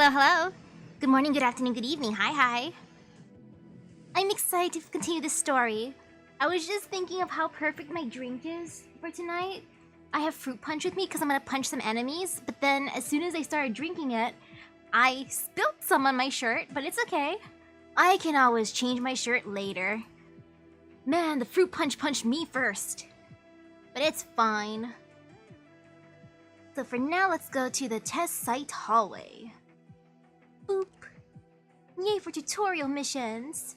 hello, hello. Good morning, good afternoon, good evening. Hi, hi. I'm excited to continue this story. I was just thinking of how perfect my drink is for tonight. I have fruit punch with me because I'm gonna punch some enemies, but then as soon as I started drinking it, I spilled some on my shirt, but it's okay. I can always change my shirt later. Man, the fruit punch punched me first. But it's fine. So for now, let's go to the test site hallway. Boop. Yay for tutorial missions.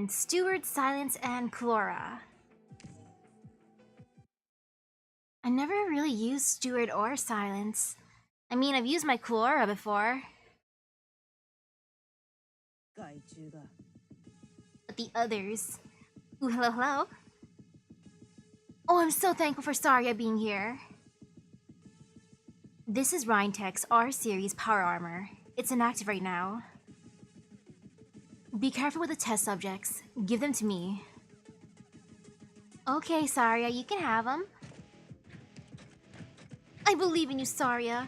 Steward, Silence, and Chlora. I never really used Steward or Silence. I mean, I've used my Chlora before. But the others... Ooh, hello, hello. Oh, I'm so thankful for Saria being here. This is Rhine Tech's R-Series Power Armor. It's inactive right now. Be careful with the test subjects. Give them to me. Okay, Saria, you can have them. I believe in you, Saria.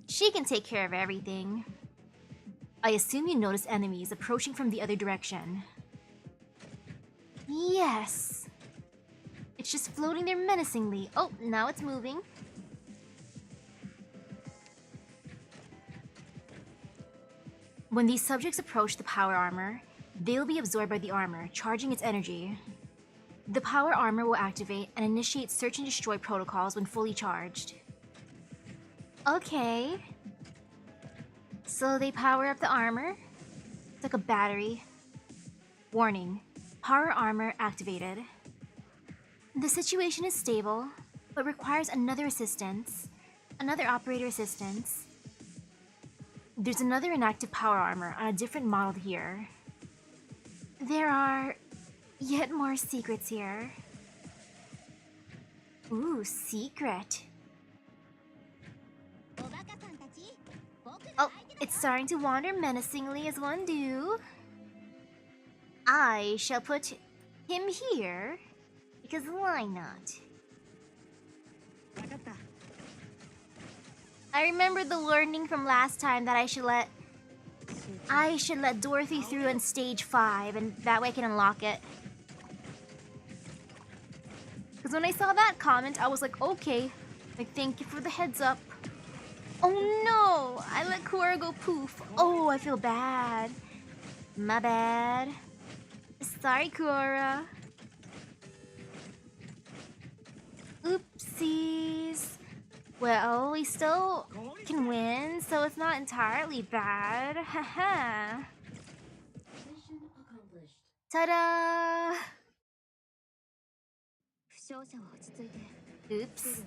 She can take care of everything. I assume you notice enemies approaching from the other direction. Yes. It's just floating there menacingly. Oh, now it's moving. When these subjects approach the power armor, they'll be absorbed by the armor, charging its energy. The power armor will activate and initiate search and destroy protocols when fully charged. Okay. So they power up the armor. It's like a battery. Warning. Power armor activated. The situation is stable, but requires another operator assistance. There's another inactive power armor on a different model here. There are yet more secrets here. Ooh, secret. Oh, it's starting to wander menacingly as one do. I shall put him here, because why not? I remember the warning from last time that I should let Dorothy through in stage 5, and that way I can unlock it. Because when I saw that comment, I was like, okay, like, thank you for the heads up. Oh no! I let Cora go poof. Oh, I feel bad. My bad. Sorry, Cora. Oopsies. Well, we still can win, so it's not entirely bad. Haha. Ta-da! Oops.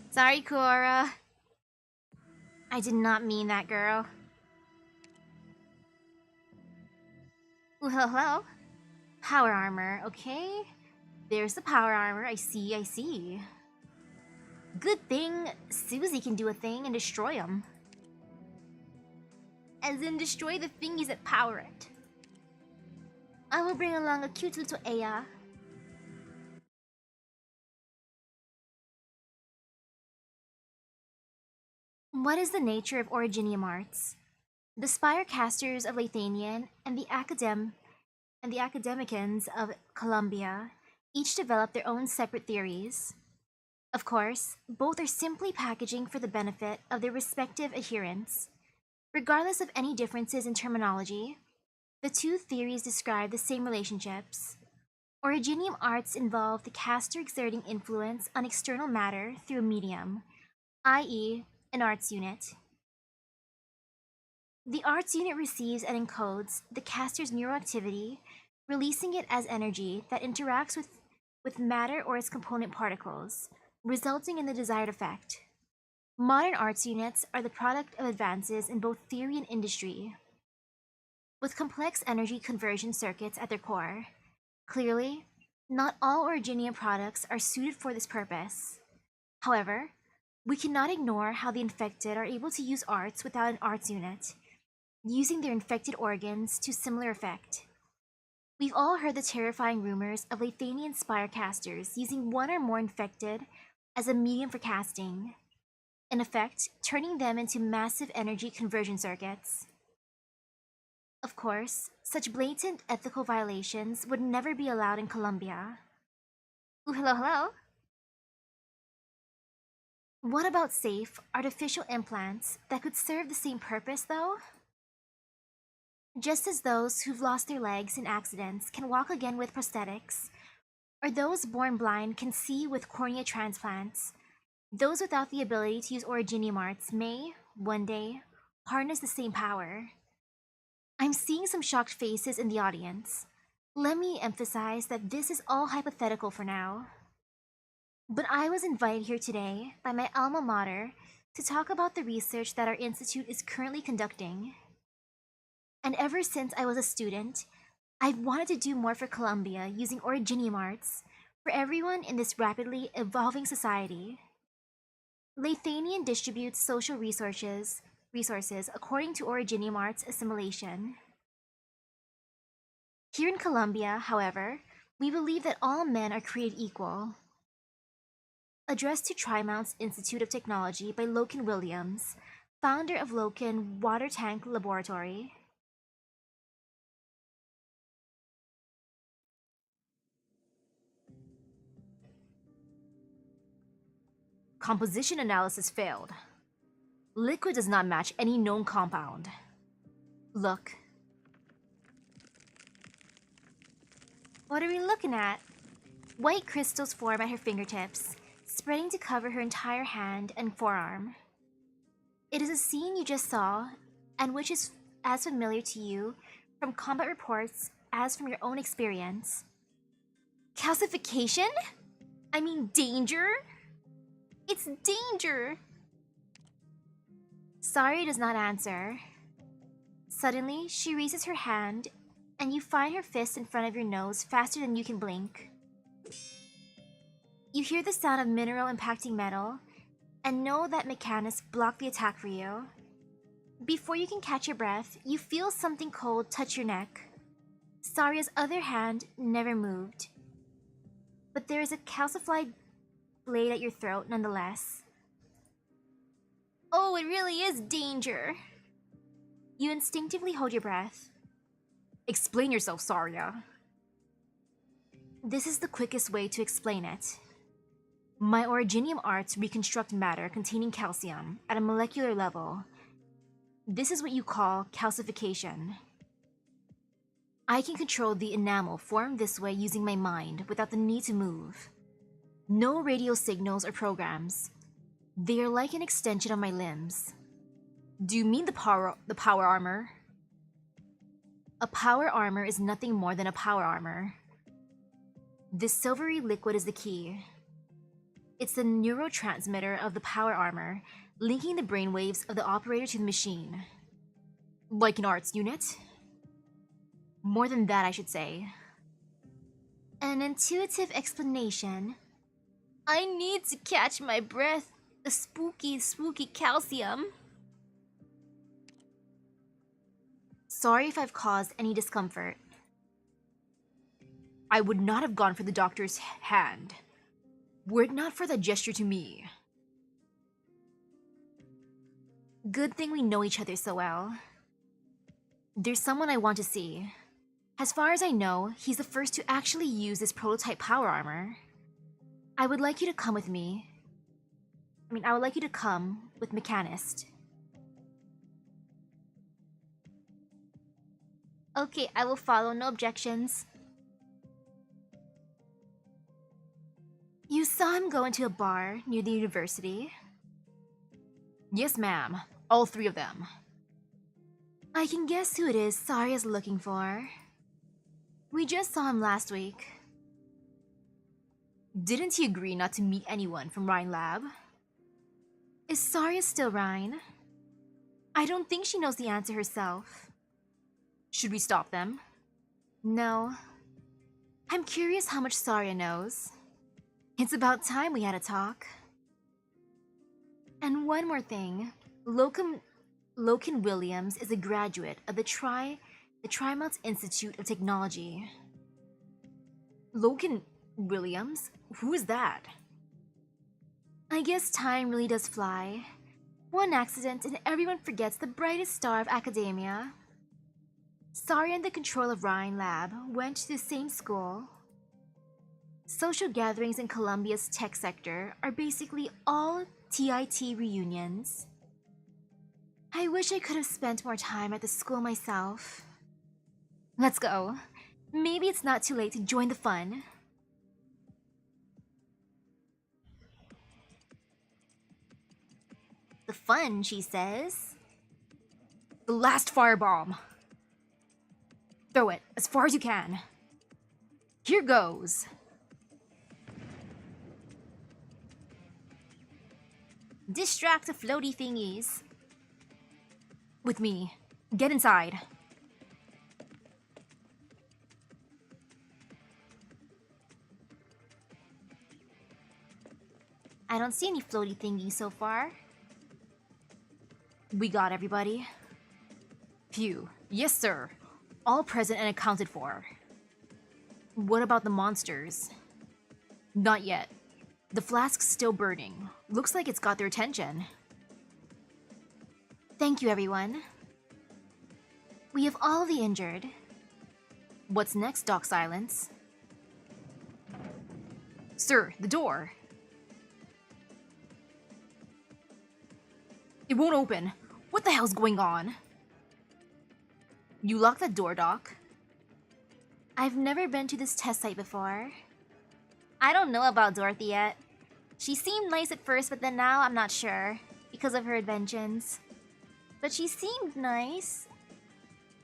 Sorry, Cora. I did not mean that, girl. Ooh, hello. Power armor, okay. There's the power armor, I see, I see. Good thing Susie can do a thing and destroy them. As in destroy the thingies that power it. I will bring along a cute little Aya. What is the nature of originium arts? The spire casters of Lathanian and the academicians of Columbia each develop their own separate theories. Of course, both are simply packaging for the benefit of their respective adherents. Regardless of any differences in terminology, the two theories describe the same relationships. Originium arts involve the caster exerting influence on external matter through a medium, i.e., an arts unit. The arts unit receives and encodes the caster's neuroactivity, releasing it as energy that interacts with matter or its component particles, resulting in the desired effect. Modern arts units are the product of advances in both theory and industry, with complex energy conversion circuits at their core. Clearly, not all Originium products are suited for this purpose. However, we cannot ignore how the infected are able to use arts without an arts unit, using their infected organs to similar effect. We've all heard the terrifying rumors of Lathanian spire casters using one or more infected as a medium for casting, in effect, turning them into massive energy conversion circuits. Of course, such blatant ethical violations would never be allowed in Colombia. Ooh, hello, hello. What about safe, artificial implants that could serve the same purpose, though? Just as those who've lost their legs in accidents can walk again with prosthetics, or those born blind can see with cornea transplants, those without the ability to use originium arts may, one day, harness the same power. I'm seeing some shocked faces in the audience. Let me emphasize that this is all hypothetical for now. But I was invited here today by my alma mater to talk about the research that our institute is currently conducting. And ever since I was a student, I've wanted to do more for Colombia using originium arts for everyone in this rapidly evolving society. Lathanian distributes social resources according to originium arts assimilation. Here in Colombia, however, we believe that all men are created equal. Addressed to Trimount's Institute of Technology by Loken Williams, founder of Loken Water Tank Laboratory. Composition analysis failed. Liquid does not match any known compound. Look. What are we looking at? White crystals form at her fingertips, spreading to cover her entire hand and forearm. It is a scene you just saw, and which is as familiar to you from combat reports as from your own experience. Calcification? I mean danger? It's danger! Saria does not answer. Suddenly, she raises her hand, and you find her fist in front of your nose faster than you can blink. You hear the sound of mineral impacting metal, and know that mechanists blocked the attack for you. Before you can catch your breath, you feel something cold touch your neck. Saria's other hand never moved. But there is a calcified blade at your throat nonetheless. Oh, it really is danger! You instinctively hold your breath. Explain yourself, Saria. This is the quickest way to explain it. My originium arts reconstruct matter containing calcium at a molecular level. This is what you call calcification. I can control the enamel formed this way using my mind without the need to move. No radio signals or programs. They are like an extension of my limbs. Do you mean the power armor? A power armor is nothing more than a power armor. This silvery liquid is the key. It's the neurotransmitter of the power armor, linking the brainwaves of the operator to the machine. Like an arts unit? More than that, I should say. An intuitive explanation. I need to catch my breath. The spooky, spooky calcium. Sorry if I've caused any discomfort. I would not have gone for the doctor's hand, were it not for that gesture to me. Good thing we know each other so well. There's someone I want to see. As far as I know, he's the first to actually use this prototype power armor. I would like you to come with me. I would like you to come with Mechanist. Okay, I will follow, no objections. You saw him go into a bar near the university? Yes, ma'am. All three of them. I can guess who it is Saria's looking for. We just saw him last week. Didn't he agree not to meet anyone from Rhine Lab? Is Saria still Rhine? I don't think she knows the answer herself. Should we stop them? No. I'm curious how much Saria knows. It's about time we had a talk. And one more thing. Loken Williams is a graduate of the Trimount's Institute of Technology. Loken Williams? Who is that? I guess time really does fly. One accident and everyone forgets the brightest star of academia. Saria and the Control of Rhine lab went to the same school. Social gatherings in Columbia's tech sector are basically all TIT reunions. I wish I could have spent more time at the school myself. Let's go. Maybe it's not too late to join the fun. The fun, she says. The last firebomb. Throw it as far as you can. Here goes. Distract the floaty thingies. With me. Get inside. I don't see any floaty thingies so far. We got everybody. Phew. Yes, sir. All present and accounted for. What about the monsters? Not yet. The flask's still burning. Looks like it's got their attention. Thank you, everyone. We have all the injured. What's next, Doc Silence? Sir, the door. It won't open. What the hell's going on? You locked that door, Doc. I've never been to this test site before. I don't know about Dorothy yet. She seemed nice at first, but then now I'm not sure, because of her inventions. But she seemed nice.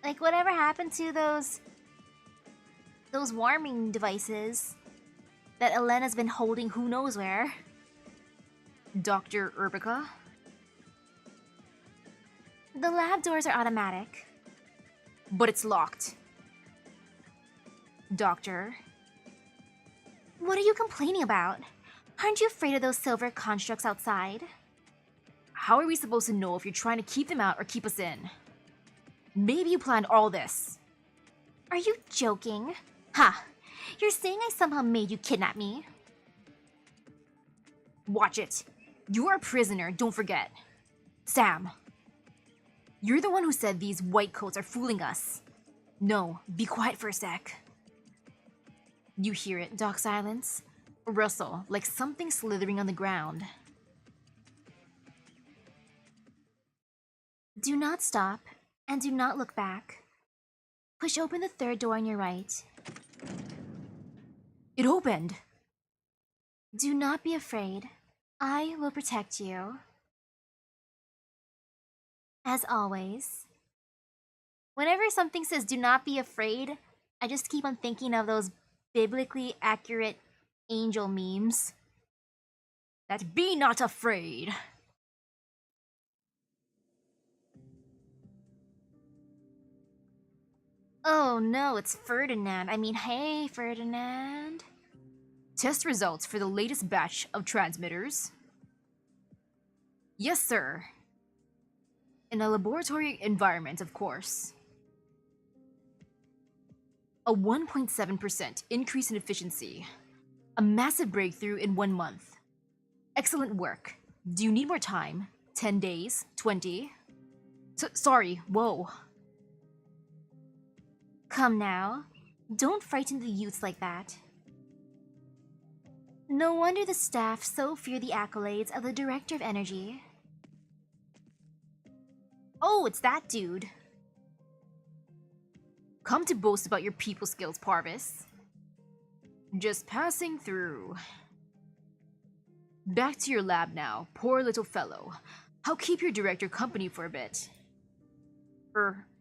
Like, whatever happened to those warming devices that Elena's been holding who knows where? Dr. Urbica? The lab doors are automatic. But it's locked. Doctor? What are you complaining about? Aren't you afraid of those silver constructs outside? How are we supposed to know if you're trying to keep them out or keep us in? Maybe you planned all this. Are you joking? Ha! You're saying I somehow made you kidnap me? Watch it. You're a prisoner, don't forget. Sam. You're the one who said these white coats are fooling us. No, be quiet for a sec. You hear it, Doc Silence? A rustle, like something slithering on the ground. Do not stop, and do not look back. Push open the third door on your right. It opened! Do not be afraid. I will protect you. As always. Whenever something says do not be afraid, I just keep on thinking of those biblically accurate angel memes. That be not afraid. Oh no, it's Ferdinand. I mean, hey, Ferdinand. Test results for the latest batch of transmitters. Yes, sir. In a laboratory environment, of course. A 1.7% increase in efficiency. A massive breakthrough in 1 month. Excellent work. Do you need more time? 10 days? 20? Sorry, whoa. Come now. Don't frighten the youths like that. No wonder the staff so fear the accolades of the Director of Energy. Oh, it's that dude. Come to boast about your people skills, Parvis. Just passing through. Back to your lab now, poor little fellow. I'll keep your director company for a bit.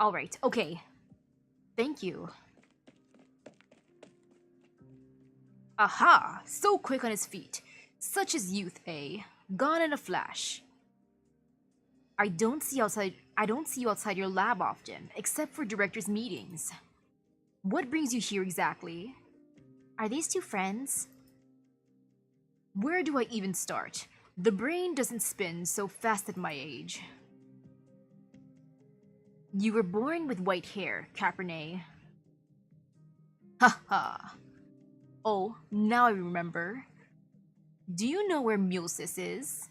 Alright, okay. Thank you. Aha! So quick on his feet. Such is youth, eh? Gone in a flash. I don't see you outside your lab often, except for directors' meetings. What brings you here exactly? Are these two friends? Where do I even start? The brain doesn't spin so fast at my age. You were born with white hair, Cabernet. Ha ha. Oh, now I remember. Do you know where Mulesis is?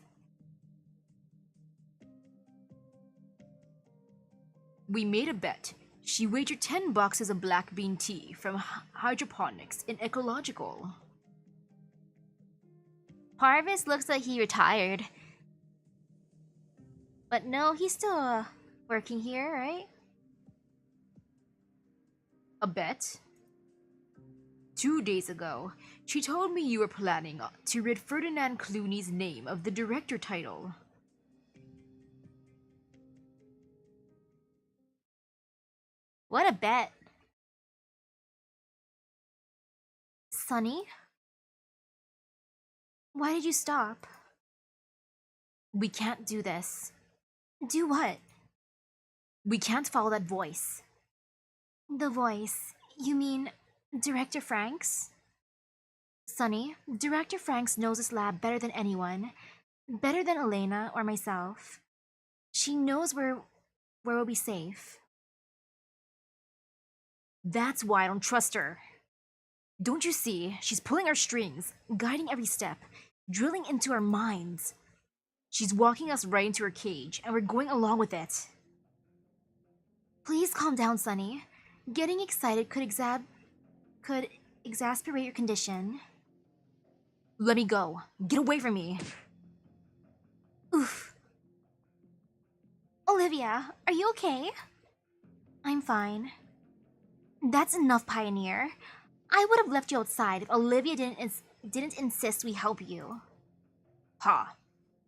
We made a bet. She wagered 10 boxes of black bean tea from hydroponics in ecological. Parvis looks like he retired. But no, he's still working here, right? A bet? 2 days ago, she told me you were planning to rid Ferdinand Clooney's name of the director title. What a bet. Sunny? Why did you stop? We can't do this. Do what? We can't follow that voice. The voice. You mean Director Franks? Sunny, Director Franks knows this lab better than anyone. Better than Elena or myself. She knows where we'll be safe. That's why I don't trust her. Don't you see? She's pulling our strings, guiding every step, drilling into our minds. She's walking us right into her cage, and we're going along with it. Please calm down, Sunny. Getting excited could exasperate your condition. Let me go. Get away from me. Oof. Olivia, are you okay? I'm fine. That's enough, Pioneer. I would have left you outside if Olivia didn't insist we help you. Ha.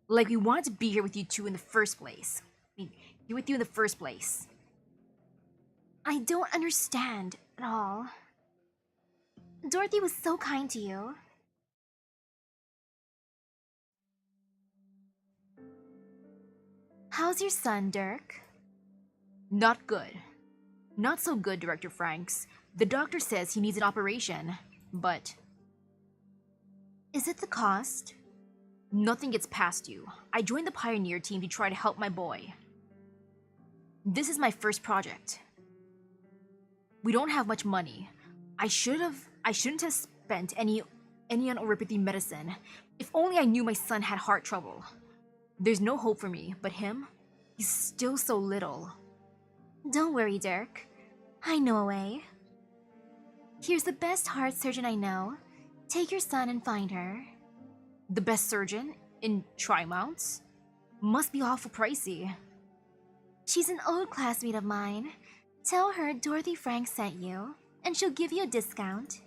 Like we wanted to be here with you two in the first place. With you in the first place. I don't understand at all. Dorothy was so kind to you. How's your son, Dirk? Not good. Not so good, Director Franks. The doctor says he needs an operation, but... Is it the cost? Nothing gets past you. I joined the Pioneer team to try to help my boy. This is my first project. We don't have much money. I shouldn't have spent any on oripathy medicine. If only I knew my son had heart trouble. There's no hope for me, but him? He's still so little. Don't worry, Dirk. I know a way. Here's the best heart surgeon I know. Take your son and find her. The best surgeon? In Tri-Mounts? Must be awful pricey. She's an old classmate of mine. Tell her Dorothy Franks sent you, and she'll give you a discount.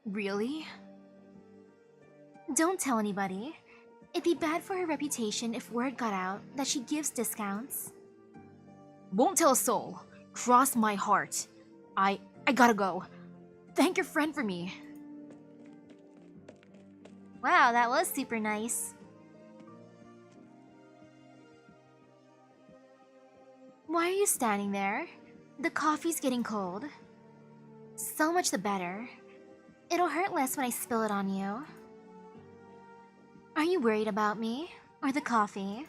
Really? Don't tell anybody. It'd be bad for her reputation if word got out that she gives discounts. Won't tell a soul. Cross my heart. I gotta go. Thank your friend for me. Wow, that was super nice. Why are you standing there? The coffee's getting cold. So much the better. It'll hurt less when I spill it on you. Are you worried about me? Or the coffee?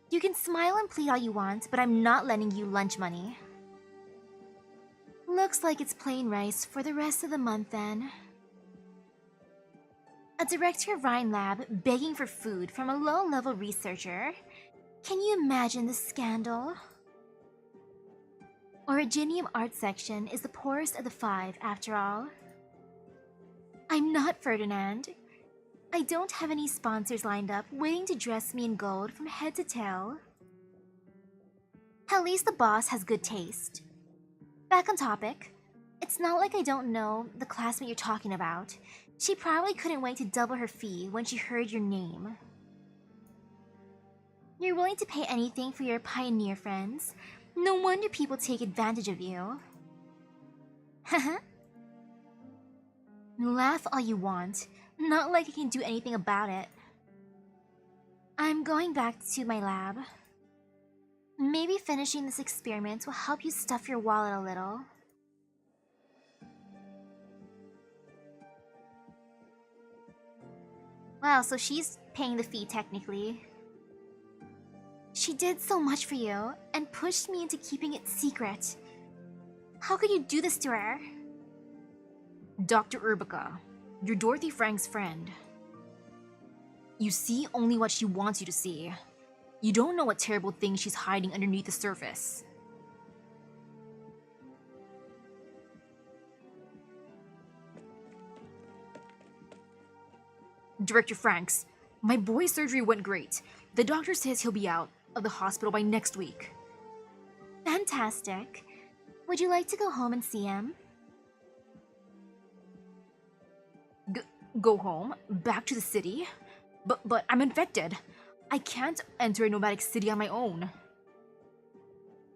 You can smile and plead all you want, but I'm not lending you lunch money. Looks like it's plain rice for the rest of the month then. A director of Rhine lab begging for food from a low-level researcher? Can you imagine the scandal? Originium art section is the poorest of the 5 after all. I'm not Ferdinand. I don't have any sponsors lined up waiting to dress me in gold from head to tail. At least the boss has good taste. Back on topic. It's not like I don't know the classmate you're talking about. She probably couldn't wait to double her fee when she heard your name. You're willing to pay anything for your Pioneer friends. No wonder people take advantage of you. Haha. Laugh all you want. Not like I can do anything about it. I'm going back to my lab. Maybe finishing this experiment will help you stuff your wallet a little. Wow, so she's paying the fee technically. She did so much for you and pushed me into keeping it secret. How could you do this to her? Dr. Urbica, you're Dorothy Frank's friend. You see only what she wants you to see. You don't know what terrible things she's hiding underneath the surface. Director Franks, my boy's surgery went great. The doctor says he'll be out of the hospital by next week. Fantastic. Would you like to go home and see him? Go home? Back to the city? But I'm infected. I can't enter a nomadic city on my own.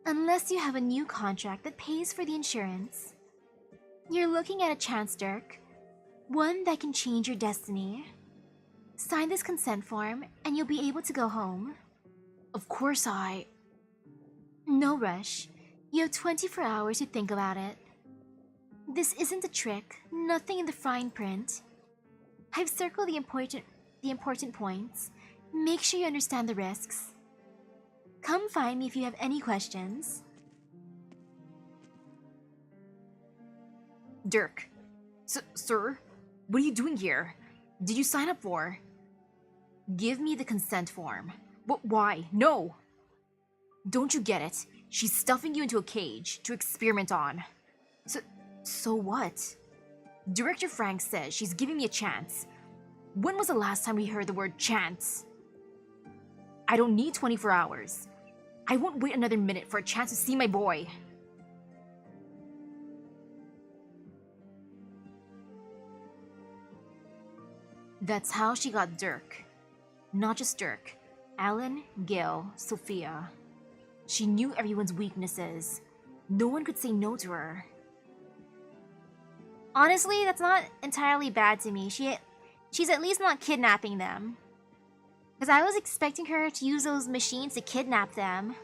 Unless you have a new contract that pays for the insurance. You're looking at a chance, Dirk. One that can change your destiny. Sign this consent form, and you'll be able to go home. Of course No rush. You have 24 hours to think about it. This isn't a trick, nothing in the fine print. I've circled the important points. Make sure you understand the risks. Come find me if you have any questions. Dirk. Sir? What are you doing here? Did you sign up for? Give me the consent form. But why? No! Don't you get it? She's stuffing you into a cage to experiment on. So what? Director Frank says she's giving me a chance. When was the last time we heard the word chance? I don't need 24 hours. I won't wait another minute for a chance to see my boy. That's how she got Dirk. Not just Dirk. Alan, Gil, Sophia. She knew everyone's weaknesses. No one could say no to her. Honestly, that's not entirely bad to me. She's at least not kidnapping them. Because I was expecting her to use those machines to kidnap them.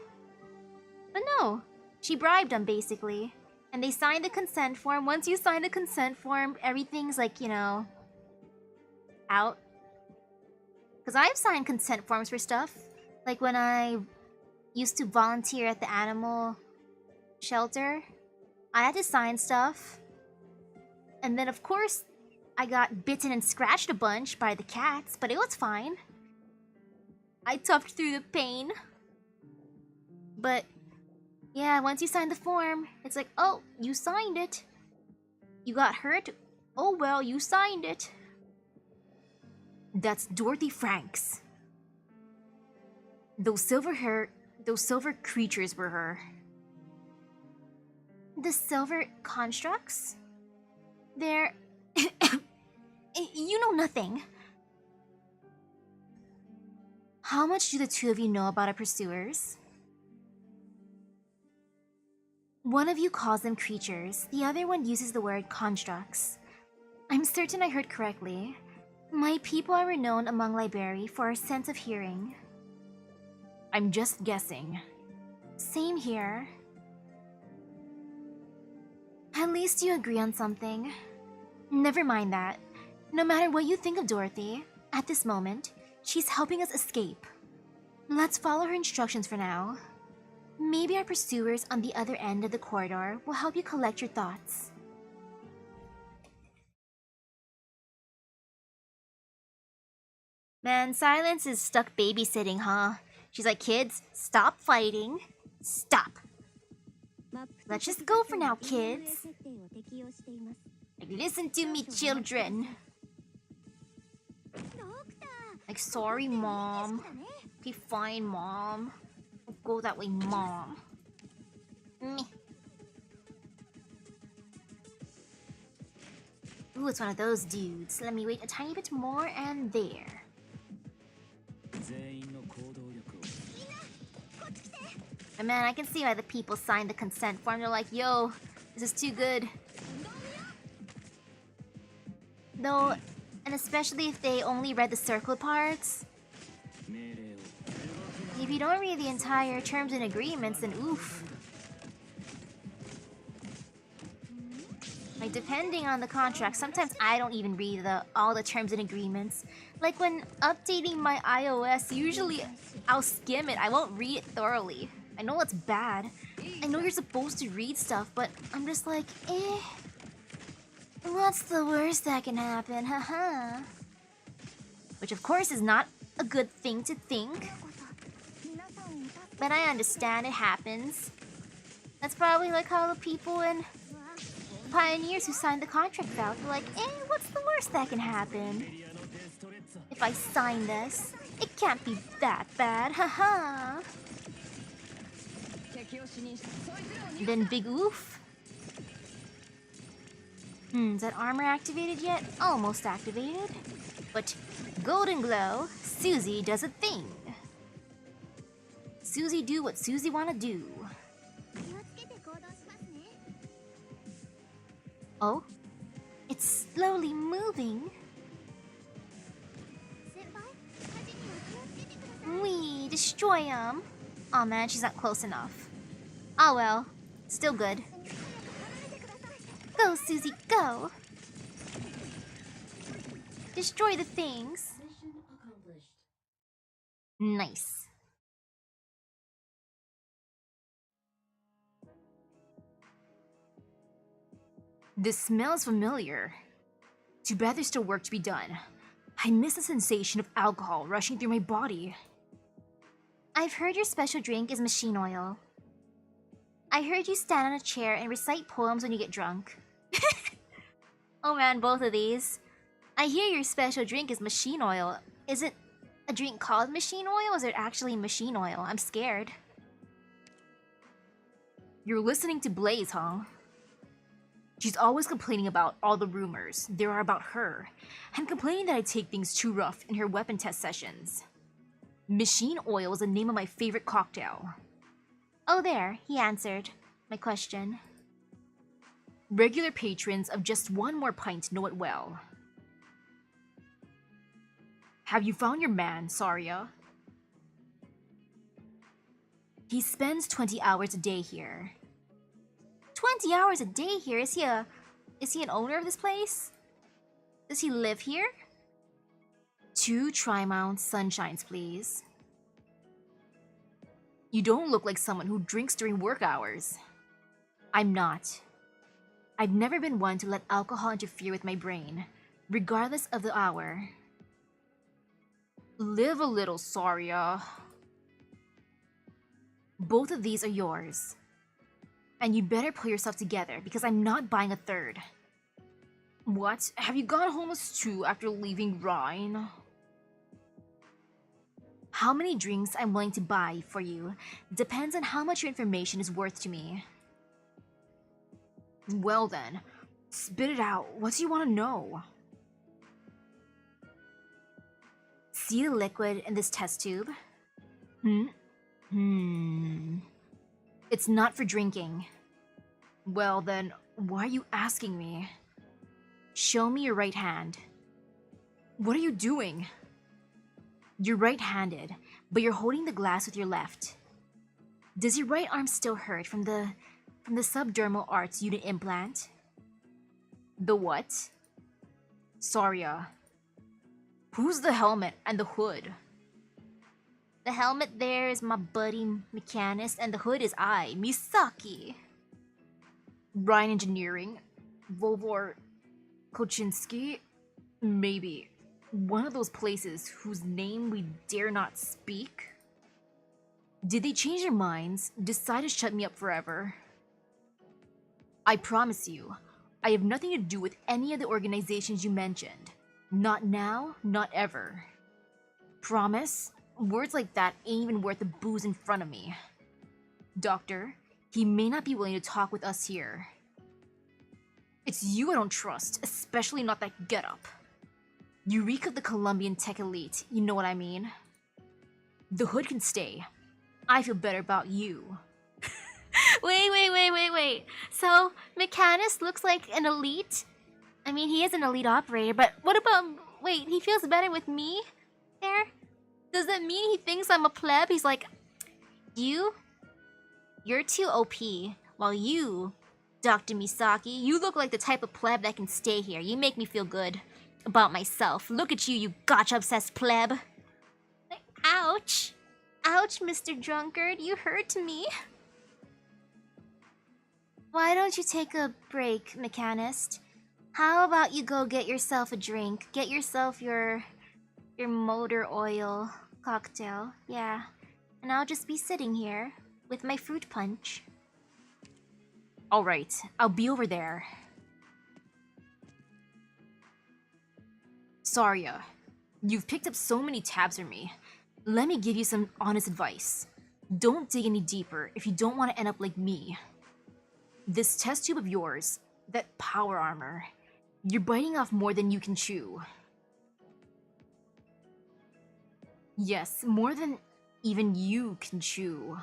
But no, she bribed them basically. And they signed the consent form. Once you sign the consent form, everything's like, you know, out. Because I've signed consent forms for stuff. Like when I used to volunteer at the animal shelter. I had to sign stuff. And then of course, I got bitten and scratched a bunch by the cats, but it was fine. I toughed through the pain. But yeah, once you sign the form, it's like, oh, you signed it. You got hurt? Oh well, you signed it. That's Dorothy Franks. Those silver creatures were her. The silver constructs? They're... You know nothing. How much do the two of you know about our pursuers? One of you calls them creatures, the other one uses the word constructs. I'm certain I heard correctly. My people are renowned among Liberi for our sense of hearing. I'm just guessing. Same here. At least you agree on something. Never mind that. No matter what you think of Dorothy, at this moment, she's helping us escape. Let's follow her instructions for now. Maybe our pursuers on the other end of the corridor will help you collect your thoughts. Man, Silence is stuck babysitting, huh? She's like, kids, stop fighting. Stop. Let's just go for now, kids. Like, listen to me, children. Like, sorry, Mom. Okay, fine, Mom. I'll go that way, Mom. Meh. Ooh, it's one of those dudes. Let me wait a tiny bit more, and there. And man, I can see why the people signed the consent form. They're like, yo, this is too good. Though, and especially if they only read the circle parts. If you don't read the entire terms and agreements, then oof. Like, depending on the contract, sometimes I don't even read all the terms and agreements. Like, when updating my iOS, usually I'll skim it. I won't read it thoroughly. I know it's bad. I know you're supposed to read stuff, but I'm just like, eh. What's the worst that can happen, haha? Which of course is not a good thing to think. But I understand it happens. That's probably like how the people and pioneers who signed the contract felt. They're like, what's the worst that can happen? If I sign this, it can't be that bad, haha. Then big oof. Is that armor activated yet? Almost activated. But golden glow, Susie does a thing. Susie do what Susie wanna do. Oh, it's slowly moving. We destroy him. Aw man, she's not close enough. Oh well, still good. Go, Susie, go! Destroy the things. Nice. This smells familiar. Too bad there's still work to be done. I miss the sensation of alcohol rushing through my body. I've heard your special drink is machine oil. I heard you stand on a chair and recite poems when you get drunk. Oh man, both of these. I hear your special drink is machine oil. Is it a drink called machine oil or is it actually machine oil? I'm scared. You're listening to Blaze, huh? She's always complaining about all the rumors there are about her, and complaining that I take things too rough in her weapon test sessions. Machine oil is the name of my favorite cocktail. Oh there, he answered my question. Regular patrons of just one more pint know it well. Have you found your man, Saria? He spends 20 hours a day here. 20 hours a day here? Is he an owner of this place? Does he live here? 2 Trimount Sunshines, please. You don't look like someone who drinks during work hours. I'm not. I've never been one to let alcohol interfere with my brain, regardless of the hour. Live a little, Saria. Both of these are yours. And you better pull yourself together, because I'm not buying a third. What? Have you gone homeless too after leaving Rhine? How many drinks I'm willing to buy for you depends on how much your information is worth to me. Well then, spit it out. What do you want to know? See the liquid in this test tube? It's not for drinking. Well then, why are you asking me? Show me your right hand. What are you doing? You're right-handed, but you're holding the glass with your left. Does your right arm still hurt from the subdermal arts unit implant? The what? Saria. Who's the helmet and the hood? The helmet there is my buddy Mechanist, and the hood is I, Misaki. Rhine Engineering? Volvor Kochinsky? Maybe. One of those places whose name we dare not speak? Did they change their minds, decide to shut me up forever? I promise you, I have nothing to do with any of the organizations you mentioned. Not now, not ever. Promise? Words like that ain't even worth the booze in front of me. Doctor, he may not be willing to talk with us here. It's you I don't trust, especially not that getup. You reek of the Colombian tech elite, you know what I mean? The hood can stay. I feel better about you. Wait. So, Mechanist looks like an elite? I mean, he is an elite operator, but what about... Wait, he feels better with me? There? Does that mean he thinks I'm a pleb? He's like, you're too OP, while you, Dr. Misaki, you look like the type of pleb that can stay here. You make me feel good about myself. Look at you, you gotcha-obsessed pleb. Like, ouch. Ouch, Mr. Drunkard, you hurt me. Why don't you take a break, Mechanist? How about you go get yourself a drink? Get yourself your motor oil cocktail. Yeah. And I'll just be sitting here with my fruit punch. Alright, I'll be over there. Saria, you've picked up so many tabs from me. Let me give you some honest advice. Don't dig any deeper if you don't want to end up like me. This test tube of yours, that power armor, you're biting off more than you can chew. Yes, more than even you can chew.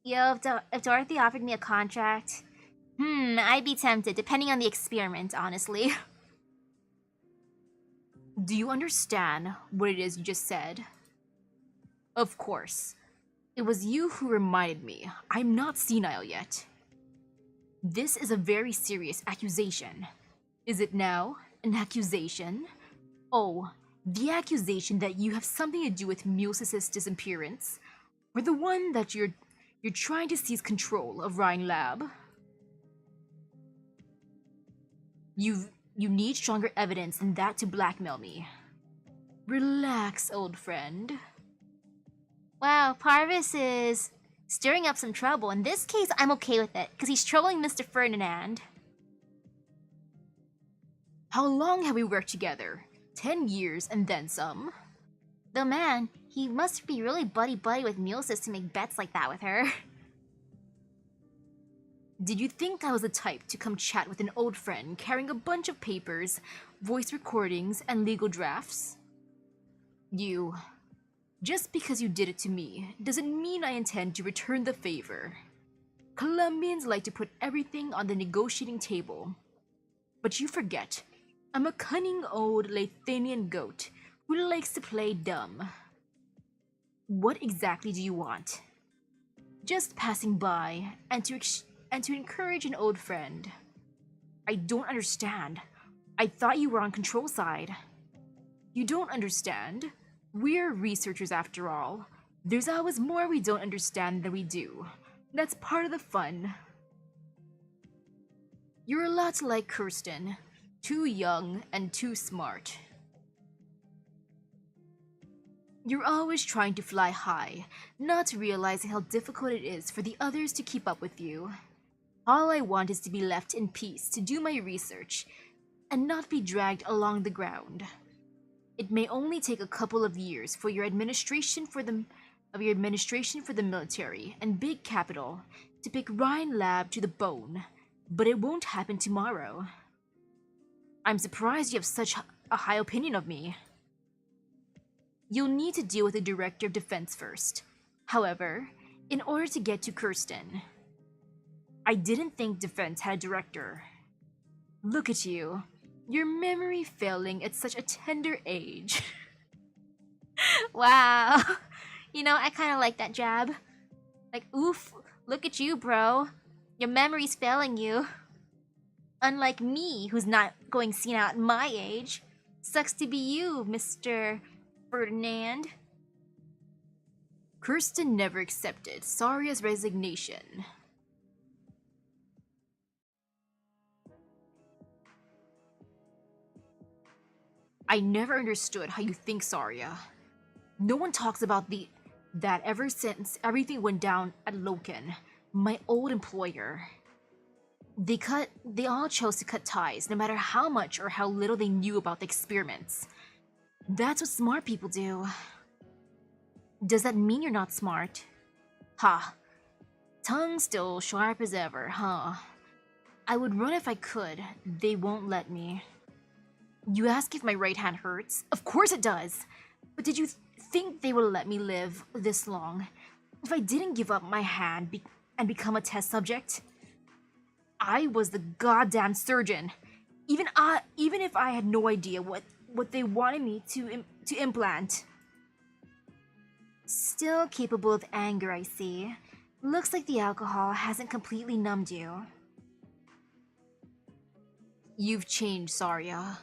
Yo, if Dorothy offered me a contract, I'd be tempted, depending on the experiment, honestly. Do you understand what it is you just said? Of course. It was you who reminded me. I'm not senile yet. This is a very serious accusation. Is it now an accusation? Oh, the accusation that you have something to do with Musis' disappearance? Or the one that you're trying to seize control of Rhine Lab? You need stronger evidence than that to blackmail me. Relax, old friend. Wow, Parvis is stirring up some trouble. In this case, I'm okay with it, because he's trolling Mr. Ferdinand. How long have we worked together? 10 years and then some. Though man, he must be really buddy-buddy with Musis to make bets like that with her. Did you think I was the type to come chat with an old friend carrying a bunch of papers, voice recordings, and legal drafts? Just because you did it to me doesn't mean I intend to return the favor. Colombians like to put everything on the negotiating table. But you forget, I'm a cunning old Lathanian goat who likes to play dumb. What exactly do you want? Just passing by and to encourage an old friend. I don't understand. I thought you were on control side. You don't understand? We're researchers after all. There's always more we don't understand than we do. That's part of the fun. You're a lot like Kirsten. Too young and too smart. You're always trying to fly high, not realizing how difficult it is for the others to keep up with you. All I want is to be left in peace to do my research and not be dragged along the ground. It may only take a couple of years for your administration for the military and big capital to pick Rhine Lab to the bone, but it won't happen tomorrow. I'm surprised you have such a high opinion of me. You'll need to deal with the Director of Defense first. However, in order to get to Kirsten, I didn't think Defense had a director. Look at you. Your memory failing at such a tender age. Wow. You know, I kind of like that jab. Like, oof, look at you, bro. Your memory's failing you. Unlike me, who's not going senile at my age. Sucks to be you, Mr. Ferdinand. Kirsten never accepted Saria's resignation. I never understood how you think, Saria. No one talks about that ever since everything went down at Loken, my old employer. They all chose to cut ties, no matter how much or how little they knew about the experiments. That's what smart people do. Does that mean you're not smart? Ha. Tongue still sharp as ever, huh? I would run if I could. They won't let me. You ask if my right hand hurts? Of course it does! But did you think they would let me live this long if I didn't give up my hand and become a test subject? I was the goddamn surgeon. Even if I had no idea what they wanted me to implant. Still capable of anger, I see. Looks like the alcohol hasn't completely numbed you. You've changed, Saria.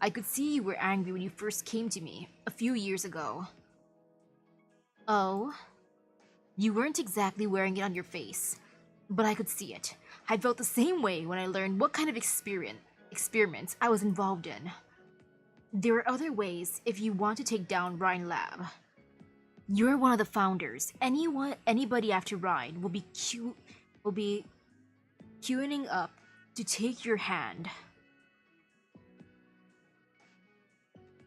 I could see you were angry when you first came to me, a few years ago. Oh? You weren't exactly wearing it on your face, but I could see it. I felt the same way when I learned what kind of experiments I was involved in. There are other ways if you want to take down Rhine Lab. You're one of the founders. Anybody after Rhine will be queuing up to take your hand.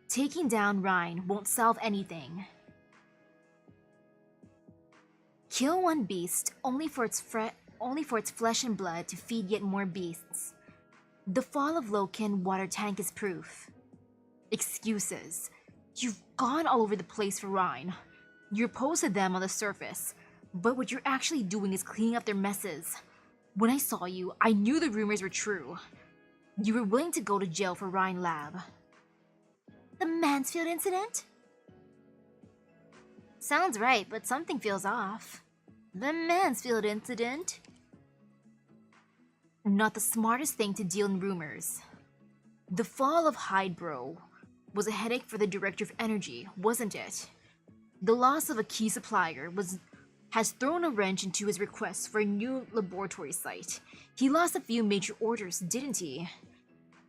Taking down Rhine won't solve anything. Kill one beast only for its flesh and blood to feed yet more beasts. The fall of Loken water tank is proof. Excuses. You've gone all over the place for Rhine. You're opposed to them on the surface, but what you're actually doing is cleaning up their messes. When I saw you, I knew the rumors were true. You were willing to go to jail for Rhine Lab. The Mansfield incident? Sounds right, but something feels off. The Mansfield incident? Not the smartest thing to deal in rumors. The fall of Hydro was a headache for the Director of Energy, wasn't it? The loss of a key supplier has thrown a wrench into his request for a new laboratory site. He lost a few major orders, didn't he?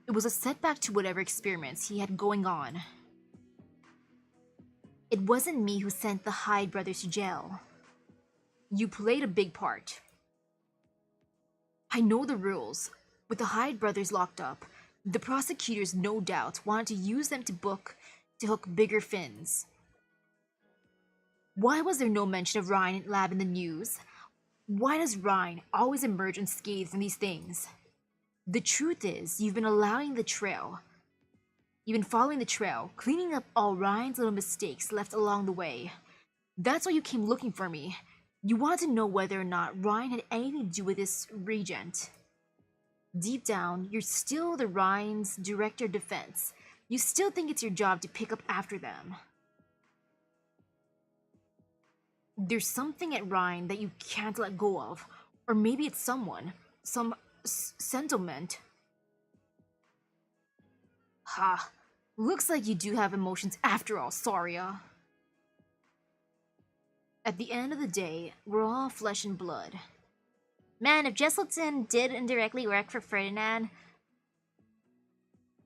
It was a setback to whatever experiments he had going on. It wasn't me who sent the Hyde brothers to jail. You played a big part. I know the rules. With the Hyde brothers locked up, the prosecutors no doubt wanted to use them to hook bigger fins. Why was there no mention of Rhine Lab in the news? Why does Rhine always emerge unscathed from these things? The truth is, you've been following the trail, cleaning up all Rhine's little mistakes left along the way. That's why you came looking for me. You wanted to know whether or not Rhine had anything to do with this regent. Deep down, you're still the Rhine's director of defense. You still think it's your job to pick up after them. There's something at Rhine that you can't let go of. Or maybe it's someone. Some sentiment. Ha. Looks like you do have emotions after all, Saria. At the end of the day, we're all flesh and blood. Man, if Jesselton did indirectly work for Ferdinand,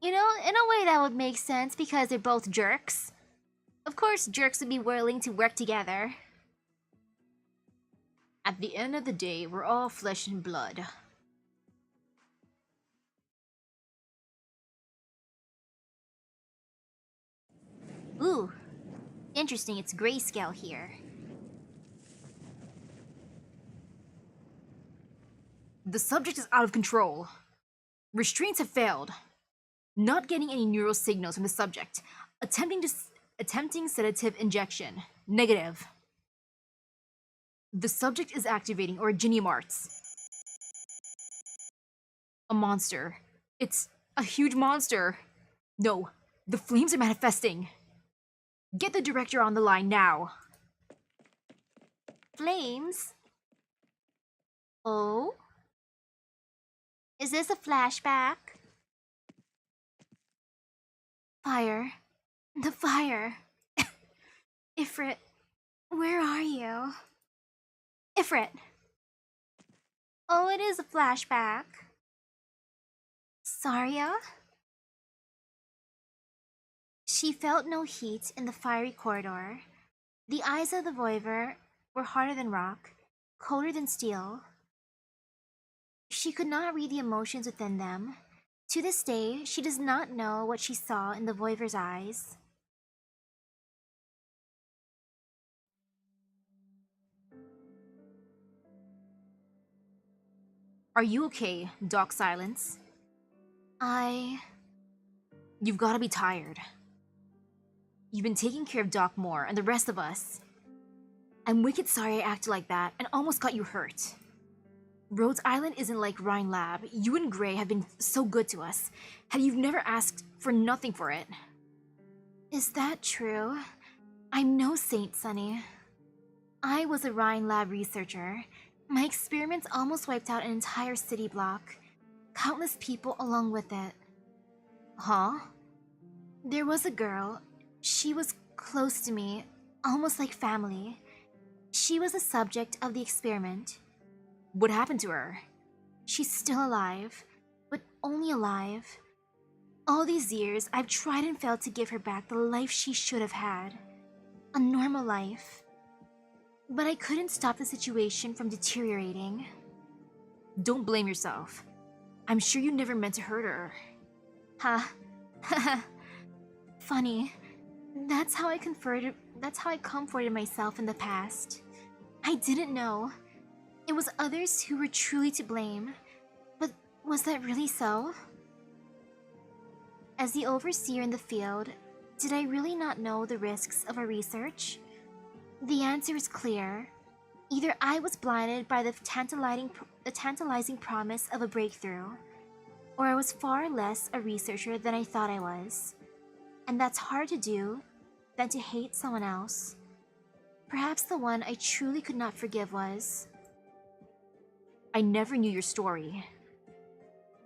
you know, in a way that would make sense because they're both jerks. Of course, jerks would be willing to work together. At the end of the day, we're all flesh and blood. Ooh, interesting, it's grayscale here. The subject is out of control. Restraints have failed. Not getting any neural signals from the subject. Attempting sedative injection. Negative. The subject is activating originium arts. A monster. It's a huge monster. No, the flames are manifesting. Get the director on the line now. Flames? Oh? Is this a flashback? Fire. The fire. Ifrit, where are you? Ifrit. Oh, it is a flashback. Saria? She felt no heat in the fiery corridor. The eyes of the voiver were harder than rock, colder than steel. She could not read the emotions within them. To this day, she does not know what she saw in the voiver's eyes. Are you okay, Doc Silence? You've gotta be tired. You've been taking care of Doc Moore and the rest of us. I'm wicked sorry I acted like that and almost got you hurt. Rhodes Island isn't like Rhine Lab. You and Gray have been so good to us, and you've never asked for nothing for it. Is that true? I'm no saint, Sonny. I was a Rhine Lab researcher. My experiments almost wiped out an entire city block. Countless people along with it. Huh? There was a girl. She was close to me, almost like family. She was the subject of the experiment. What happened to her? She's still alive, but only alive. All these years, I've tried and failed to give her back the life she should have had. A normal life. But I couldn't stop the situation from deteriorating. Don't blame yourself. I'm sure you never meant to hurt her. Ha. Funny. That's how I comforted myself in the past. I didn't know. It was others who were truly to blame. But was that really so? As the overseer in the field, did I really not know the risks of our research? The answer is clear. Either I was blinded by the tantalizing promise of a breakthrough, or I was far less a researcher than I thought I was. And that's hard to do than to hate someone else. Perhaps the one I truly could not forgive was... I never knew your story.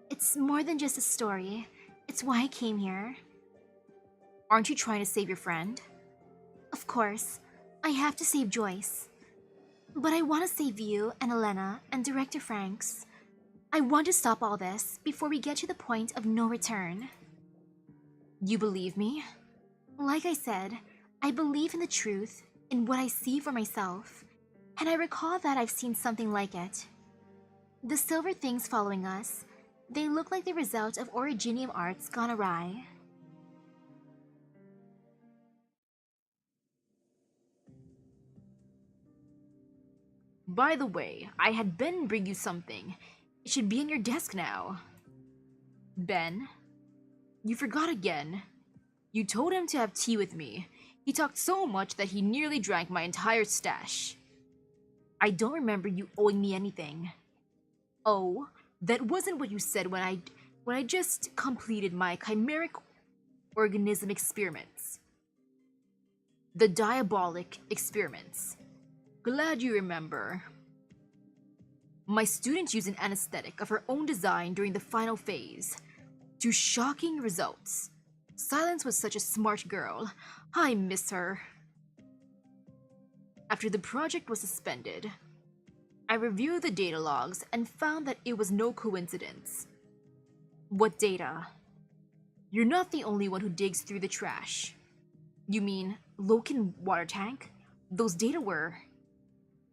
It's more than just a story. It's why I came here. Aren't you trying to save your friend? Of course. I have to save Joyce. But I want to save you and Elena and Director Franks. I want to stop all this before we get to the point of no return. You believe me? Like I said, I believe in the truth, in what I see for myself, and I recall that I've seen something like it. The silver things following us, they look like the result of originium arts gone awry. By the way, I had Ben bring you something. It should be on your desk now. Ben? You forgot again. You told him to have tea with me. He talked so much that he nearly drank my entire stash. I don't remember you owing me anything. Oh, that wasn't what you said when I just completed my chimeric organism experiments. The diabolic experiments. Glad you remember. My student used an anesthetic of her own design during the final phase. To shocking results. Silence was such a smart girl. I miss her. After the project was suspended, I reviewed the data logs and found that it was no coincidence. What data? You're not the only one who digs through the trash. You mean Loken water tank? Those data were...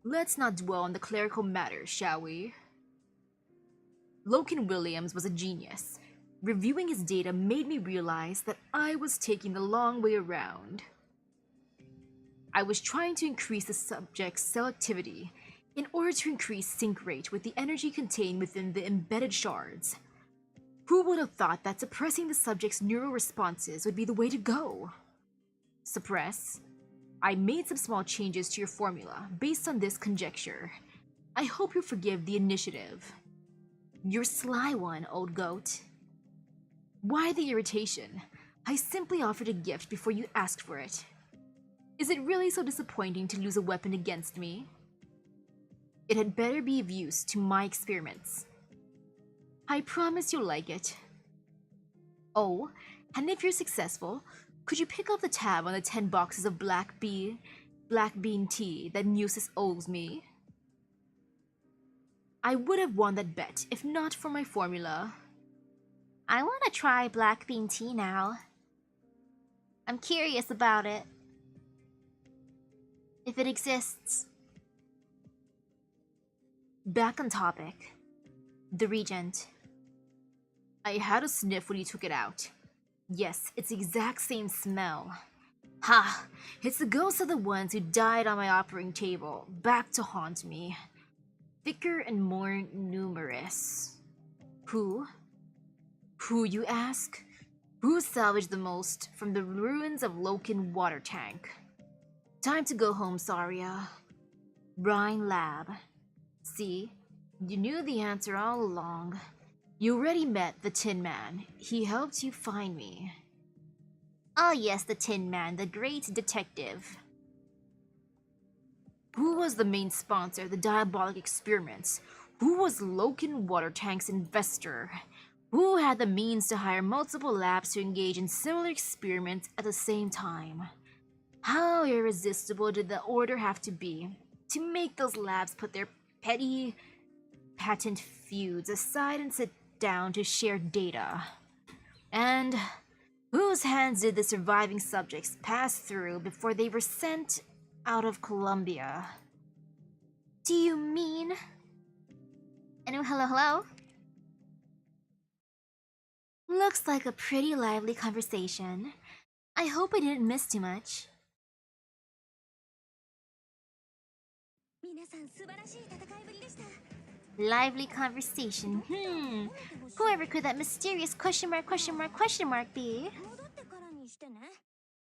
Let's not dwell on the clerical matters, shall we? Loken Williams was a genius. Reviewing his data made me realize that I was taking the long way around. I was trying to increase the subject's selectivity in order to increase sync rate with the energy contained within the embedded shards. Who would have thought that suppressing the subject's neural responses would be the way to go? Suppress? I made some small changes to your formula based on this conjecture. I hope you forgive the initiative. You're sly one, old goat. Why the irritation? I simply offered a gift before you asked for it. Is it really so disappointing to lose a weapon against me? It had better be of use to my experiments. I promise you'll like it. Oh, and if you're successful, could you pick up the tab on the 10 boxes of black bean tea that Musis owes me? I would have won that bet if not for my formula. I want to try black bean tea now. I'm curious about it. If it exists. Back on topic. The Regent. I had a sniff when you took it out. Yes, it's the exact same smell. Ha! It's the ghosts of the ones who died on my operating table, back to haunt me. Thicker and more numerous. Who? Who, you ask? Who salvaged the most from the ruins of Loken water tank? Time to go home, Saria. Rhine lab. See? You knew the answer all along. You already met the Tin Man. He helped you find me. Oh yes, the Tin Man, the great detective. Who was the main sponsor of the diabolic experiments? Who was Loken water tank's investor? Who had the means to hire multiple labs to engage in similar experiments at the same time? How irresistible did the order have to be? to make those labs put their petty patent feuds aside and sit down to share data. And whose hands did the surviving subjects pass through before they were sent out of Columbia? Do you mean... Hello? Looks like a pretty lively conversation. I hope I didn't miss too much. Lively conversation. Whoever could that mysterious question mark be?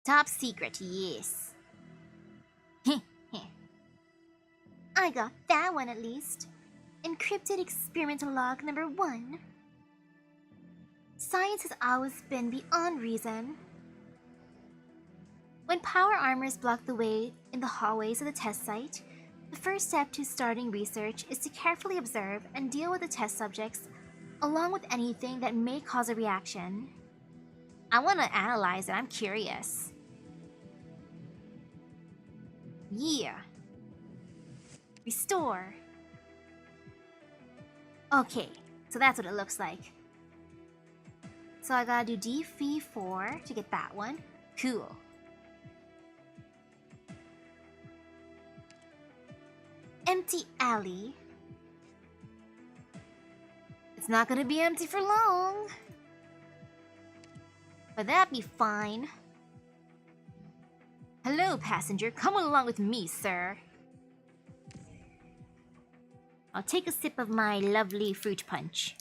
Top secret, yes. I got that one at least. Encrypted experimental log number 1. Science has always been beyond reason. When power armors block the way in the hallways of the test site, the first step to starting research is to carefully observe and deal with the test subjects, along with anything that may cause a reaction. I want to analyze it, I'm curious. Yeah. Restore. Okay, so that's what it looks like. So I gotta do DV4 to get that one. Cool. Empty alley. It's not gonna be empty for long. But that'd be fine. Hello, passenger. Come along with me, sir. I'll take a sip of my lovely fruit punch.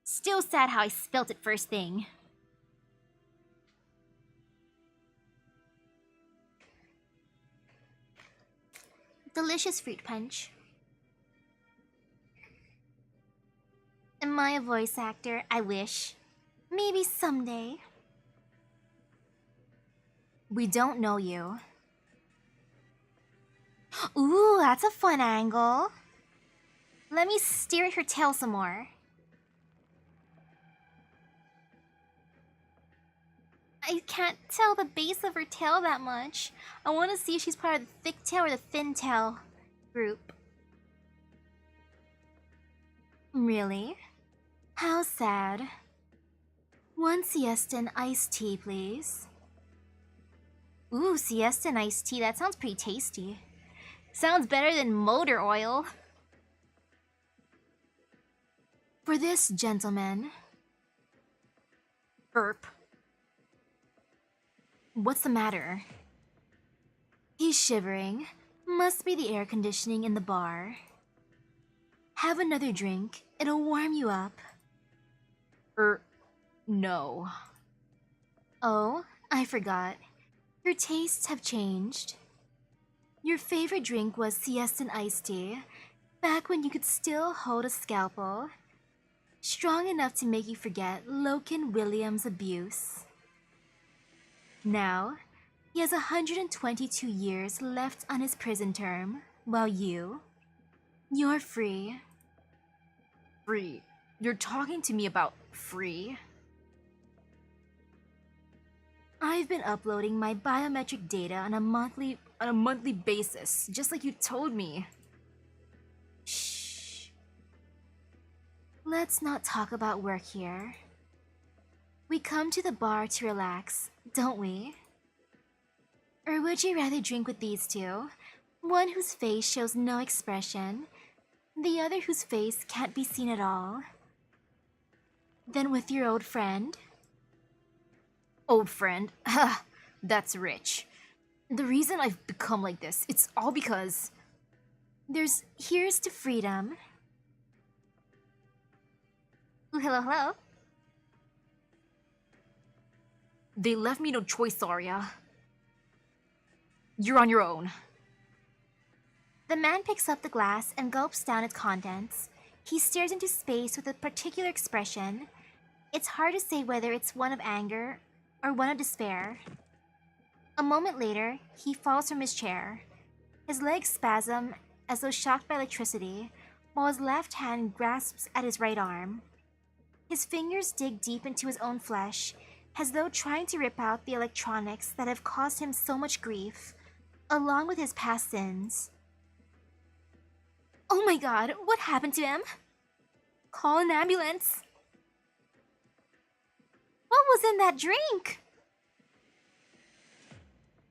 Still sad how I spilt it first thing. Delicious fruit punch. Am I a voice actor? I wish. Maybe someday. We don't know you. Ooh, that's a fun angle. Let me stare at her tail some more. I can't tell the base of her tail that much. I want to see if she's part of the thick tail or the thin tail group. Really? How sad. 1 siesta and iced tea, please. Ooh, siesta and iced tea. That sounds pretty tasty. Sounds better than motor oil. For this gentleman. Burp. What's the matter? He's shivering. Must be the air conditioning in the bar. Have another drink. It'll warm you up. No. Oh, I forgot. Your tastes have changed. Your favorite drink was siesta and iced tea, back when you could still hold a scalpel. Strong enough to make you forget Loken Williams' abuse. Now, he has 122 years left on his prison term, while you're free. Free? You're talking to me about free? I've been uploading my biometric data on a monthly basis, just like you told me. Shh. Let's not talk about work here. We come to the bar to relax, don't we? Or would you rather drink with these two? One whose face shows no expression, the other whose face can't be seen at all. Then with your old friend? Old friend? Ha! That's rich. The reason I've become like this, it's all because... Here's to freedom. Ooh, hello? They left me no choice, Saria. You're on your own. The man picks up the glass and gulps down its contents. He stares into space with a particular expression. It's hard to say whether it's one of anger or one of despair. A moment later, he falls from his chair. His legs spasm as though shocked by electricity, while his left hand grasps at his right arm. His fingers dig deep into his own flesh, as though trying to rip out the electronics that have caused him so much grief, along with his past sins. Oh my god, what happened to him? Call an ambulance. What was in that drink?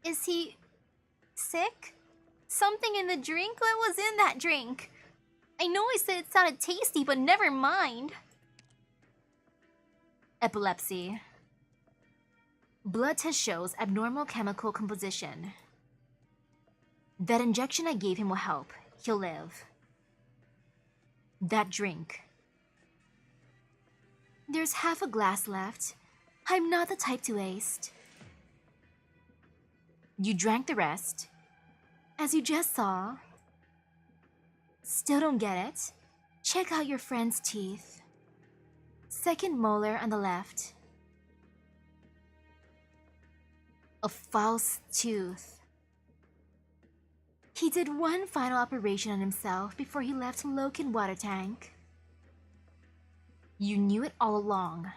Is he sick? Something in the drink? What was in that drink? I know I said it sounded tasty, but never mind. Epilepsy. Blood test shows abnormal chemical composition. That injection I gave him will help. He'll live. That drink. There's half a glass left. I'm not the type to waste. You drank the rest. As you just saw. Still don't get it? Check out your friend's teeth. Second molar on the left. A false tooth. He did one final operation on himself before he left Loken water tank. You knew it all along.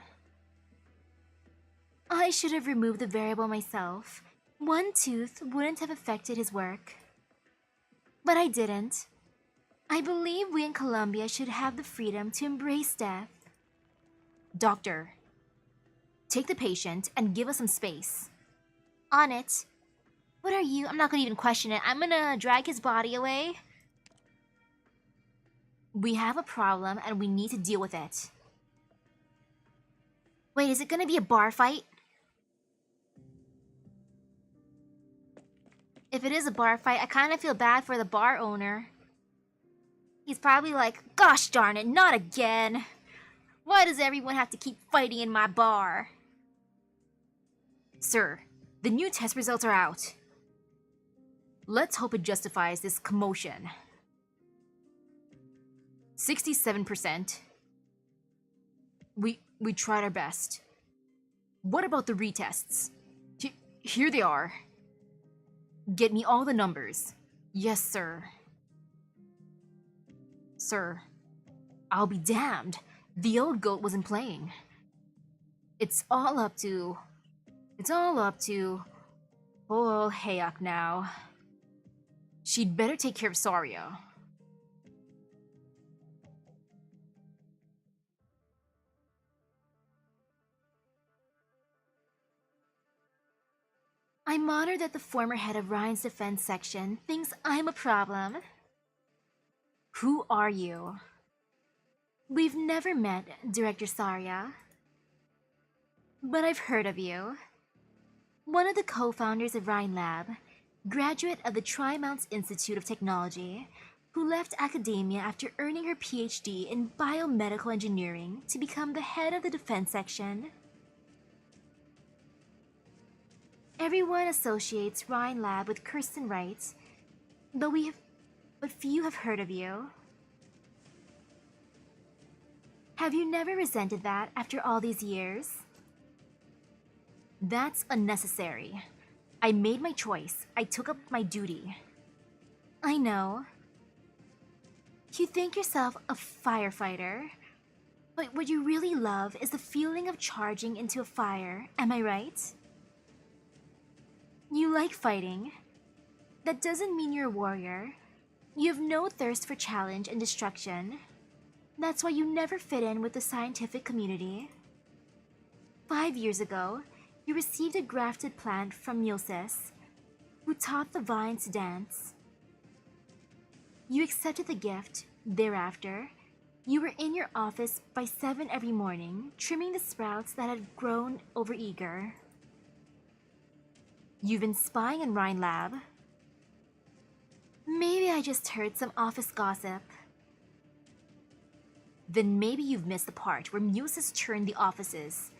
I should have removed the variable myself. One tooth wouldn't have affected his work. But I didn't. I believe we in Colombia should have the freedom to embrace death. Doctor, take the patient and give us some space. On it. What are you? I'm not gonna even question it. I'm gonna drag his body away. We have a problem and we need to deal with it. Wait, is it gonna be a bar fight? If it is a bar fight, I kind of feel bad for the bar owner. He's probably like, gosh darn it, not again. Why does everyone have to keep fighting in my bar? Sir, the new test results are out. Let's hope it justifies this commotion. 67%. We tried our best. What about the retests? Here they are. Get me all the numbers. Yes, sir. Sir, I'll be damned. The old goat wasn't playing. It's all up to old Hayek now. She'd better take care of Saria. I'm honored that the former head of Rhine's defense section thinks I'm a problem. Who are you? We've never met, Director Saria. But I've heard of you. One of the co-founders of Rhine Lab, graduate of the Tri-Mounts Institute of Technology, who left academia after earning her PhD in biomedical engineering to become the head of the defense section. Everyone associates Rhine Lab with Kirsten Wright, but few have heard of you. Have you never resented that after all these years? That's unnecessary. I made my choice. I took up my duty. I know. You think yourself a firefighter, but what you really love is the feeling of charging into a fire, am I right? You like fighting. That doesn't mean you're a warrior. You have no thirst for challenge and destruction. That's why you never fit in with the scientific community. 5 years ago, you received a grafted plant from Moses, who taught the vines to dance. You accepted the gift. Thereafter, you were in your office by 7 every morning, trimming the sprouts that had grown overeager. You've been spying on Rhine Lab. Maybe I just heard some office gossip. Then maybe you've missed the part where Muses turned the offices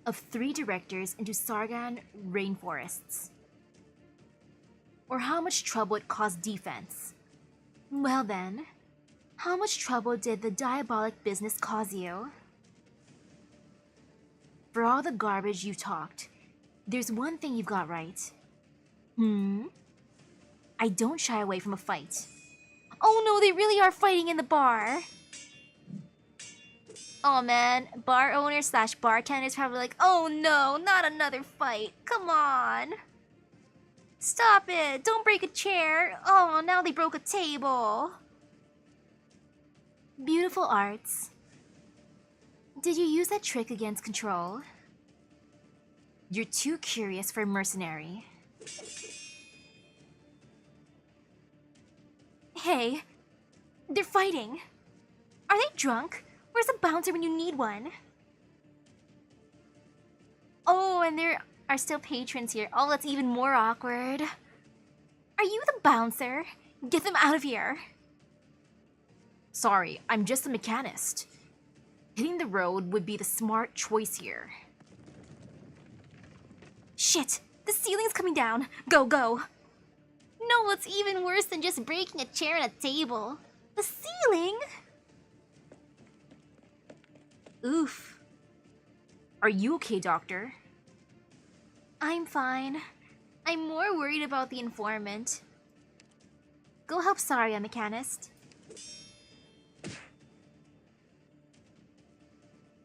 of 3 directors into Sargan rainforests. Or how much trouble it caused defense. Well then, how much trouble did the diabolic business cause you? For all the garbage you talked, there's one thing you've got right. I don't shy away from a fight. Oh no, they really are fighting in the bar. Oh man, bar owner / bartender's probably like, oh no, not another fight. Come on. Stop it, don't break a chair. Oh, now they broke a table. Beautiful arts. Did you use that trick against Control? You're too curious for a mercenary. Hey, they're fighting. Are they drunk? Where's a bouncer when you need one? Oh, and there are still patrons here. Oh, that's even more awkward. Are you the bouncer? Get them out of here. Sorry, I'm just a mechanist. Hitting the road would be the smart choice here. Shit, the ceiling's coming down. Go, go. No, it's even worse than just breaking a chair and a table. The ceiling? Oof. Are you okay, Doctor? I'm fine. I'm more worried about the informant. Go help Saria, mechanist.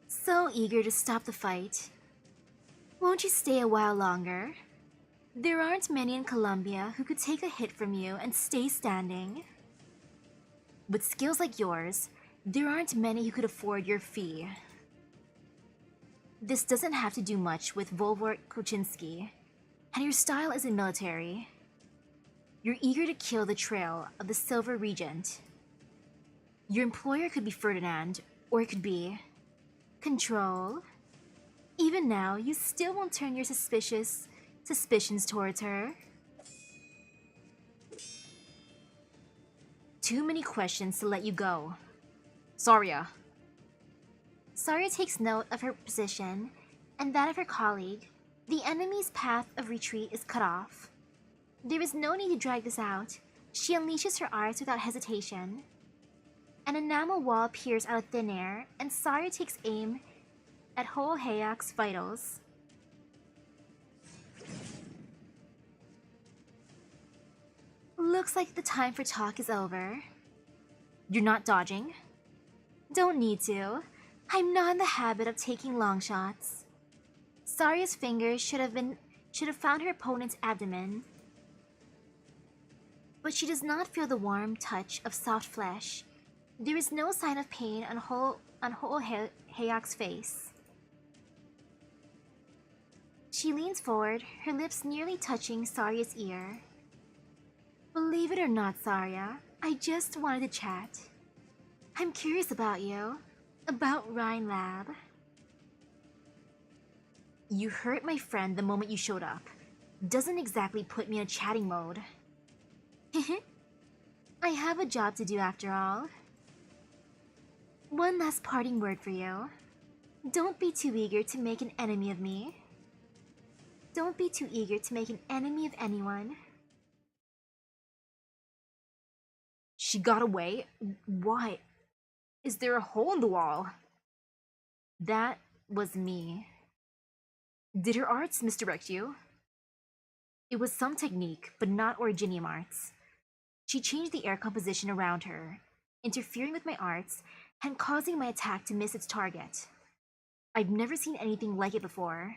So eager to stop the fight. Won't you stay a while longer? There aren't many in Colombia who could take a hit from you and stay standing. With skills like yours, there aren't many who could afford your fee. This doesn't have to do much with Volvort Koczynski, and your style isn't military. You're eager to kill the trail of the Silver Regent. Your employer could be Ferdinand, or it could be Control. Even now, you still won't turn your suspicions towards her. Too many questions to let you go. Saria. Saria takes note of her position and that of her colleague. The enemy's path of retreat is cut off. There is no need to drag this out. She unleashes her arts without hesitation. An enamel wall appears out of thin air, and Saria takes aim at Whole Hayak's vitals. Looks like the time for talk is over. You're not dodging? Don't need to. I'm not in the habit of taking long shots. Saria's fingers should have found her opponent's abdomen. But she does not feel the warm touch of soft flesh. There is no sign of pain on Whole Hayak's face. She leans forward, her lips nearly touching Saria's ear. Believe it or not, Saria, I just wanted to chat. I'm curious about you, about Rhine Lab. You hurt my friend the moment you showed up. Doesn't exactly put me in a chatting mode. I have a job to do after all. One last parting word for you. Don't be too eager to make an enemy of me. Don't be too eager to make an enemy of anyone. She got away? Why? Is there a hole in the wall? That was me. Did her arts misdirect you? It was some technique, but not originium arts. She changed the air composition around her, interfering with my arts and causing my attack to miss its target. I've never seen anything like it before.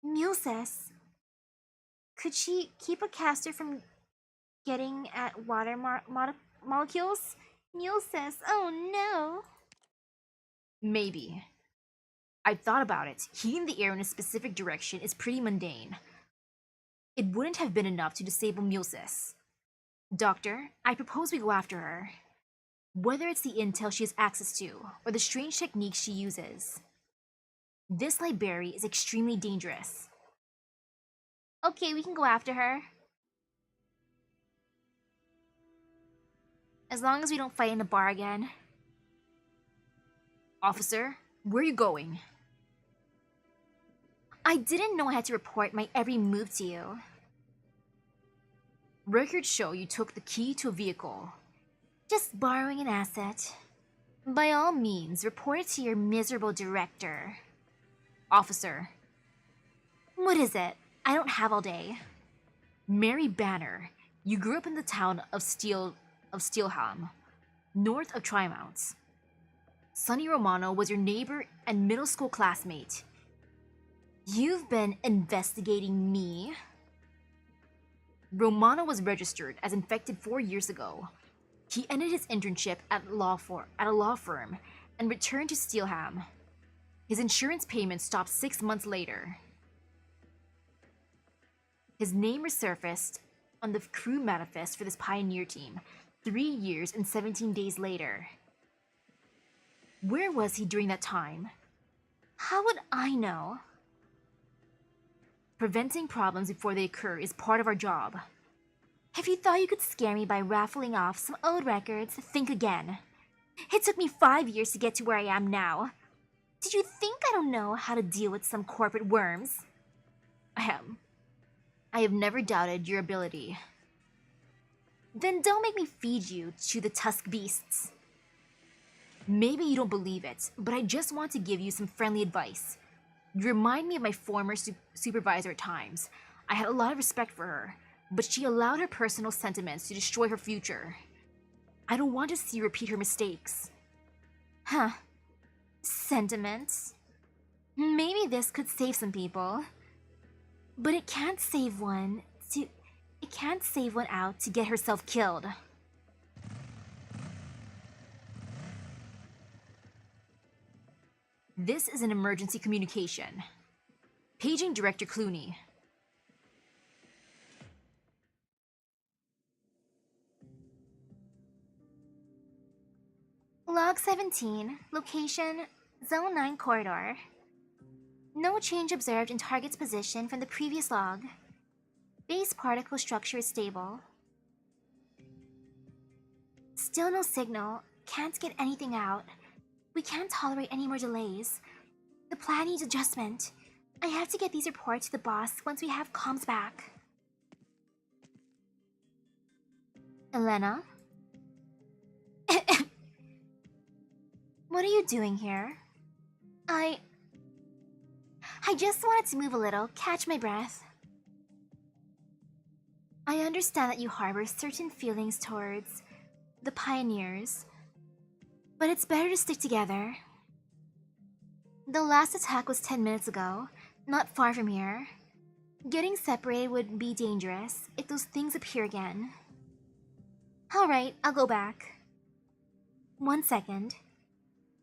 Mulsis. Could she keep a caster from getting at water molecules? Mulsis, oh no. Maybe. I've thought about it. Heating the air in a specific direction is pretty mundane. It wouldn't have been enough to disable Mulsis. Doctor, I propose we go after her. Whether it's the intel she has access to, or the strange techniques she uses. This library is extremely dangerous. Okay, we can go after her. As long as we don't fight in the bar again. Officer, where are you going? I didn't know I had to report my every move to you. Records show you took the key to a vehicle. Just borrowing an asset. By all means, report it to your miserable director. Officer. What is it? I don't have all day. Mary Banner, you grew up in the town of Steelham, north of Trimonts. Sonny Romano was your neighbor and middle school classmate. You've been investigating me? Romano was registered as infected 4 years ago. He ended his internship at a law firm and returned to Steelham. His insurance payment stopped 6 months later. His name resurfaced on the crew manifest for this pioneer team 3 years and 17 days later. Where was he during that time? How would I know? Preventing problems before they occur is part of our job. If you thought you could scare me by raffling off some old records, think again. It took me 5 years to get to where I am now. Did you think I don't know how to deal with some corporate worms? I have never doubted your ability. Then don't make me feed you to the tusk beasts. Maybe you don't believe it, but I just want to give you some friendly advice. You remind me of my former supervisor at times. I had a lot of respect for her, but she allowed her personal sentiments to destroy her future. I don't want to see you repeat her mistakes. Huh. Sentiments? Maybe this could save some people. But it can't save one out to get herself killed. This is an emergency communication. Paging Director Clooney. Log 17, location, Zone 9 corridor. No change observed in target's position from the previous log. Base particle structure is stable. Still no signal. Can't get anything out. We can't tolerate any more delays. The plan needs adjustment. I have to get these reports to the boss once we have comms back. Elena? What are you doing here? I just wanted to move a little, catch my breath. I understand that you harbor certain feelings towards the pioneers, but it's better to stick together. The last attack was 10 minutes ago, not far from here. Getting separated would be dangerous if those things appear again. Alright, I'll go back. 1 second.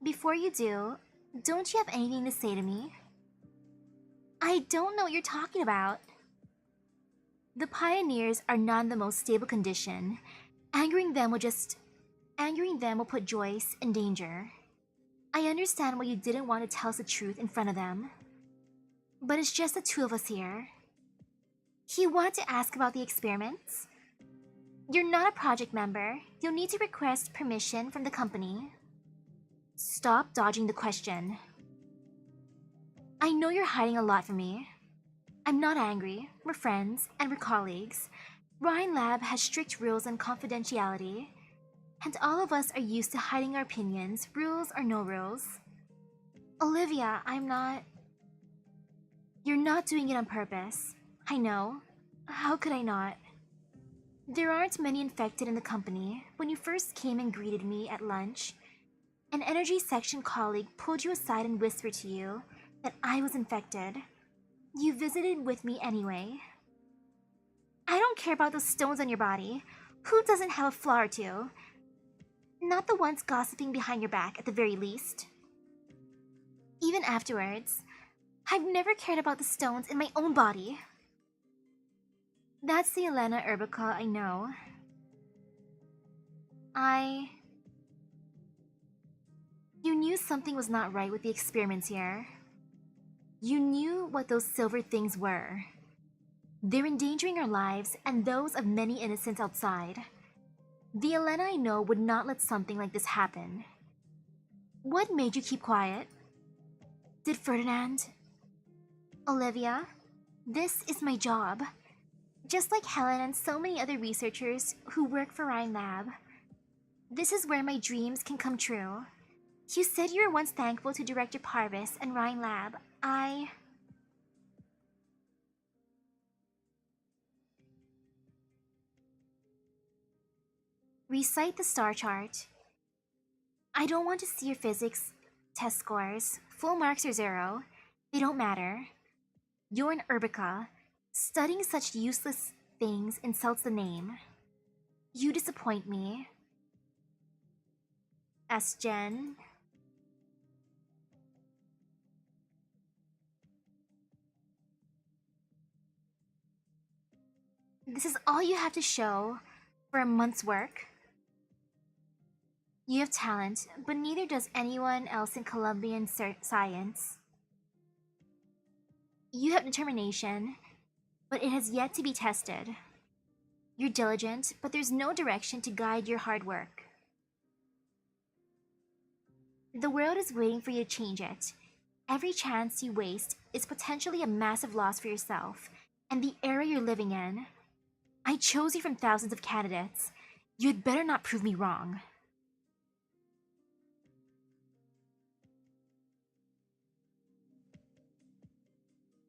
Before you do, don't you have anything to say to me? I don't know what you're talking about. The pioneers are not in the most stable condition. Angering them will put Joyce in danger. I understand why you didn't want to tell us the truth in front of them. But it's just the two of us here. You want to ask about the experiments? You're not a project member. You'll need to request permission from the company. Stop dodging the question. I know you're hiding a lot from me. I'm not angry. We're friends, and we're colleagues. Rhine Lab has strict rules on confidentiality, and all of us are used to hiding our opinions, rules or no rules. Olivia, You're not doing it on purpose. I know. How could I not? There aren't many infected in the company. When you first came and greeted me at lunch, an energy section colleague pulled you aside and whispered to you that I was infected. You visited with me anyway. I don't care about those stones on your body. Who doesn't have a flaw or two? Not the ones gossiping behind your back, at the very least. Even afterwards, I've never cared about the stones in my own body. That's the Elena Urbica I know. You knew something was not right with the experiments here. You knew what those silver things were. They're endangering our lives and those of many innocents outside. The Elena I know would not let something like this happen. What made you keep quiet? Did Ferdinand? Olivia, this is my job. Just like Helen and so many other researchers who work for Rhine Lab. This is where my dreams can come true. You said you were once thankful to Director Parvis and Rhine Lab. Recite the star chart. I don't want to see your physics test scores. Full marks or zero. They don't matter. You're an Urbica. Studying such useless things insults the name. You disappoint me. asked Jen. This is all you have to show for a month's work? You have talent, but neither does anyone else in Colombian science. You have determination, but it has yet to be tested. You're diligent, but there's no direction to guide your hard work. The world is waiting for you to change it. Every chance you waste is potentially a massive loss for yourself and the era you're living in. I chose you from thousands of candidates. You had better not prove me wrong.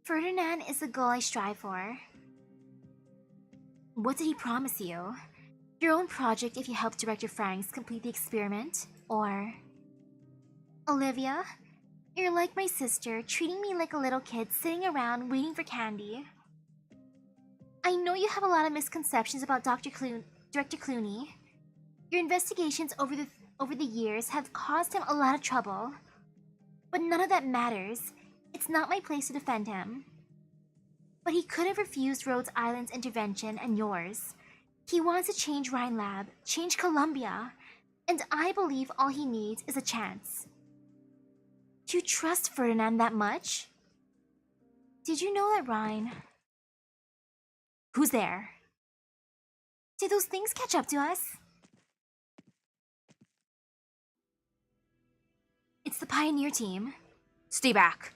Ferdinand is the goal I strive for. What did he promise you? Your own project if you help Director Franks complete the experiment? Or... Olivia? You're like my sister, treating me like a little kid sitting around waiting for candy. I know you have a lot of misconceptions about Director Clooney. Your investigations over the years have caused him a lot of trouble. But none of that matters. It's not my place to defend him. But he could have refused Rhode Island's intervention and yours. He wants to change Rhine Lab, change Columbia, and I believe all he needs is a chance. Do you trust Ferdinand that much? Did you know that Rhine... Who's there? Did those things catch up to us? It's the Pioneer team. Stay back.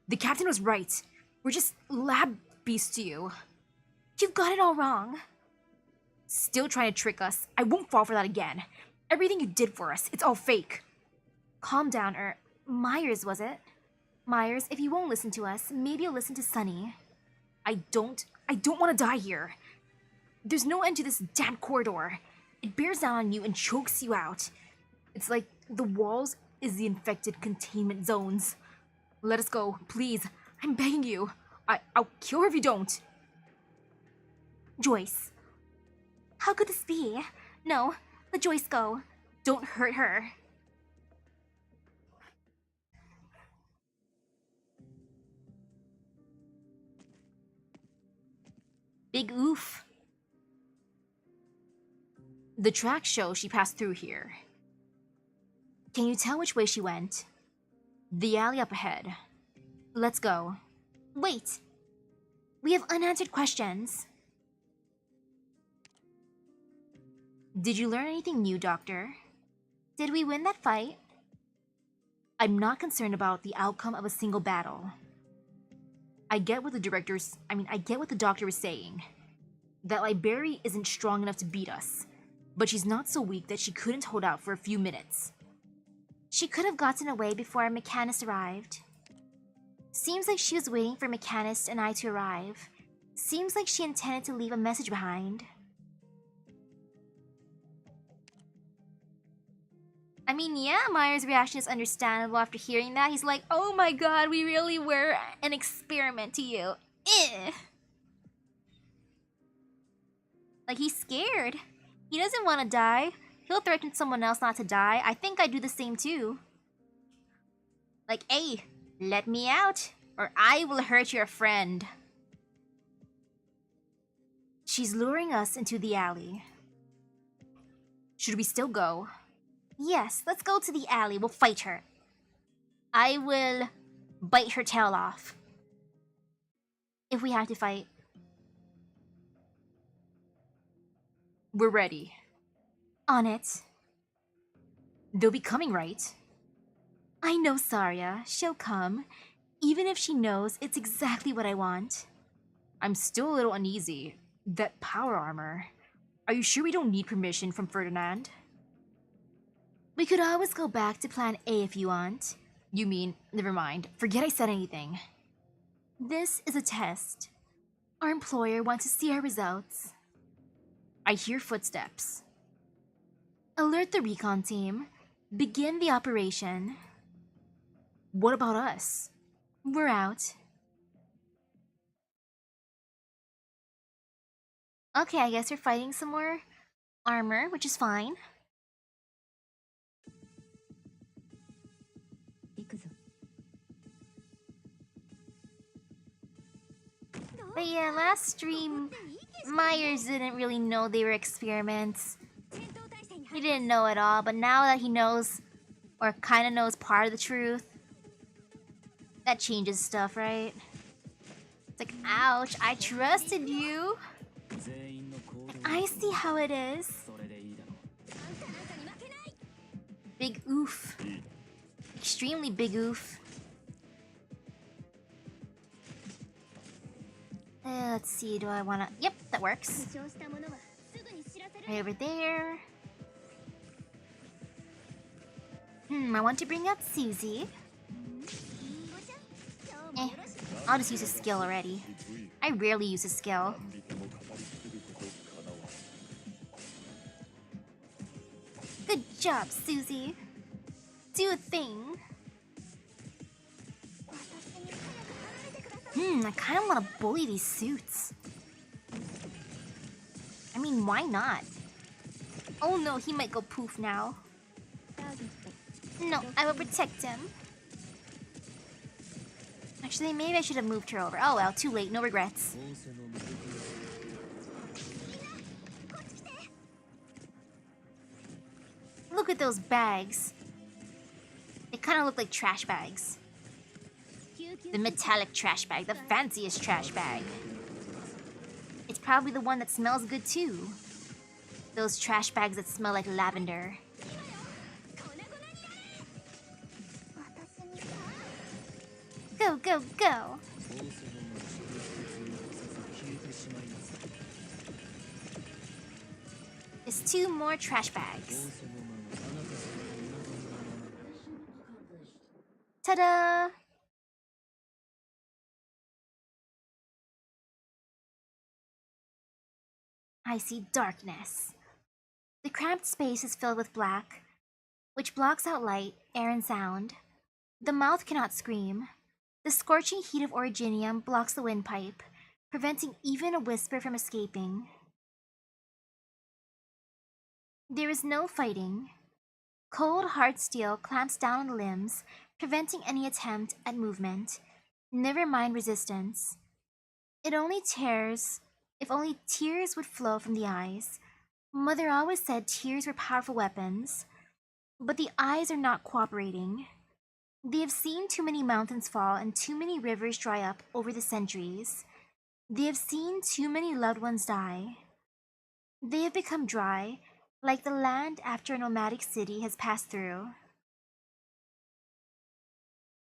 The captain was right. We're just lab beasts to you. You've got it all wrong. Still trying to trick us. I won't fall for that again. Everything you did for us, it's all fake. Calm down, Myers, was it? Myers, if you won't listen to us, maybe you'll listen to Sunny. I don't want to die here. There's no end to this damn corridor. It bears down on you and chokes you out. It's like the walls is the infected containment zones. Let us go, please. I'm begging you. I'll kill her if you don't. Joyce. How could this be? No, let Joyce go. Don't hurt her. Big oof. The tracks show she passed through here. Can you tell which way she went? The alley up ahead. Let's go. Wait. We have unanswered questions. Did you learn anything new, Doctor? Did we win that fight? I'm not concerned about the outcome of a single battle. I get what the doctor was saying. That Liberia isn't strong enough to beat us, but she's not so weak that she couldn't hold out for a few minutes. She could have gotten away before our mechanist arrived. Seems like she was waiting for mechanist and I to arrive. Seems like she intended to leave a message behind. I mean, yeah, Myers' reaction is understandable after hearing that. He's like, oh my god, we really were an experiment to you. Eh. Like, he's scared. He doesn't want to die. He'll threaten someone else not to die. I think I'd do the same too. Like, hey, let me out, or I will hurt your friend. She's luring us into the alley. Should we still go? Yes, let's go to the alley. We'll fight her. I will bite her tail off. If we have to fight. We're ready. On it. They'll be coming, right? I know Saria. She'll come. Even if she knows it's exactly what I want. I'm still a little uneasy. That power armor. Are you sure we don't need permission from Ferdinand? We could always go back to plan A if you want. You mean, never mind. Forget I said anything. This is a test. Our employer wants to see our results. I hear footsteps. Alert the recon team. Begin the operation. What about us? We're out. Okay, I guess we're fighting some more armor, which is fine. But yeah, last stream, Myers didn't really know they were experiments. He didn't know at all, but now that he knows, or kinda knows part of the truth, that changes stuff, right? It's like, ouch, I trusted you. I see how it is. Big oof. Extremely big oof. Let's see, do I wanna... Yep, that works. Right over there. I want to bring up Susie. I'll just use a skill already. I rarely use a skill. Good job, Susie. Do a thing. I kind of want to bully these suits. I mean, why not? Oh no, he might go poof now. No, I will protect him. Actually, maybe I should have moved her over. Oh well, too late, no regrets. Look at those bags. They kind of look like trash bags. The metallic trash bag, the fanciest trash bag. It's probably the one that smells good too. Those trash bags that smell like lavender. Go, go, go! There's 2 more trash bags. Ta-da! I see darkness. The cramped space is filled with black, which blocks out light, air, and sound. The mouth cannot scream. The scorching heat of originium blocks the windpipe, preventing even a whisper from escaping. There is no fighting. Cold, hard steel clamps down on the limbs, preventing any attempt at movement, never mind resistance. It only tears if only tears would flow from the eyes. Mother always said tears were powerful weapons, but the eyes are not cooperating. They have seen too many mountains fall and too many rivers dry up over the centuries. They have seen too many loved ones die. They have become dry, like the land after a nomadic city has passed through.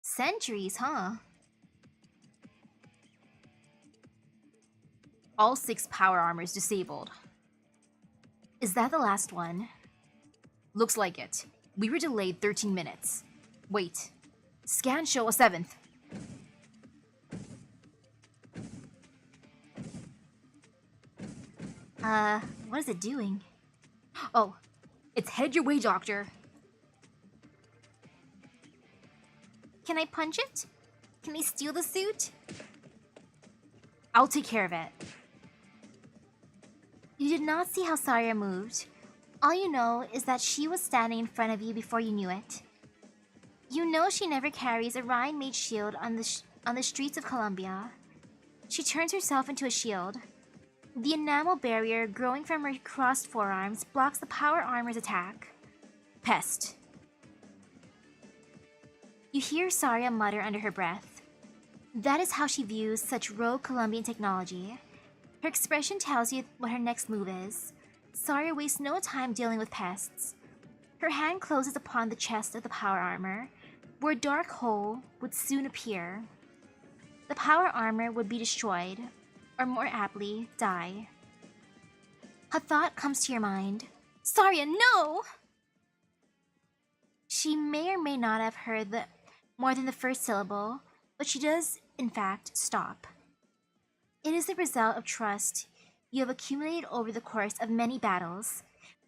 Centuries, huh? All 6 power armors disabled. Is that the last one? Looks like it. We were delayed 13 minutes. Wait. Scans show a 7th. What is it doing? Oh, it's headed your way, Doctor. Can I punch it? Can I steal the suit? I'll take care of it. You did not see how Saria moved. All you know is that she was standing in front of you before you knew it. You know she never carries a Rhine-made shield on the streets of Columbia. She turns herself into a shield. The enamel barrier growing from her crossed forearms blocks the power armor's attack. Pest. You hear Saria mutter under her breath. That is how she views such rogue Colombian technology. Her expression tells you what her next move is. Saria wastes no time dealing with pests. Her hand closes upon the chest of the power armor, where a dark hole would soon appear. The power armor would be destroyed, or more aptly, die. A thought comes to your mind. Saria, no! She may or may not have heard more than the first syllable, but she does, in fact, stop. It is the result of trust you have accumulated over the course of many battles.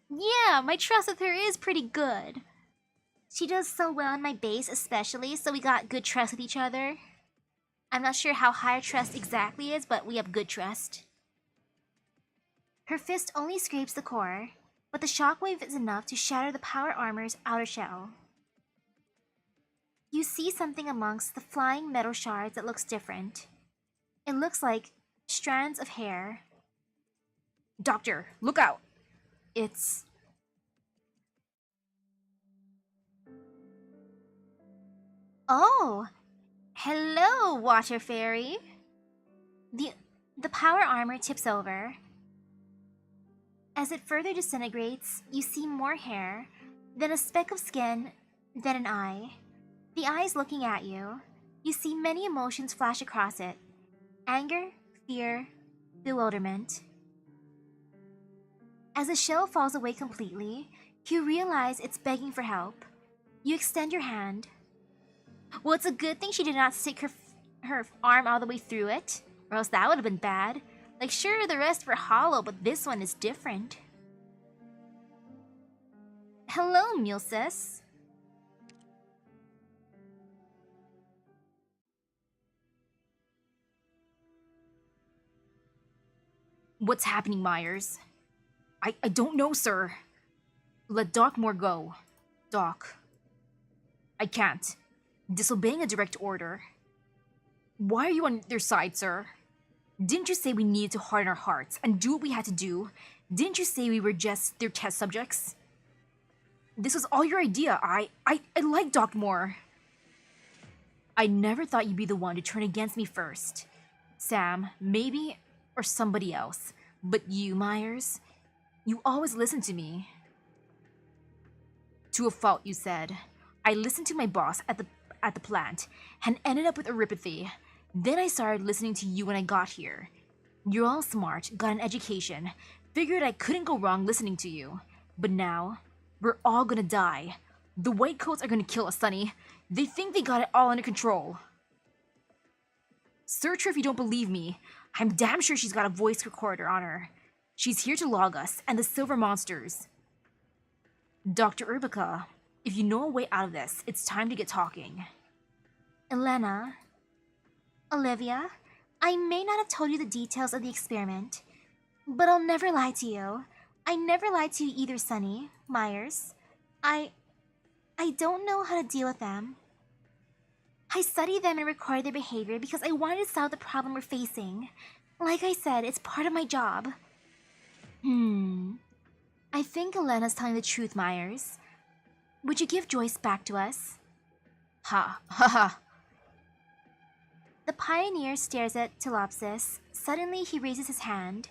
Yeah, my trust with her is pretty good. She does so well in my base, especially, so we got good trust with each other. I'm not sure how high our trust exactly is, but we have good trust. Her fist only scrapes the core, but the shockwave is enough to shatter the power armor's outer shell. You see something amongst the flying metal shards that looks different. It looks like strands of hair. Doctor, look out! It's... Oh! Hello, water fairy! The power armor tips over. As it further disintegrates, you see more hair, then a speck of skin, then an eye. The eye is looking at you. You see many emotions flash across it. Anger, fear, bewilderment. As the shell falls away completely, you realize it's begging for help. You extend your hand. Well, it's a good thing she did not stick her arm all the way through it, or else that would have been bad. Like, sure, the rest were hollow, but this one is different. Hello, Mulsis. What's happening, Myers? I don't know, sir. Let Doc Moore go. Doc. I can't. Disobeying a direct order. Why are you on their side, sir? Didn't you say we needed to harden our hearts and do what we had to do? Didn't you say we were just their test subjects? This was all your idea. I like Doc Moore. I never thought you'd be the one to turn against me first. Sam, maybe, or somebody else. But you, Myers, you always listen to me. To a fault, you said. I listened to my boss at the plant and ended up with erupts. Then I started listening to you when I got here. You're all smart, got an education, figured I couldn't go wrong listening to you. But now, we're all gonna die. The white coats are gonna kill us, Sonny. They think they got it all under control. Search her if you don't believe me. I'm damn sure she's got a voice recorder on her. She's here to log us and the silver monsters. Dr. Urbica, if you know a way out of this, it's time to get talking. Elena. Olivia, I may not have told you the details of the experiment, but I'll never lie to you. I never lied to you either, Sonny, Myers. I don't know how to deal with them. I studied them and recorded their behavior because I wanted to solve the problem we're facing. Like I said, it's part of my job. I think Elena's telling the truth, Myers. Would you give Joyce back to us? Ha ha. The pioneer stares at Telopsis. Suddenly, he raises his hand.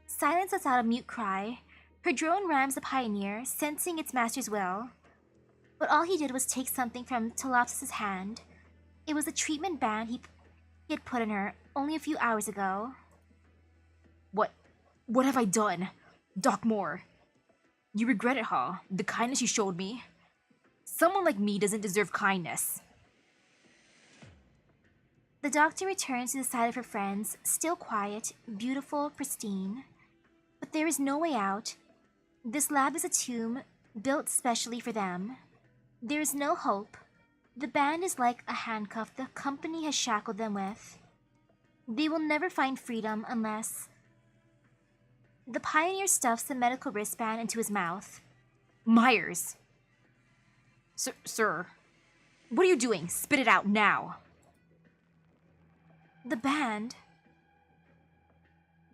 Silence lets out a mute cry. Her drone rams the pioneer, sensing its master's will. But all he did was take something from Telopsis' hand. It was a treatment band he had put in her only a few hours ago. What have I done? Doc Moore. You regret it, huh? The kindness you showed me? Someone like me doesn't deserve kindness. The doctor returns to the side of her friends, still quiet, beautiful, pristine. But there is no way out. This lab is a tomb built specially for them. There is no hope. The band is like a handcuff the company has shackled them with. They will never find freedom unless... The pioneer stuffs the medical wristband into his mouth. Myers! Sir, what are you doing? Spit it out now. The band.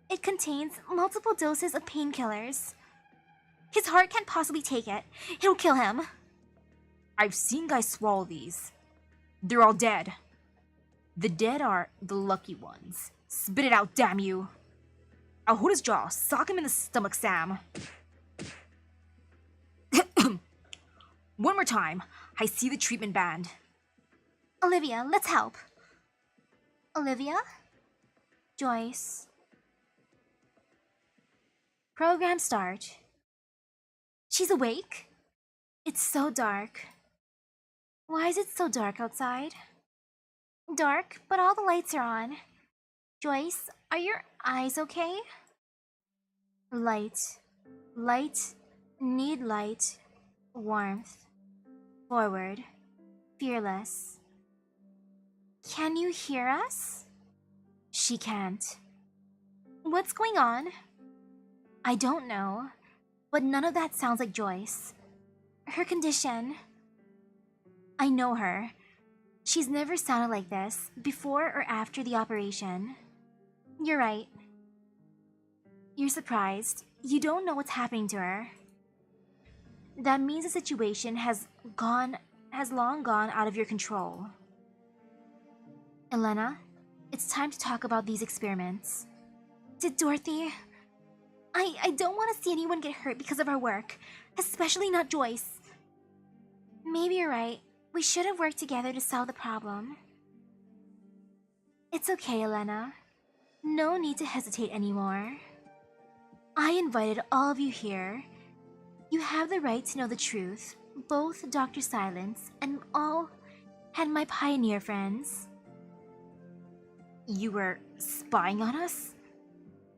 It contains multiple doses of painkillers. His heart can't possibly take it. It'll kill him. I've seen guys swallow these. They're all dead. The dead are the lucky ones. Spit it out, damn you. I'll hold his jaw, sock him in the stomach, Sam. One more time. I see the treatment band. Olivia, let's help. Olivia? Joyce. Program start. She's awake? It's so dark. Why is it so dark outside? Dark, but all the lights are on. Joyce, are your eyes okay? Light. Light. Need light. Warmth. Forward. Fearless. Can you hear us? She can't. What's going on? I don't know, but none of that sounds like Joyce. Her condition. I know her. She's never sounded like this, before or after the operation. You're right. You're surprised. You don't know what's happening to her. That means the situation has long gone out of your control. Elena, it's time to talk about these experiments. Did Dorothy... I don't want to see anyone get hurt because of our work, especially not Joyce. Maybe you're right. We should have worked together to solve the problem. It's okay, Elena. No need to hesitate anymore. I invited all of you here. You have the right to know the truth, both Dr. Silence and my pioneer friends. You were spying on us?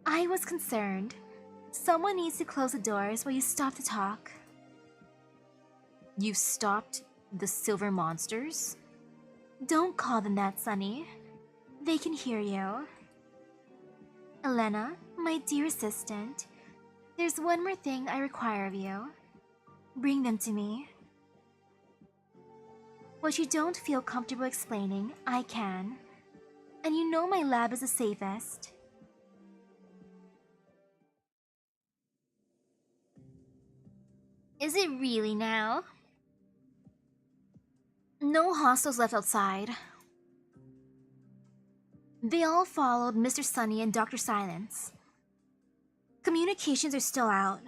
I was concerned. Someone needs to close the doors while you stop to talk. You stopped the silver monsters? Don't call them that, Sonny. They can hear you. Elena, my dear assistant, there's one more thing I require of you. Bring them to me. What you don't feel comfortable explaining, I can. And you know my lab is the safest. Is it really now? No hostiles left outside. They all followed Mr. Sunny and Dr. Silence. Communications are still out.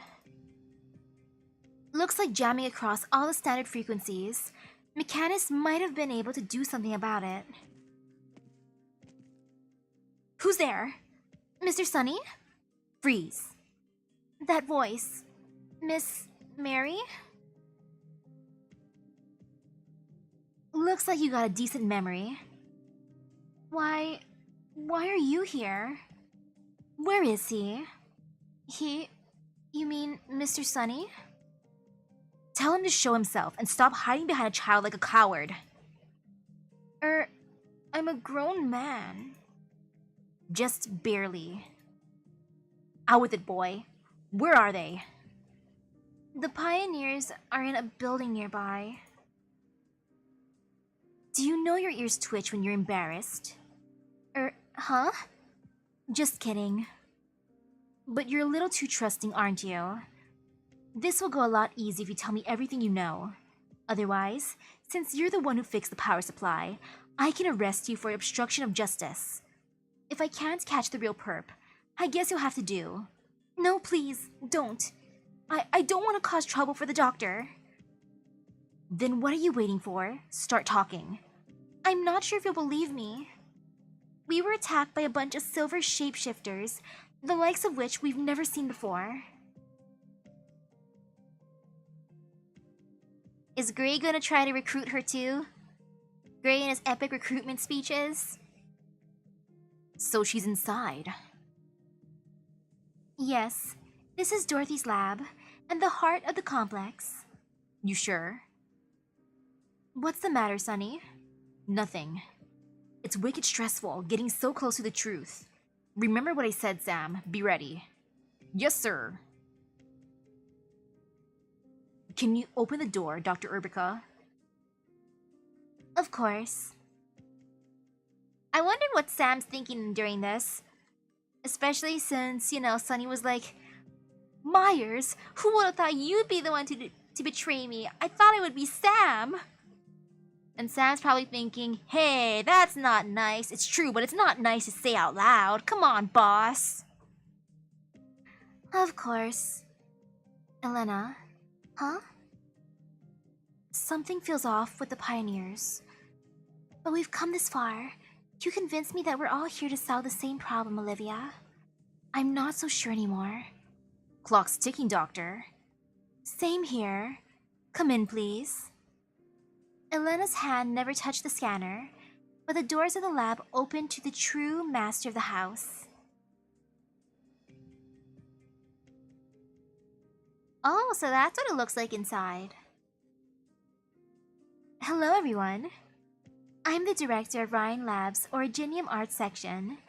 Looks like jamming across all the standard frequencies. Mechanists might have been able to do something about it. Who's there? Mr. Sunny? Freeze. That voice. Miss Mary? Looks like you got a decent memory. Why are you here? Where is he? You mean Mr. Sunny? Tell him to show himself and stop hiding behind a child like a coward. I'm a grown man. Just barely. Out with it, boy. Where are they? The pioneers are in a building nearby. Do you know your ears twitch when you're embarrassed? Huh? Just kidding. But you're a little too trusting, aren't you? This will go a lot easier if you tell me everything you know. Otherwise, since you're the one who fixed the power supply, I can arrest you for obstruction of justice. If I can't catch the real perp, I guess you'll have to do. No, please, don't. I don't want to cause trouble for the doctor. Then what are you waiting for? Start talking. I'm not sure if you'll believe me. We were attacked by a bunch of silver shapeshifters, the likes of which we've never seen before. Is Gray gonna try to recruit her too? Gray and his epic recruitment speeches? So she's inside. Yes, this is Dorothy's lab, and the heart of the complex. You sure? What's the matter, Sonny? Nothing. It's wicked stressful, getting so close to the truth. Remember what I said, Sam. Be ready. Yes, sir. Can you open the door, Dr. Urbica? Of course. I wondered what Sam's thinking during this. Especially since, Sonny was like, Myers, who would have thought you'd be the one to betray me? I thought it would be Sam. And Sam's probably thinking, hey, that's not nice. It's true, but it's not nice to say out loud. Come on, boss. Of course. Elena? Huh? Something feels off with the pioneers. But we've come this far. You convinced me that we're all here to solve the same problem, Olivia. I'm not so sure anymore. Clock's ticking, Doctor. Same here. Come in, please. Elena's hand never touched the scanner, but the doors of the lab opened to the true master of the house. Oh, so that's what it looks like inside. Hello, everyone. I'm the director of Rhine Lab's Originium Art Section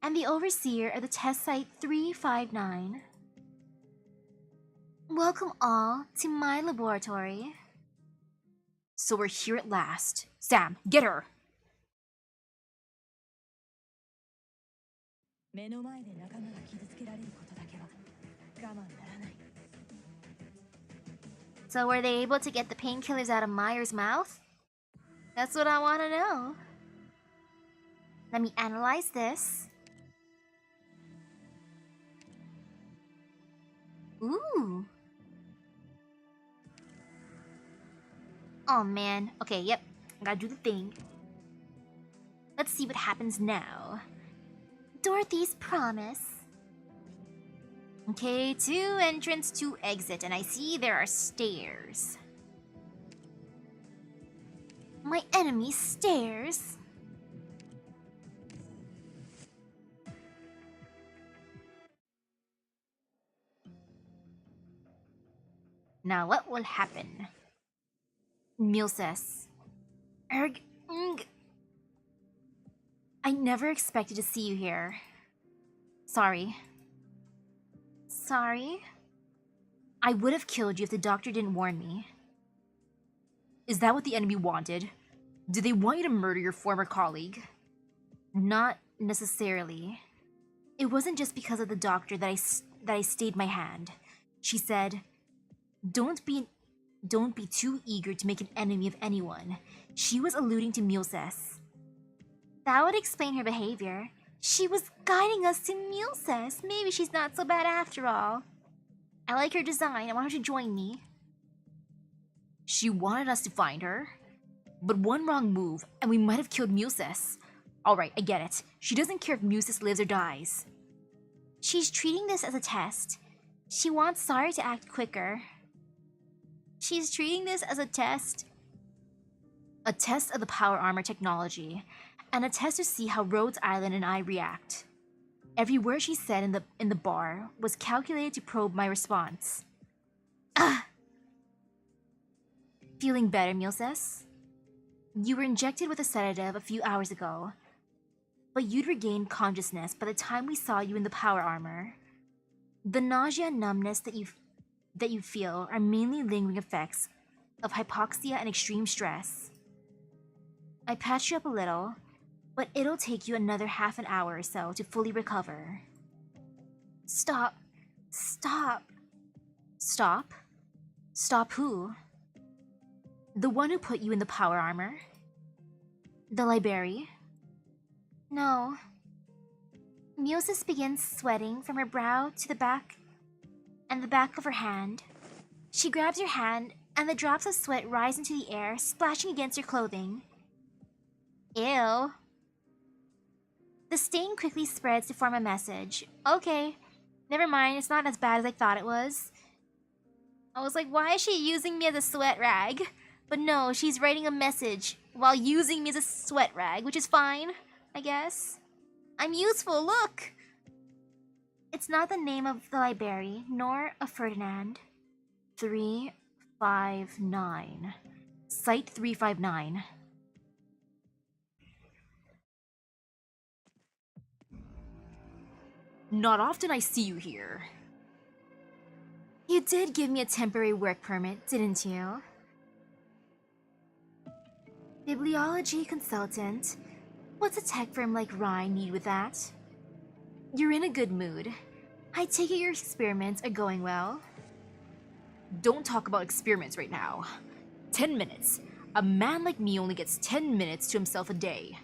and the overseer of the test site 359. Welcome all to my laboratory. So we're here at last. Sam, get her! 目の前で仲間が傷つけられることだけは我慢ならない。 So were they able to get the painkillers out of Meyer's mouth? That's what I want to know. Let me analyze this. Ooh. Oh man. Okay, yep. Gotta do the thing. Let's see what happens now. Dorothy's promise. Okay, 2 entrance, 2 exit, and I see there are stairs. My enemy's stairs. Now what will happen? Mule says, I never expected to see you here. Sorry. Sorry? I would have killed you if the doctor didn't warn me. Is that what the enemy wanted? Did they want you to murder your former colleague? Not necessarily. It wasn't just because of the doctor that I stayed my hand. She said, Don't be too eager to make an enemy of anyone. She was alluding to Mulces. That would explain her behavior. She was guiding us to Mulces. Maybe she's not so bad after all. I like her design. I want her to join me. She wanted us to find her? But one wrong move, and we might have killed Mulces. Alright, I get it. She doesn't care if Mulces lives or dies. She's treating this as a test. She wants Saria to act quicker. She's treating this as a test. A test of the power armor technology, and a test to see how Rhodes Island and I react. Every word she said in the bar was calculated to probe my response. Feeling better, Mulces? You were injected with a sedative a few hours ago, but you'd regained consciousness by the time we saw you in the power armor. The nausea and numbness that you feel are mainly lingering effects of hypoxia and extreme stress. I patched you up a little, but it'll take you another half an hour or so to fully recover. Stop. Stop. Stop? Stop who? The one who put you in the power armor? The library? No. Mulces begins sweating from her brow to the back and the back of her hand. She grabs your hand, and the drops of sweat rise into the air, splashing against your clothing. Ew. The stain quickly spreads to form a message. Okay, never mind, it's not as bad as I thought it was. I was like, why is she using me as a sweat rag? But no, she's writing a message while using me as a sweat rag, which is fine, I guess. I'm useful, look! It's not the name of the library, nor of Ferdinand. 359. Site 359. Not often I see you here. You did give me a temporary work permit, didn't you? Bibliology consultant. What's a tech firm like Rhine need with that? You're in a good mood. I take it your experiments are going well. Don't talk about experiments right now. 10 minutes. A man like me only gets 10 minutes to himself a day.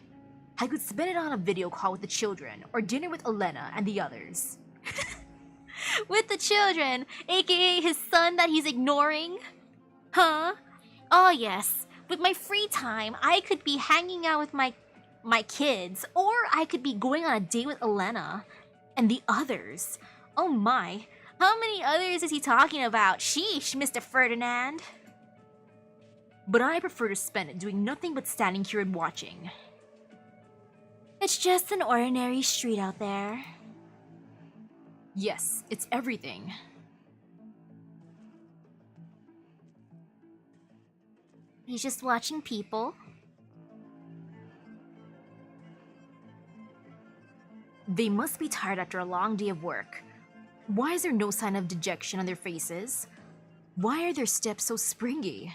I could spend it on a video call with the children, or dinner with Elena and the others. With the children, aka his son that he's ignoring? Huh? Oh yes. With my free time, I could be hanging out with my kids, or I could be going on a date with Elena. And the others. Oh my. How many others is he talking about? Sheesh, Mr. Ferdinand. But I prefer to spend it doing nothing but standing here and watching. It's just an ordinary street out there. Yes, it's everything. He's just watching people. They must be tired after a long day of work. Why is there no sign of dejection on their faces? Why are their steps so springy?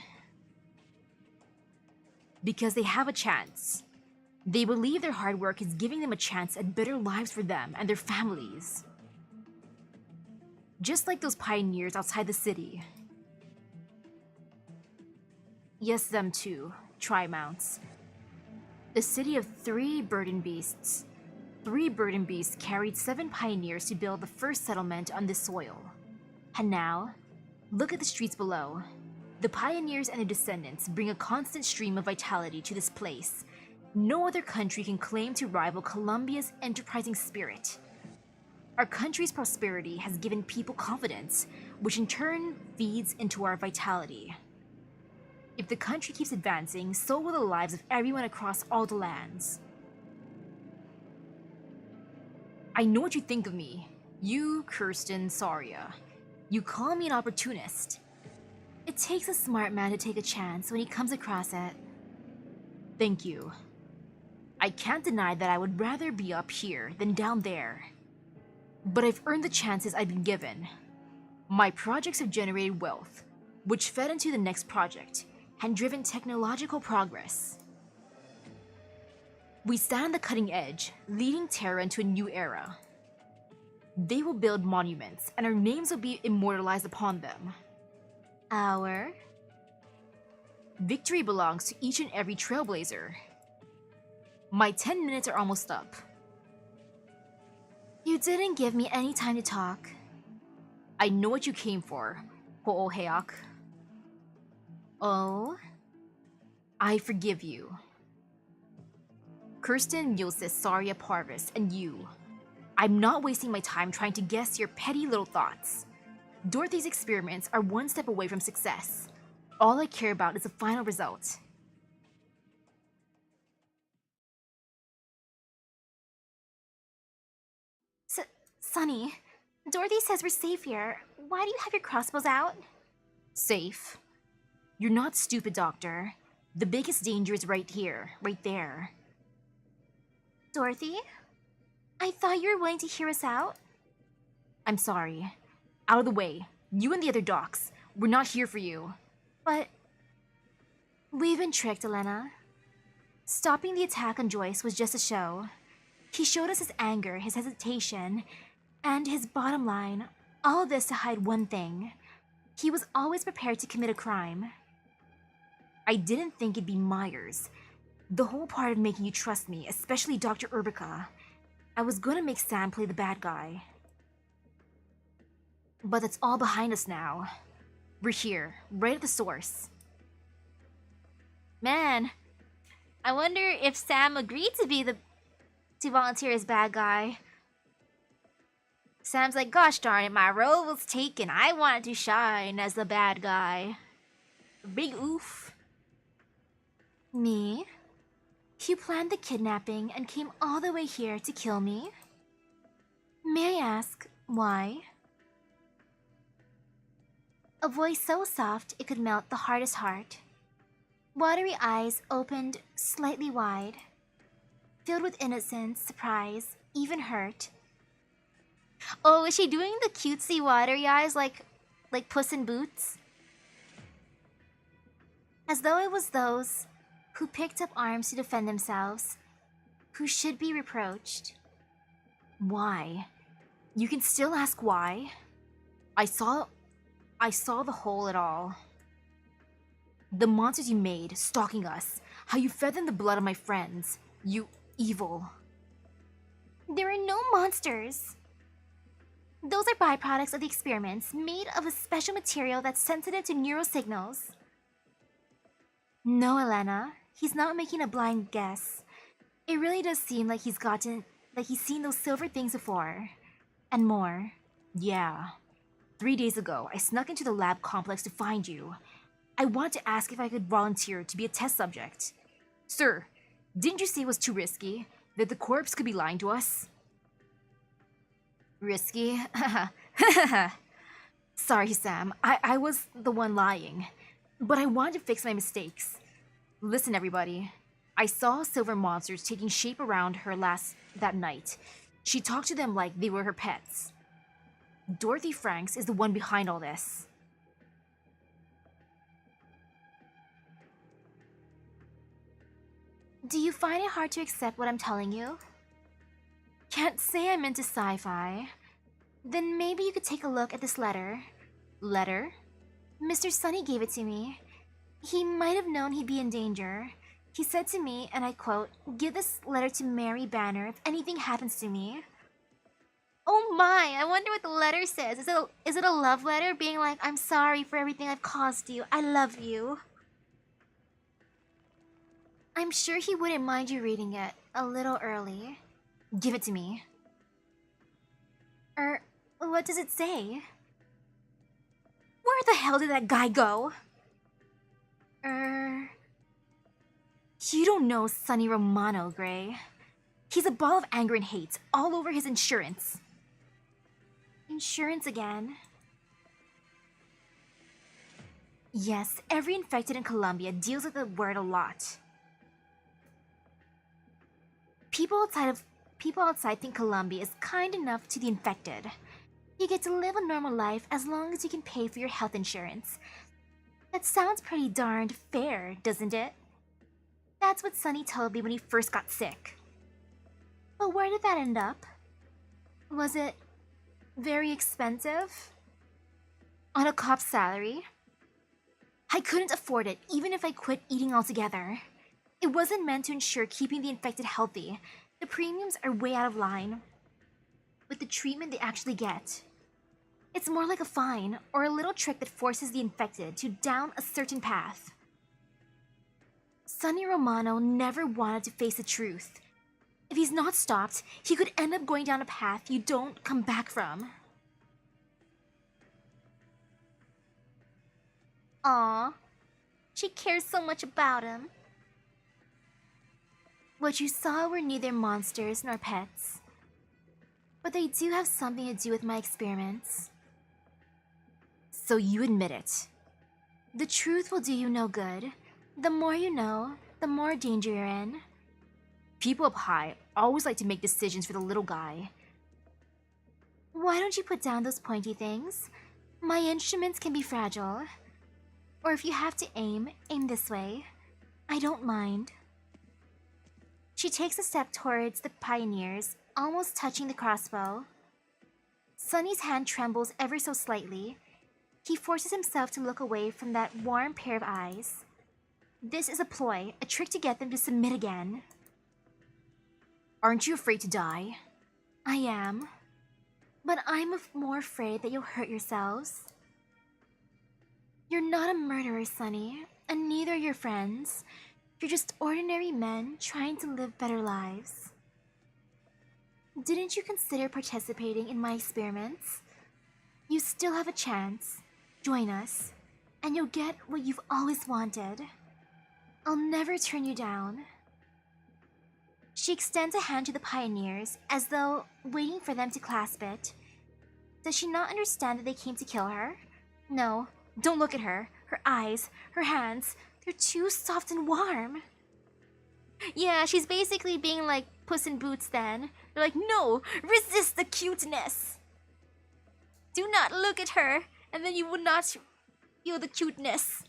Because they have a chance. They believe their hard work is giving them a chance at better lives for them and their families. Just like those pioneers outside the city. Yes, them too, Tri-Mounts. The city of 3 burden beasts. 3 burden beasts carried 7 pioneers to build the first settlement on this soil. And now, look at the streets below. The pioneers and their descendants bring a constant stream of vitality to this place. No other country can claim to rival Columbia's enterprising spirit. Our country's prosperity has given people confidence, which in turn feeds into our vitality. If the country keeps advancing, so will the lives of everyone across all the lands. I know what you think of me. You, Kirsten, Saria. You call me an opportunist. It takes a smart man to take a chance when he comes across it. Thank you. I can't deny that I would rather be up here than down there. But I've earned the chances I've been given. My projects have generated wealth, which fed into the next project, and driven technological progress. We stand on the cutting edge, leading Terra into a new era. They will build monuments, and our names will be immortalized upon them. Our? Victory belongs to each and every trailblazer. My 10 minutes are almost up. You didn't give me any time to talk. I know what you came for, Ho'oheak. Oh? I forgive you. Kirsten, Yossis, Saria, Parvis, and you. I'm not wasting my time trying to guess your petty little thoughts. Dorothy's experiments are one step away from success. All I care about is the final result. Sonny, Dorothy says we're safe here. Why do you have your crossbows out? Safe? You're not stupid, Doctor. The biggest danger is right here, right there. Dorothy? I thought you were willing to hear us out. I'm sorry. Out of the way. You and the other docs. We're not here for you. But we've been tricked, Elena. Stopping the attack on Joyce was just a show. He showed us his anger, his hesitation, and his bottom line, all of this to hide one thing. He was always prepared to commit a crime. I didn't think it'd be Myers. The whole part of making you trust me, especially Dr. Urbica. I was gonna make Sam play the bad guy. But that's all behind us now. We're here, right at the source. Man, I wonder if Sam agreed to volunteer as bad guy. Sam's like, gosh darn it, my role was taken. I wanted to shine as the bad guy. Big oof. Me? You planned the kidnapping and came all the way here to kill me? May I ask, why? A voice so soft it could melt the hardest heart. Watery eyes opened slightly wide, filled with innocence, surprise, even hurt. Oh, is she doing the cutesy watery eyes like Puss in Boots? As though it was those who picked up arms to defend themselves, who should be reproached. Why? You can still ask why. I saw the whole it all. The monsters you made, stalking us. How you fed them the blood of my friends. You evil. There are no monsters. Those are byproducts of the experiments, made of a special material that's sensitive to neural signals. No, Elena, he's not making a blind guess. It really does seem like he's seen those silver things before. And more. Yeah. 3 days ago, I snuck into the lab complex to find you. I wanted to ask if I could volunteer to be a test subject. Sir, didn't you say it was too risky? That the corpse could be lying to us? Risky? Sorry, Sam. I was the one lying. But I wanted to fix my mistakes. Listen, everybody. I saw silver monsters taking shape around her that night. She talked to them like they were her pets. Dorothy Franks is the one behind all this. Do you find it hard to accept what I'm telling you? Can't say I'm into sci-fi. Then maybe you could take a look at this letter. Letter? Mr. Sunny gave it to me. He might have known he'd be in danger. He said to me, and I quote, "Give this letter to Mary Banner if anything happens to me." Oh my, I wonder what the letter says. Is it a love letter being like, "I'm sorry for everything I've caused you. I love you"? I'm sure he wouldn't mind you reading it a little early. Give it to me. What does it say? Where the hell did that guy go? You don't know Sonny Romano, Gray. He's a ball of anger and hate all over his insurance. Insurance again? Yes, every infected in Colombia deals with the word a lot. People outside think Colombia is kind enough to the infected. You get to live a normal life as long as you can pay for your health insurance. That sounds pretty darned fair, doesn't it? That's what Sonny told me when he first got sick. But where did that end up? Was it very expensive? On a cop's salary? I couldn't afford it even if I quit eating altogether. It wasn't meant to ensure keeping the infected healthy. The premiums are way out of line with the treatment they actually get. It's more like a fine or a little trick that forces the infected to down a certain path. Sonny Romano never wanted to face the truth. If he's not stopped, he could end up going down a path you don't come back from. Aw, she cares so much about him. What you saw were neither monsters nor pets, but they do have something to do with my experiments. So you admit it. The truth will do you no good. The more you know, the more danger you're in. People up high always like to make decisions for the little guy. Why don't you put down those pointy things? My instruments can be fragile. Or if you have to aim this way. I don't mind. She takes a step towards the pioneers, almost touching the crossbow. Sonny's hand trembles ever so slightly. He forces himself to look away from that warm pair of eyes. This is a ploy, a trick to get them to submit again. Aren't you afraid to die? I am. But I'm more afraid that you'll hurt yourselves. You're not a murderer, Sonny, and neither are your friends. You're just ordinary men trying to live better lives. Didn't you consider participating in my experiments? You still have a chance. Join us, and you'll get what you've always wanted. I'll never turn you down. She extends a hand to the pioneers, as though waiting for them to clasp it. Does she not understand that they came to kill her? No, don't look at her. Her eyes, her hands, they're too soft and warm. Yeah, she's basically being like Puss in Boots then. They're like, no, resist the cuteness. Do not look at her, and then you will not feel the cuteness.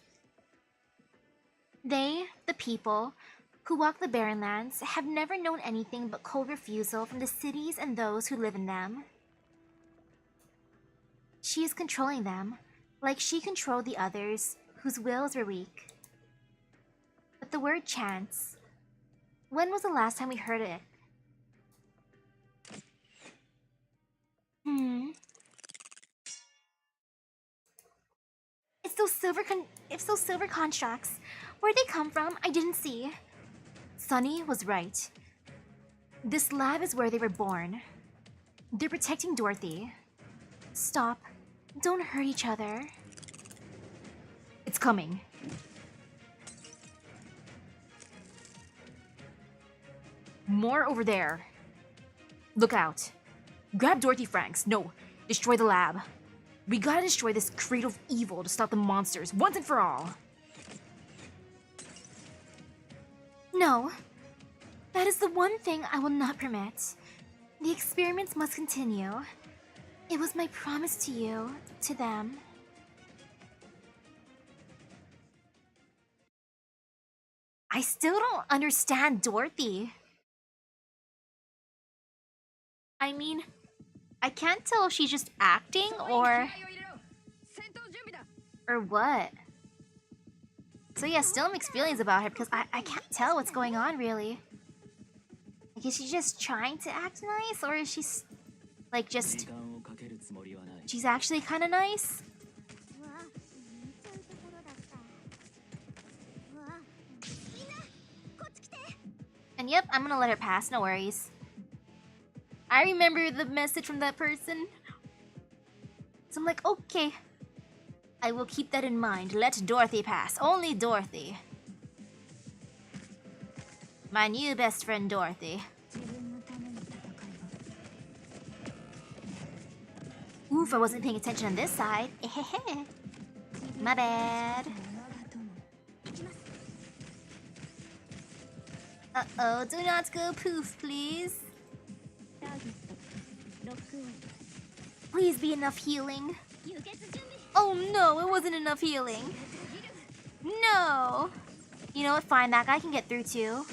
They, the people, who walk the barren lands, have never known anything but cold refusal from the cities and those who live in them. She is controlling them, like she controlled the others whose wills were weak. But the word chance, when was the last time we heard it? It's those silver constructs. Where'd they come from? I didn't see. Sonny was right. This lab is where they were born. They're protecting Dorothy. Stop. Don't hurt each other. It's coming. More over there. Look out. Grab Dorothy, Franks. No, destroy the lab. We gotta destroy this cradle of evil to stop the monsters once and for all. No. That is the one thing I will not permit. The experiments must continue. It was my promise to you, to them. I still don't understand Dorothy. I mean, I can't tell if she's just acting or what. So yeah, still mixed feelings about her because I can't tell what's going on really. Like, is she just trying to act nice, or is she like just she's actually kind of nice? And yep, I'm gonna let her pass, no worries. I remember the message from that person. So I'm like, okay. I will keep that in mind. Let Dorothy pass. Only Dorothy. My new best friend, Dorothy. Oof, I wasn't paying attention on this side. My bad. Uh-oh, do not go poof, please. Please be enough healing. Oh no, it wasn't enough healing. No. You know what, fine, that guy can get through too.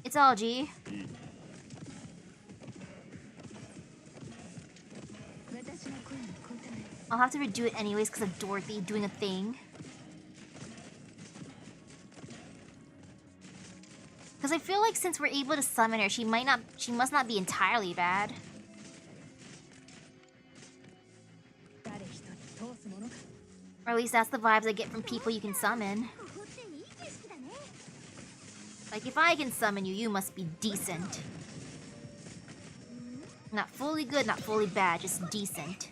It's all G. I'll have to redo it anyways because of Dorothy doing a thing. Because I feel like since we're able to summon her, she must not be entirely bad. Or at least that's the vibes I get from people you can summon. Like, if I can summon you, you must be decent. Not fully good, not fully bad, just decent.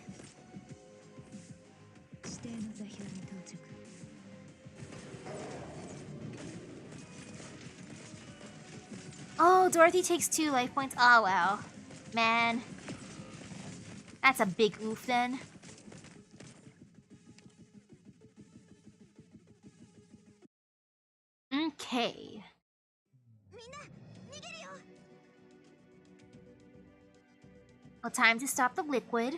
Oh, Dorothy takes 2 life points. Oh, well. Man. That's a big oof, then. Okay. Well, time to stop the liquid.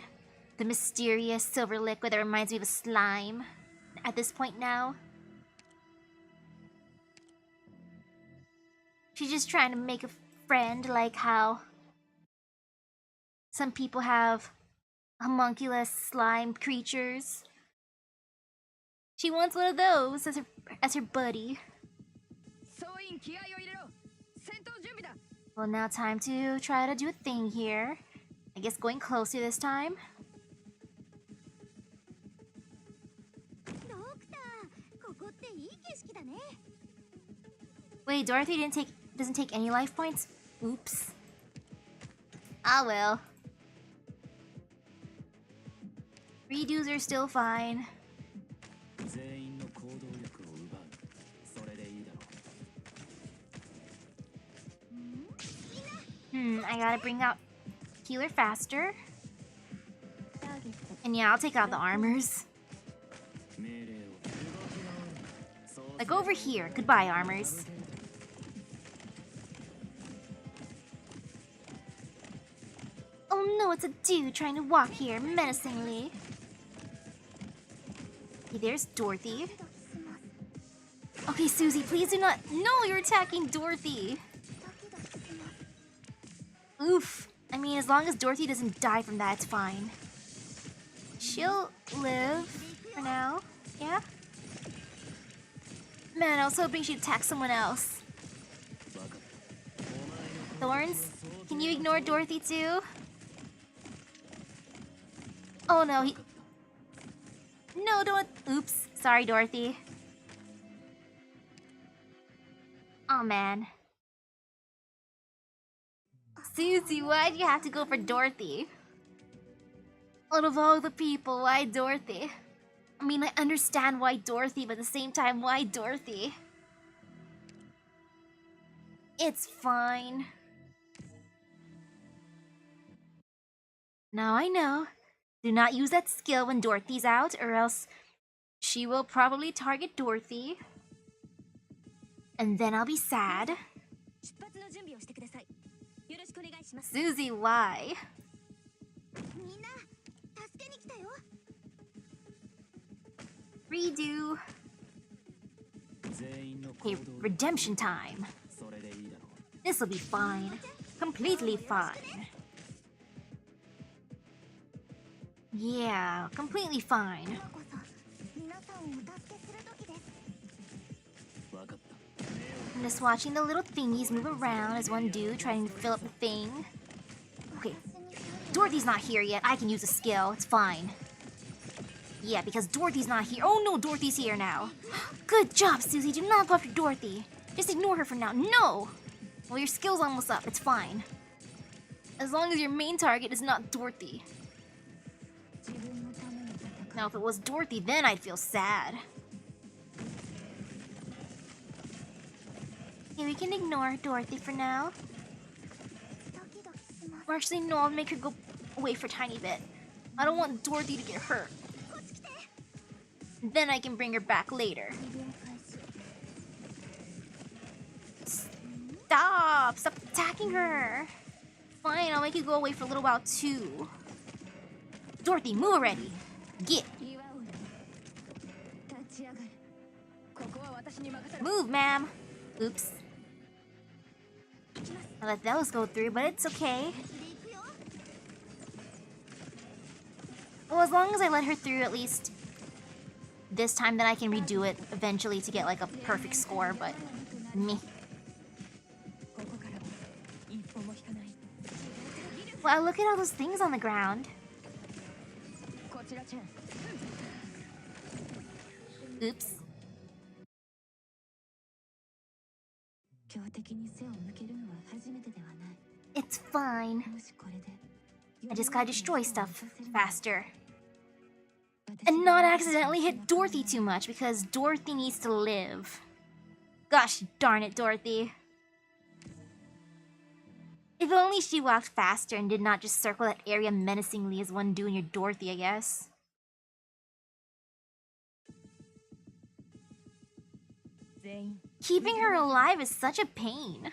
The mysterious silver liquid that reminds me of a slime. At this point now. She's just trying to make a friend, like how some people have homunculus slime creatures. She wants one of those as her buddy. Well, now time to try to do a thing here. I guess going closer this time. Wait, Dorothy doesn't take any life points? Oops. Ah well. Redos are still fine. I gotta bring out healer faster. And yeah, I'll take out the armors. Like over here. Goodbye, armors. Oh no, it's a dude trying to walk here menacingly. Okay, there's Dorothy. Okay, Susie, please do not. No, you're attacking Dorothy. Oof. I mean, as long as Dorothy doesn't die from that, it's fine. She'll live for now. Yeah? Man, I was hoping she'd attack someone else. Thorns, can you ignore Dorothy too? Oh no, No, don't. Oops. Sorry, Dorothy. Oh man. Susie, why'd you have to go for Dorothy? Out of all the people, why Dorothy? I mean, I understand why Dorothy, but at the same time, why Dorothy? It's fine. Now I know. Do not use that skill when Dorothy's out, or else she will probably target Dorothy. And then I'll be sad. Susie, why? Redo. Okay, redemption time. This'll be fine. Completely fine. Yeah, completely fine. I'm just watching the little thingies move around as one do, trying to fill up the thing. Okay, Dorothy's not here yet. I can use a skill. It's fine. Yeah, because Dorothy's not here. Oh no, Dorothy's here now. Good job, Susie. Do not go after Dorothy. Just ignore her for now. No! Well, your skill's almost up. It's fine. As long as your main target is not Dorothy. Now, if it was Dorothy, then I'd feel sad. Okay, we can ignore Dorothy for now. Or actually, no, I'll make her go away for a tiny bit. I don't want Dorothy to get hurt. Then I can bring her back later. Stop! Stop attacking her! Fine, I'll make you go away for a little while too. Dorothy, move already! Get! Move, ma'am! Oops. I let those go through, but it's okay. Well, as long as I let her through at least this time, then I can redo it eventually to get like a perfect score, but meh. Wow, look at all those things on the ground. Oops. It's fine. I just gotta destroy stuff faster. And not accidentally hit Dorothy too much, because Dorothy needs to live. Gosh darn it, Dorothy. If only she walked faster and did not just circle that area menacingly as one do in your Dorothy, I guess. Keeping her alive is such a pain.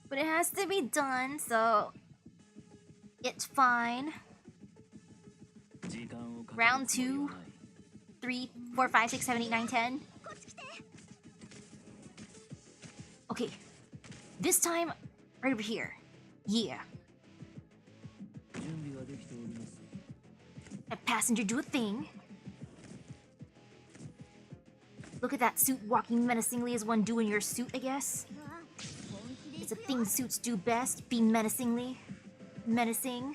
But it has to be done, so it's fine. Round 2, 3, 4, 5, 6, 7, 8, 9, 10. Okay. This time, right over here. Yeah. That passenger do a thing. Look at that suit walking menacingly as one do in your suit, I guess. It's a thing suits do best, be menacingly. Menacing.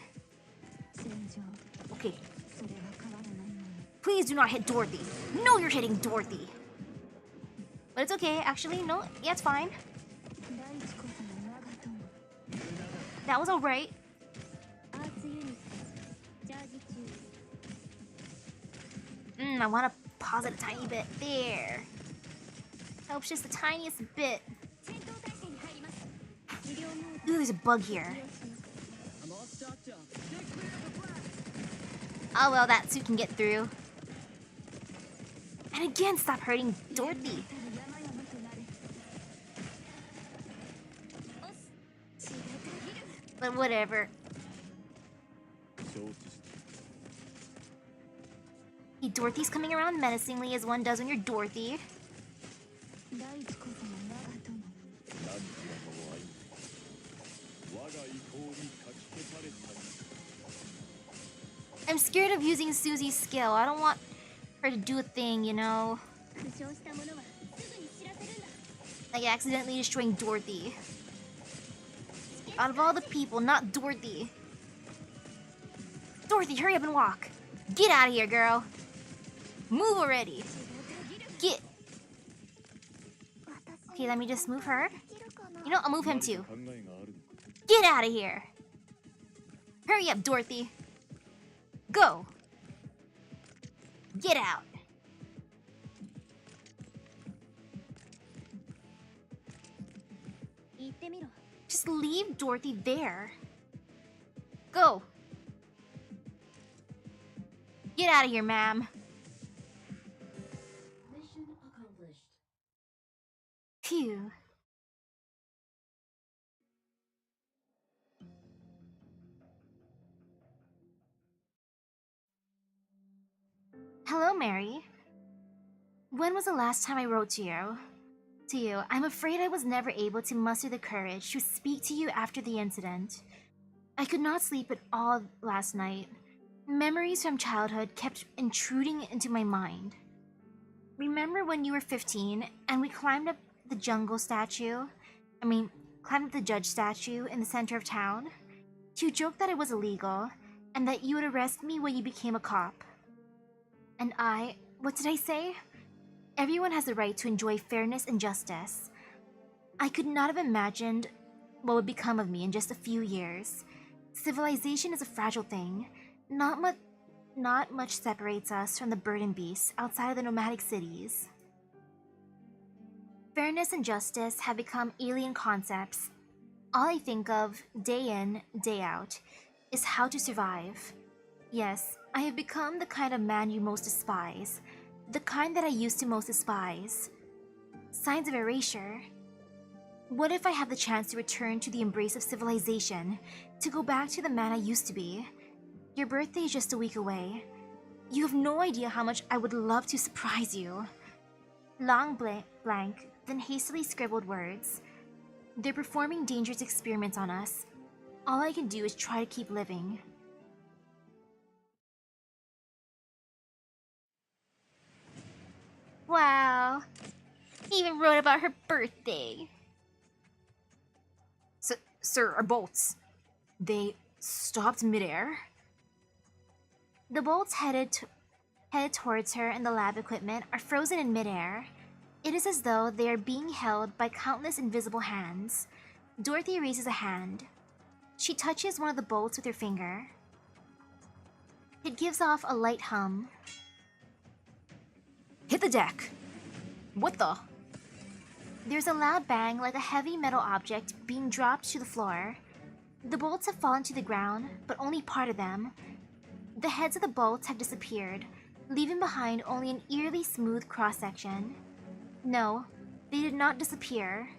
Okay. Please do not hit Dorothy. No, you're hitting Dorothy. But it's okay, actually, no, yeah, it's fine. That was alright. I want to pause it a tiny bit. There. Helps just the tiniest bit. Ooh, there's a bug here. Oh well, that suit can get through. And again, stop hurting Dorothy. But whatever. Hey, Dorothy's coming around menacingly as one does when you're Dorothy. I'm scared of using Susie's skill. I don't want her to do a thing, you know? Like accidentally destroying Dorothy. Out of all the people, not Dorothy. Dorothy, hurry up and walk. Get out of here, girl. Move already. Get. Okay, let me just move her. You know, I'll move him too. Get out of here. Hurry up, Dorothy. Go. Get out. Just leave Dorothy there. Go. Get out of here, ma'am. Mission accomplished. Phew. Hello, Mary. when was the last time I wrote to you? I'm afraid I was never able to muster the courage to speak to you after the incident. I could not sleep at all last night. Memories from childhood kept intruding into my mind. Remember when you were 15 and we climbed up the climbed up the judge statue in the center of town? You joked that it was illegal and that you would arrest me when you became a cop. And what did I say? Everyone has the right to enjoy fairness and justice. I could not have imagined what would become of me in just a few years. Civilization is a fragile thing. Not much separates us from the bird and beast outside of the nomadic cities. Fairness and justice have become alien concepts. All I think of, day in, day out, is how to survive. Yes, I have become the kind of man you most despise. The kind that I used to most despise. Signs of erasure. What if I have the chance to return to the embrace of civilization, to go back to the man I used to be? Your birthday is just a week away. You have no idea how much I would love to surprise you. Long blank, then hastily scribbled words. They're performing dangerous experiments on us. All I can do is try to keep living. Wow. He even wrote about her birthday. Sir, our bolts. They stopped midair? The bolts headed towards her and the lab equipment are frozen in midair. It is as though they are being held by countless invisible hands. Dorothy raises a hand. She touches one of the bolts with her finger. It gives off a light hum. Hit the deck! What the? There's a loud bang like a heavy metal object being dropped to the floor. The bolts have fallen to the ground, but only part of them. The heads of the bolts have disappeared, leaving behind only an eerily smooth cross-section. No, they did not disappear.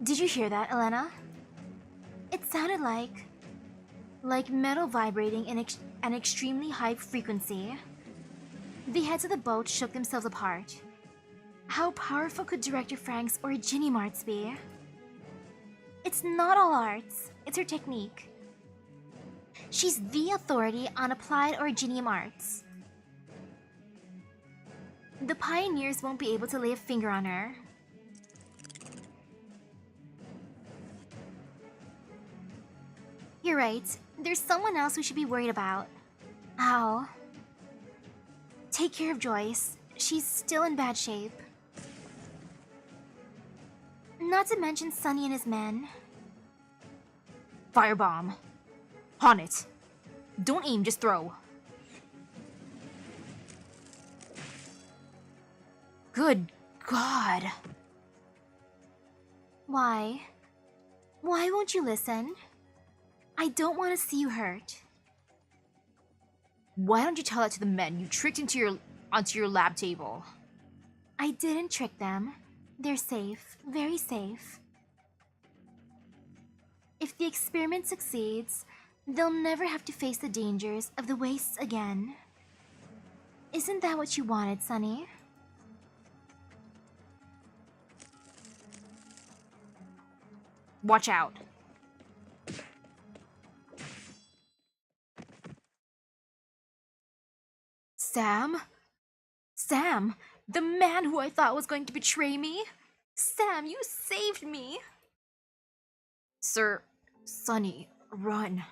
Did you hear that, Elena? It sounded like metal vibrating in an extremely high frequency. The heads of the boat shook themselves apart. How powerful could Director Frank's originium arts be? It's not all arts, it's her technique. She's the authority on applied originium arts. The pioneers won't be able to lay a finger on her. You're right, there's someone else we should be worried about. Ow. Take care of Joyce. She's still in bad shape. Not to mention Sonny and his men. Firebomb. On it. Don't aim, just throw. Good God. Why? Why won't you listen? I don't want to see you hurt. Why don't you tell that to the men you tricked onto your lab table? I didn't trick them. They're safe, very safe. If the experiment succeeds, they'll never have to face the dangers of the wastes again. Isn't that what you wanted, Sonny? Watch out. Sam? Sam, the man who I thought was going to betray me? Sam, you saved me! Sir, Sonny, run.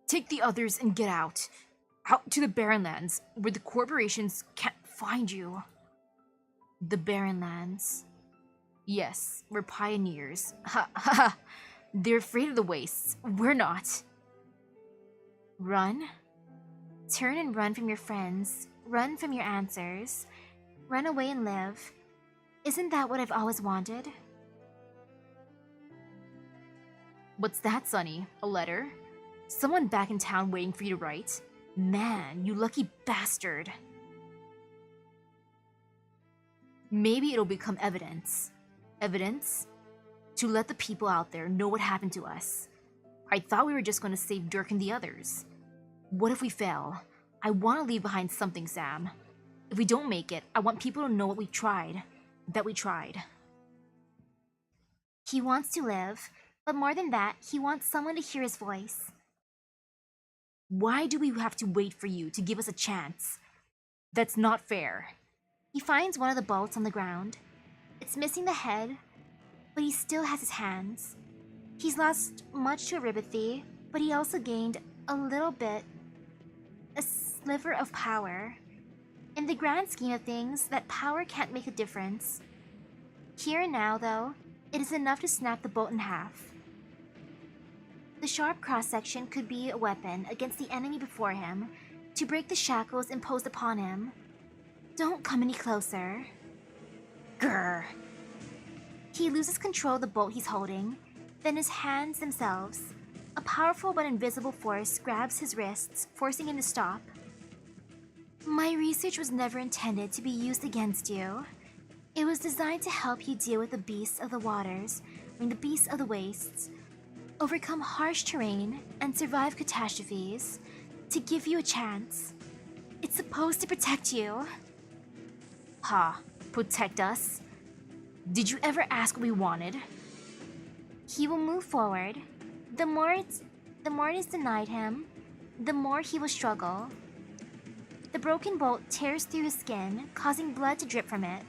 Take the others and get out. Out to the Barren Lands, where the corporations can't find you. The Barren Lands. Yes, we're pioneers. Ha ha ha! They're afraid of the wastes. We're not. Run? Turn and run from your friends. Run from your answers. Run away and live. Isn't that what I've always wanted? What's that, Sonny? A letter? Someone back in town waiting for you to write? Man, you lucky bastard. Maybe it'll become evidence. Evidence? To let the people out there know what happened to us. I thought we were just going to save Dirk and the others. What if we fail? I want to leave behind something, Sam. If we don't make it, I want people to know what we tried. That we tried. He wants to live, but more than that, he wants someone to hear his voice. Why do we have to wait for you to give us a chance? That's not fair. He finds one of the bolts on the ground. It's missing the head, but he still has his hands. He's lost much to Ribothy, but he also gained a little bit, a sliver of power. In the grand scheme of things, that power can't make a difference. Here and now, though, it is enough to snap the bolt in half. The sharp cross-section could be a weapon against the enemy before him, to break the shackles imposed upon him. Don't come any closer. Grr. He loses control of the bolt he's holding, then his hands themselves. A powerful but invisible force grabs his wrists, forcing him to stop. My research was never intended to be used against you. It was designed to help you deal with the beasts of the waters, the beasts of the wastes, overcome harsh terrain, and survive catastrophes, to give you a chance. It's supposed to protect you. Ha, protect us? Did you ever ask what we wanted? He will move forward. The more it is denied him, the more he will struggle. The broken bolt tears through his skin, causing blood to drip from it.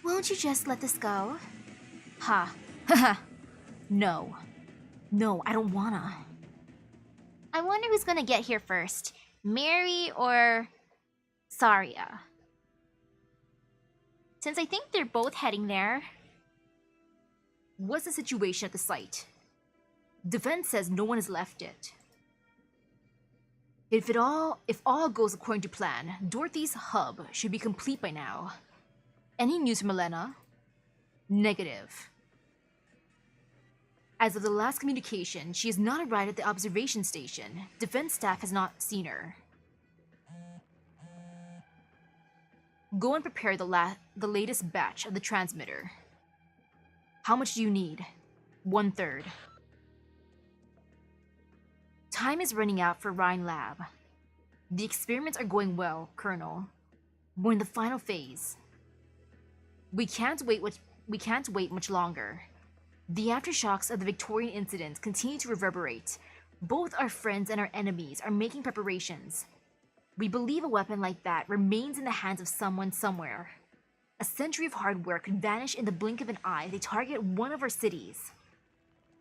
Won't you just let this go? Ha. Haha. No. No, I don't wanna. I wonder who's gonna get here first, Mary or Saria? Since I think they're both heading there. What's the situation at the site? Defense says no one has left it. If all goes according to plan, Dorothy's hub should be complete by now. Any news from Elena? Negative. As of the last communication, she has not arrived at the observation station. Defense staff has not seen her. Go and prepare the latest batch of the transmitter. How much do you need? 1/3. Time is running out for Rhine Lab. The experiments are going well, Colonel. We're in the final phase. We can't wait much longer. The aftershocks of the Victorian incidents continue to reverberate. Both our friends and our enemies are making preparations. We believe a weapon like that remains in the hands of someone somewhere. A century of hard work could vanish in the blink of an eye if they target one of our cities.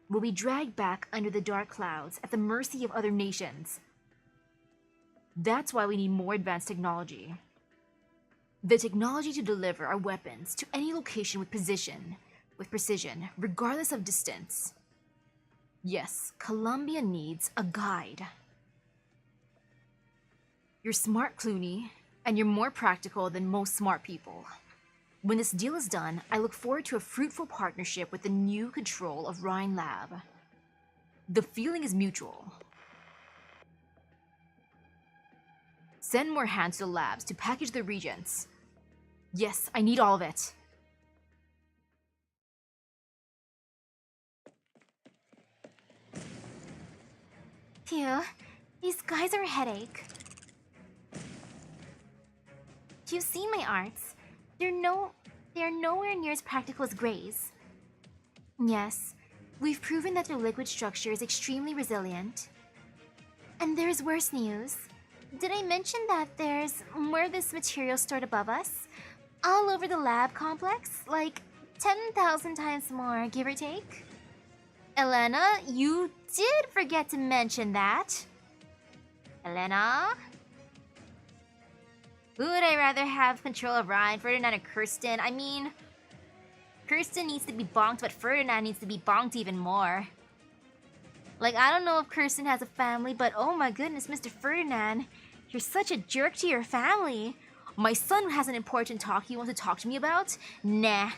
We'll be dragged back under the dark clouds at the mercy of other nations. That's why we need more advanced technology. The technology to deliver our weapons to any location with precision, regardless of distance. Yes, Columbia needs a guide. You're smart, Clooney, and you're more practical than most smart people. When this deal is done, I look forward to a fruitful partnership with the new control of Rhine Lab. The feeling is mutual. Send more hands to the labs to package the reagents. Yes, I need all of it. Phew, these guys are a headache. You've seen my arts. They're nowhere near as practical as Gray's. Yes, we've proven that their liquid structure is extremely resilient. And there's worse news. Did I mention that there's more of this material stored above us? All over the lab complex? Like 10,000 times more, give or take? Elena, you did forget to mention that. Elena? Who would I rather have control of Rhine, Ferdinand or Kirsten? I mean, Kirsten needs to be bonked, but Ferdinand needs to be bonked even more. Like, I don't know if Kirsten has a family, but oh my goodness, Mr. Ferdinand, you're such a jerk to your family. My son has an important talk he wants to talk to me about? Nah.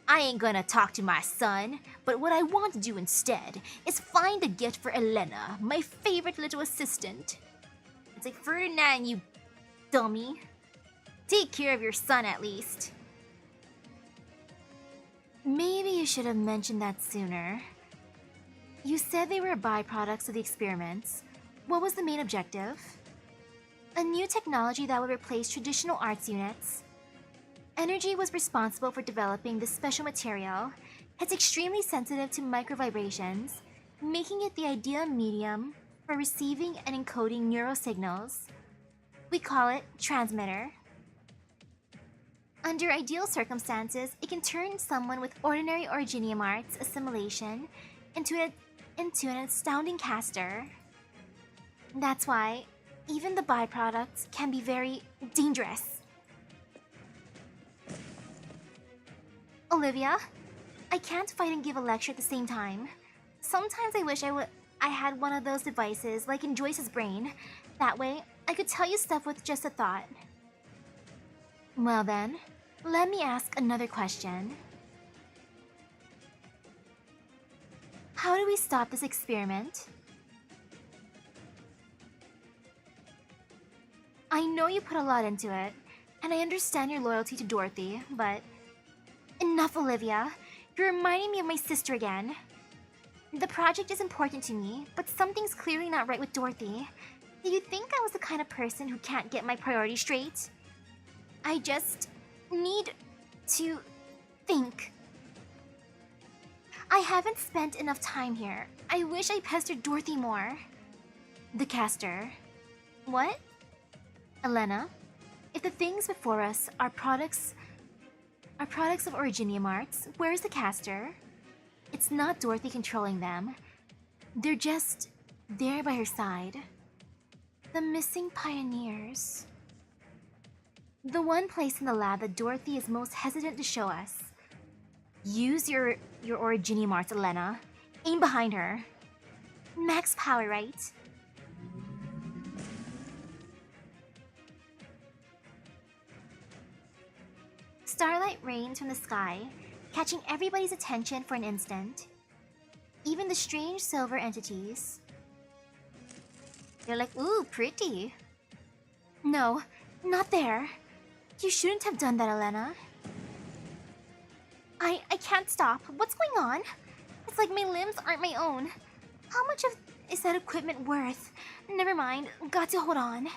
I ain't gonna talk to my son, but what I want to do instead is find a gift for Elena, my favorite little assistant. It's like, Ferdinand, you dummy. Take care of your son at least. Maybe you should have mentioned that sooner. You said they were byproducts of the experiments. What was the main objective? A new technology that would replace traditional arts units. Energy was responsible for developing this special material. It's extremely sensitive to microvibrations, making it the ideal medium for receiving and encoding neural signals. We call it transmitter. Under ideal circumstances, it can turn someone with ordinary originium arts assimilation into an astounding caster. That's why even the byproducts can be very dangerous. Olivia, I can't fight and give a lecture at the same time. Sometimes I wish I had one of those devices like in Joyce's brain. That way, I could tell you stuff with just a thought. Well then, let me ask another question. How do we stop this experiment? I know you put a lot into it, and I understand your loyalty to Dorothy, but... Enough, Olivia. You're reminding me of my sister again. The project is important to me, but something's clearly not right with Dorothy. Do you think I was the kind of person who can't get my priorities straight? I just need to think. I haven't spent enough time here. I wish I pestered Dorothy more. The caster. What? Elena, if the things before us are products of originium arts, where's the caster? It's not Dorothy controlling them. They're just there by her side. The missing pioneers. The one place in the lab that Dorothy is most hesitant to show us. Use your originium arts, Elena. Aim behind her. Max power, right? Starlight rains from the sky, catching everybody's attention for an instant. Even the strange silver entities. They're like, ooh, pretty. No, not there. You shouldn't have done that, Elena. I can't stop. What's going on? It's like my limbs aren't my own. How much is that equipment worth? Never mind, got to hold on.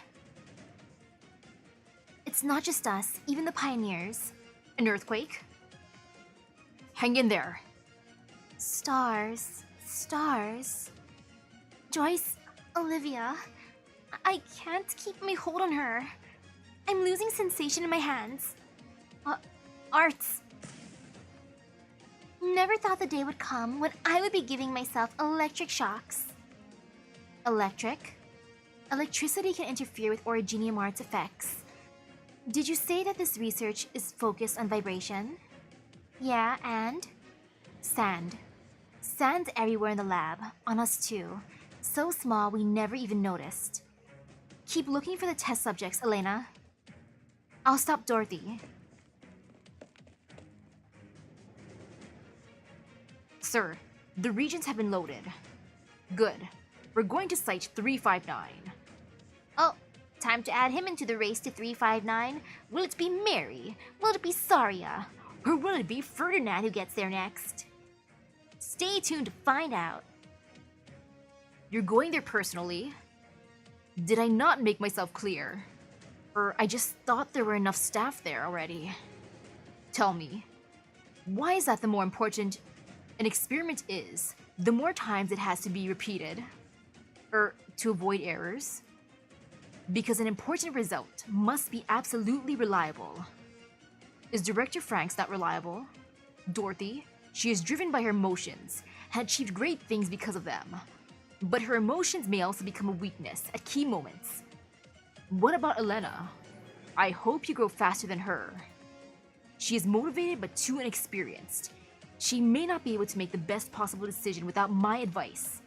It's not just us, even the pioneers. An earthquake? Hang in there. Stars. Joyce, Olivia, I can't keep my hold on her. I'm losing sensation in my hands. Arts. Never thought the day would come when I would be giving myself electric shocks. Electric? Electricity can interfere with originium arts effects. Did you say that this research is focused on vibration? Yeah, and? Sand. Sand's everywhere in the lab, on us too. So small we never even noticed. Keep looking for the test subjects, Elena. I'll stop Dorothy. Sir, the regions have been loaded. Good. We're going to Site 359. Oh, time to add him into the race to 359. Will it be Mary? Will it be Saria? Or will it be Ferdinand who gets there next? Stay tuned to find out. You're going there personally? Did I not make myself clear? Or I just thought there were enough staff there already? Tell me, why is that the more important an experiment is, the more times it has to be repeated? Or to avoid errors? Because an important result must be absolutely reliable. Is Director Franks that reliable? Dorothy, she is driven by her emotions, and achieved great things because of them. But her emotions may also become a weakness at key moments. What about Elena? I hope you grow faster than her. She is motivated but too inexperienced. She may not be able to make the best possible decision without my advice.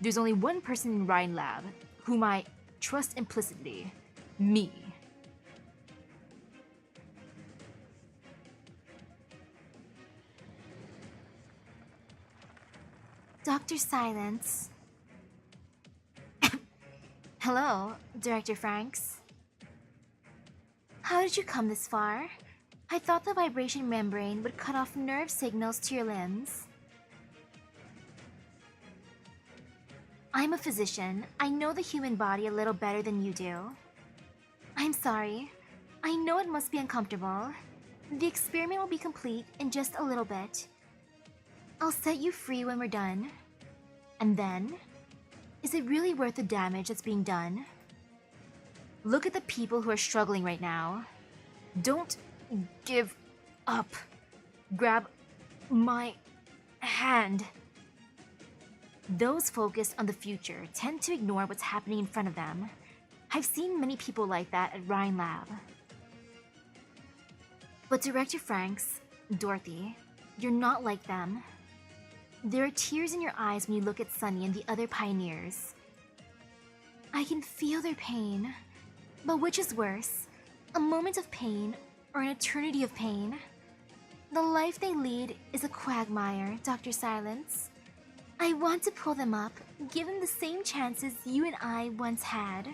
There's only one person in Rhine Lab whom I trust implicitly. Me. Dr. Silence. Hello, Director Franks. How did you come this far? I thought the vibration membrane would cut off nerve signals to your limbs. I'm a physician. I know the human body a little better than you do. I'm sorry. I know it must be uncomfortable. The experiment will be complete in just a little bit. I'll set you free when we're done. And then? Is it really worth the damage that's being done? Look at the people who are struggling right now. Don't give up. Grab my hand. Those focused on the future tend to ignore what's happening in front of them. I've seen many people like that at Rhine Lab. But Director Franks, Dorothy, you're not like them. There are tears in your eyes when you look at Sunny and the other pioneers. I can feel their pain. But which is worse, a moment of pain or an eternity of pain? The life they lead is a quagmire, Dr. Silence. I want to pull them up, give them the same chances you and I once had.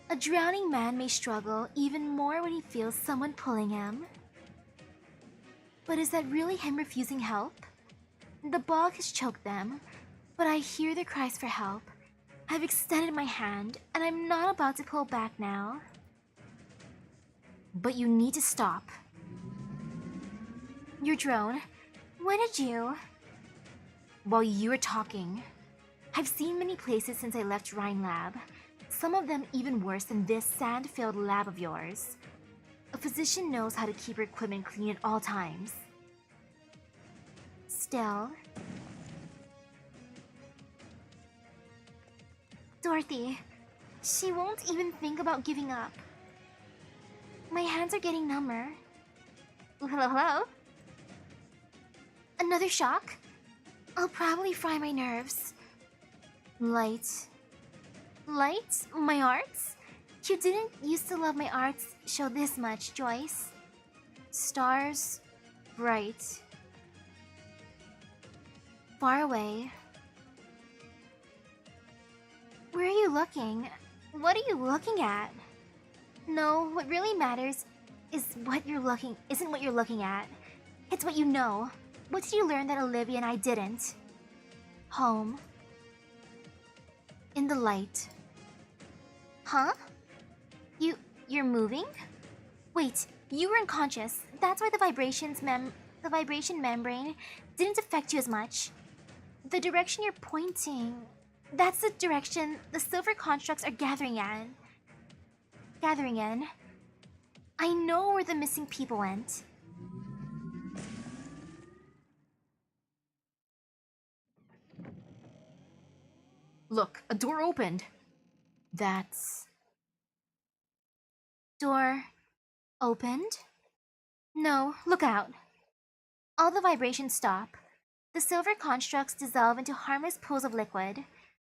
A drowning man may struggle even more when he feels someone pulling him. But is that really him refusing help? The bog has choked them, but I hear their cries for help. I've extended my hand, and I'm not about to pull back now. But you need to stop. Your drone. When did you? While you were talking. I've seen many places since I left Rhine Lab. Some of them even worse than this sand-filled lab of yours. A physician knows how to keep her equipment clean at all times. Still... Dorothy, she won't even think about giving up. My hands are getting number. Hello, hello? Another shock? I'll probably fry my nerves. Light. Light? My arts? You didn't used to love my arts show this much, Joyce. Stars. Bright. Far away. Where are you looking? What are you looking at? No, what really matters isn't what you're looking at. It's what you know. What did you learn that Olivia and I didn't? Home. In the light. Huh? You're moving? Wait, you were unconscious. That's why the vibration membrane didn't affect you as much. The direction you're pointing, that's the direction the silver constructs are gathering in. I know where the missing people went. Look, a door opened. That's... Door opened? No, look out. All the vibrations stop. The silver constructs dissolve into harmless pools of liquid.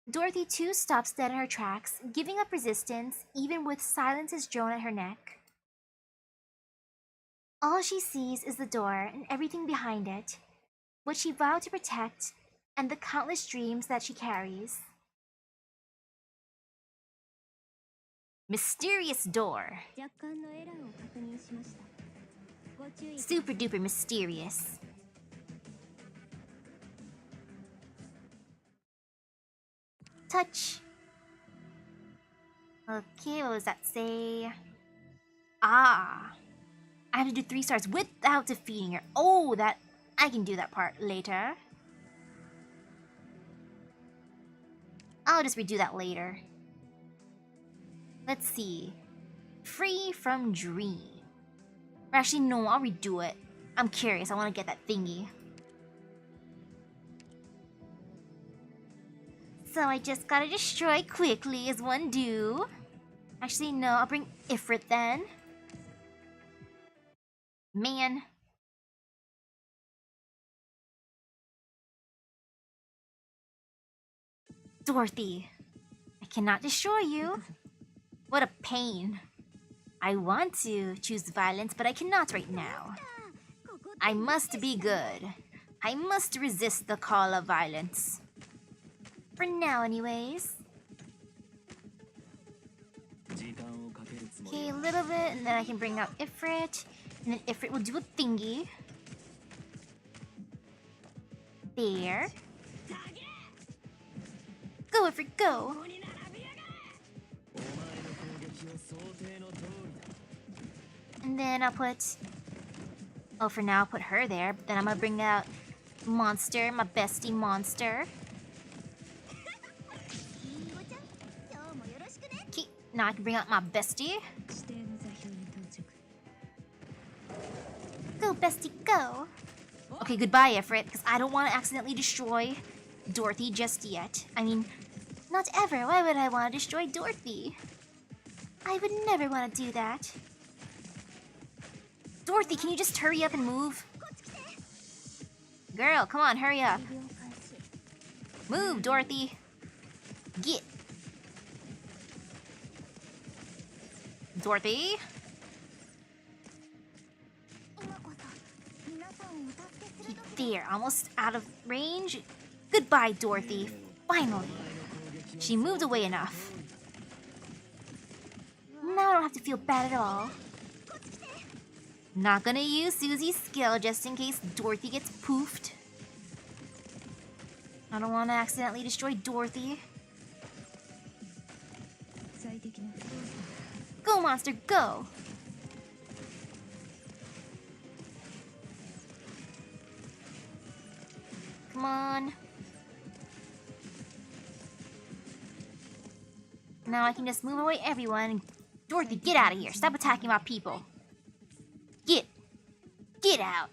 Dorothy too stops dead in her tracks, giving up resistance even with Silence's drone at her neck. All she sees is the door and everything behind it, what she vowed to protect, and the countless dreams that she carries. Mysterious door. 若干のエラーを確認しました。ご注意ください。 Super duper mysterious. Touch. Okay, what does that say? Ah. I have to do 3 stars without defeating her. Oh, that... I can do that part later. I'll just redo that later. Let's see. Free from dream. Or actually, no, I'll redo it. I'm curious. I want to get that thingy. So I just gotta destroy quickly as one do. Actually, no, I'll bring Ifrit then. Man. Dorothy, I cannot destroy you. What a pain. I want to choose violence, but I cannot right now. I must be good. I must resist the call of violence. For now, anyways. Okay, a little bit, and then I can bring out Ifrit. And then Ifrit will do a thingy. There. Go, Ifrit, go! And then I'll put... Oh, for now I'll put her there, but then I'm gonna bring out Monster, my bestie Monster. Okay, now I can bring out my bestie. 指定の座標に到着 Go, bestie, go! Okay, goodbye, Ifrit, because I don't want to accidentally destroy Dorothy just yet. I mean, not ever. Why would I want to destroy Dorothy? I would never want to do that. Dorothy, can you just hurry up and move? Girl, come on, hurry up. Move, Dorothy. Get. Dorothy? There, almost out of range. Goodbye, Dorothy. Finally. She moved away enough. Now I don't have to feel bad at all. Not gonna use Susie's skill just in case Dorothy gets poofed. I don't want to accidentally destroy Dorothy. 最適な Go, monster, go! Come on. Now I can just move away everyone. Dorothy, get out of here. Stop attacking my people. Get out.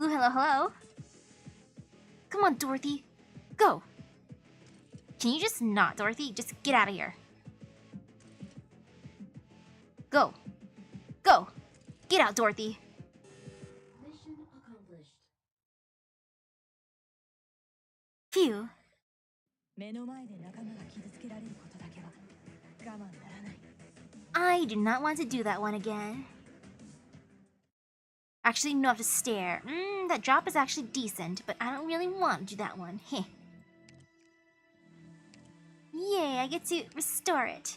Ooh, hello, hello. Come on, Dorothy. Go. Can you just not, Dorothy? Just get out of here. Go. Go. Get out, Dorothy. Mission accomplished. Phew. 目の前で仲間が傷つけられることだけは我慢ならない I do not want to do that one again. Actually, no, I have to stare. That drop is actually decent, but I don't really want to do that one. Heh. Yay, I get to restore it.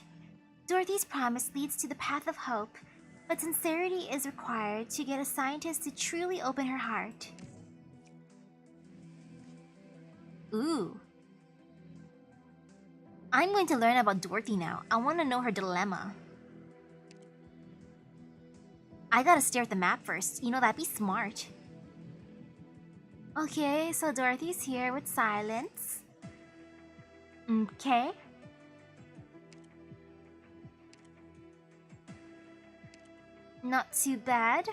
Dorothy's promise leads to the path of hope, but sincerity is required to get a scientist to truly open her heart. Ooh. I'm going to learn about Dorothy now. I want to know her dilemma. I gotta stare at the map first. You know, that'd be smart. Okay, so Dorothy's here with silence. Okay. Not too bad.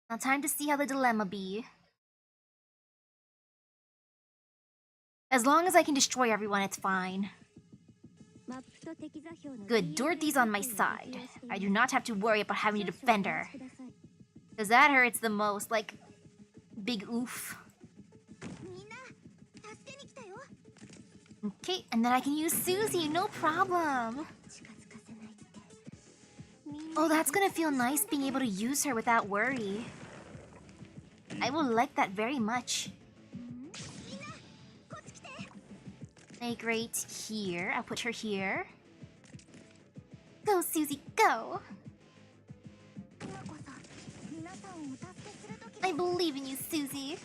Now time to see how the dilemma be. As long as I can destroy everyone, it's fine. Good, Dorothy's on my side. I do not have to worry about having to defend her. Cause that hurts the most, like, big oof. Okay, and then I can use Susie, no problem. Oh, that's gonna feel nice being able to use her without worry. I will like that very much. Like right here, I'll put her here. Go, Susie, go! I believe in you, Susie.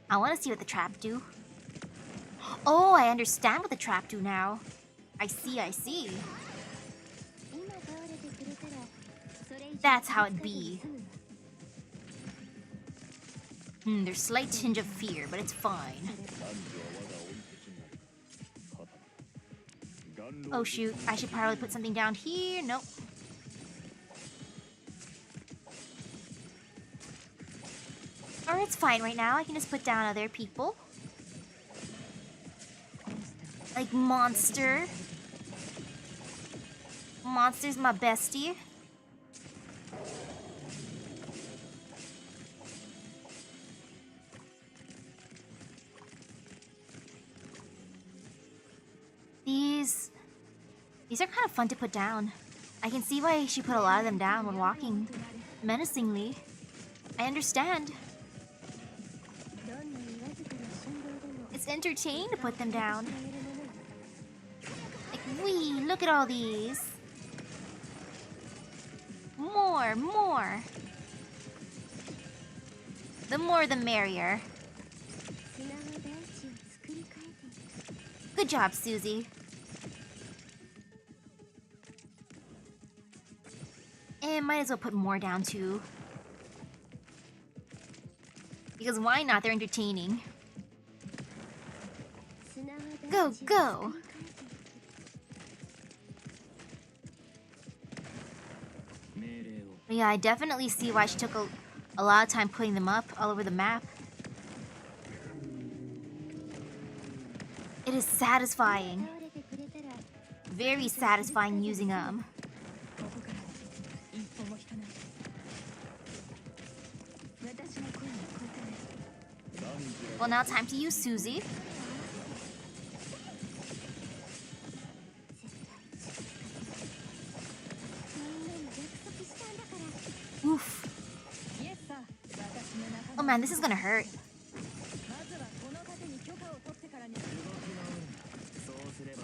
I want to see what the trap do. Oh, I understand what the trap do now. I see, I see. That's how it be. There's slight tinge of fear, but it's fine. Oh shoot, I should probably put something down here. Nope. Or it's fine right now. I can just put down other people. Like Monster. Monster's my bestie. These are kind of fun to put down. I can see why she put a lot of them down when walking menacingly. I understand. It's entertaining to put them down. Like, wee, look at all these. More, more. The more the merrier. Good job, Susie. And might as well put more down too. Because why not? They're entertaining. Go, go! Yeah, I definitely see why she took a lot of time putting them up all over the map. It is satisfying. Very satisfying using them. ここから一歩も引かない私の声に答え Well, now time to use Susie. Oof. Oh man, this is gonna hurt. まずはこの盾に許可を取ってからに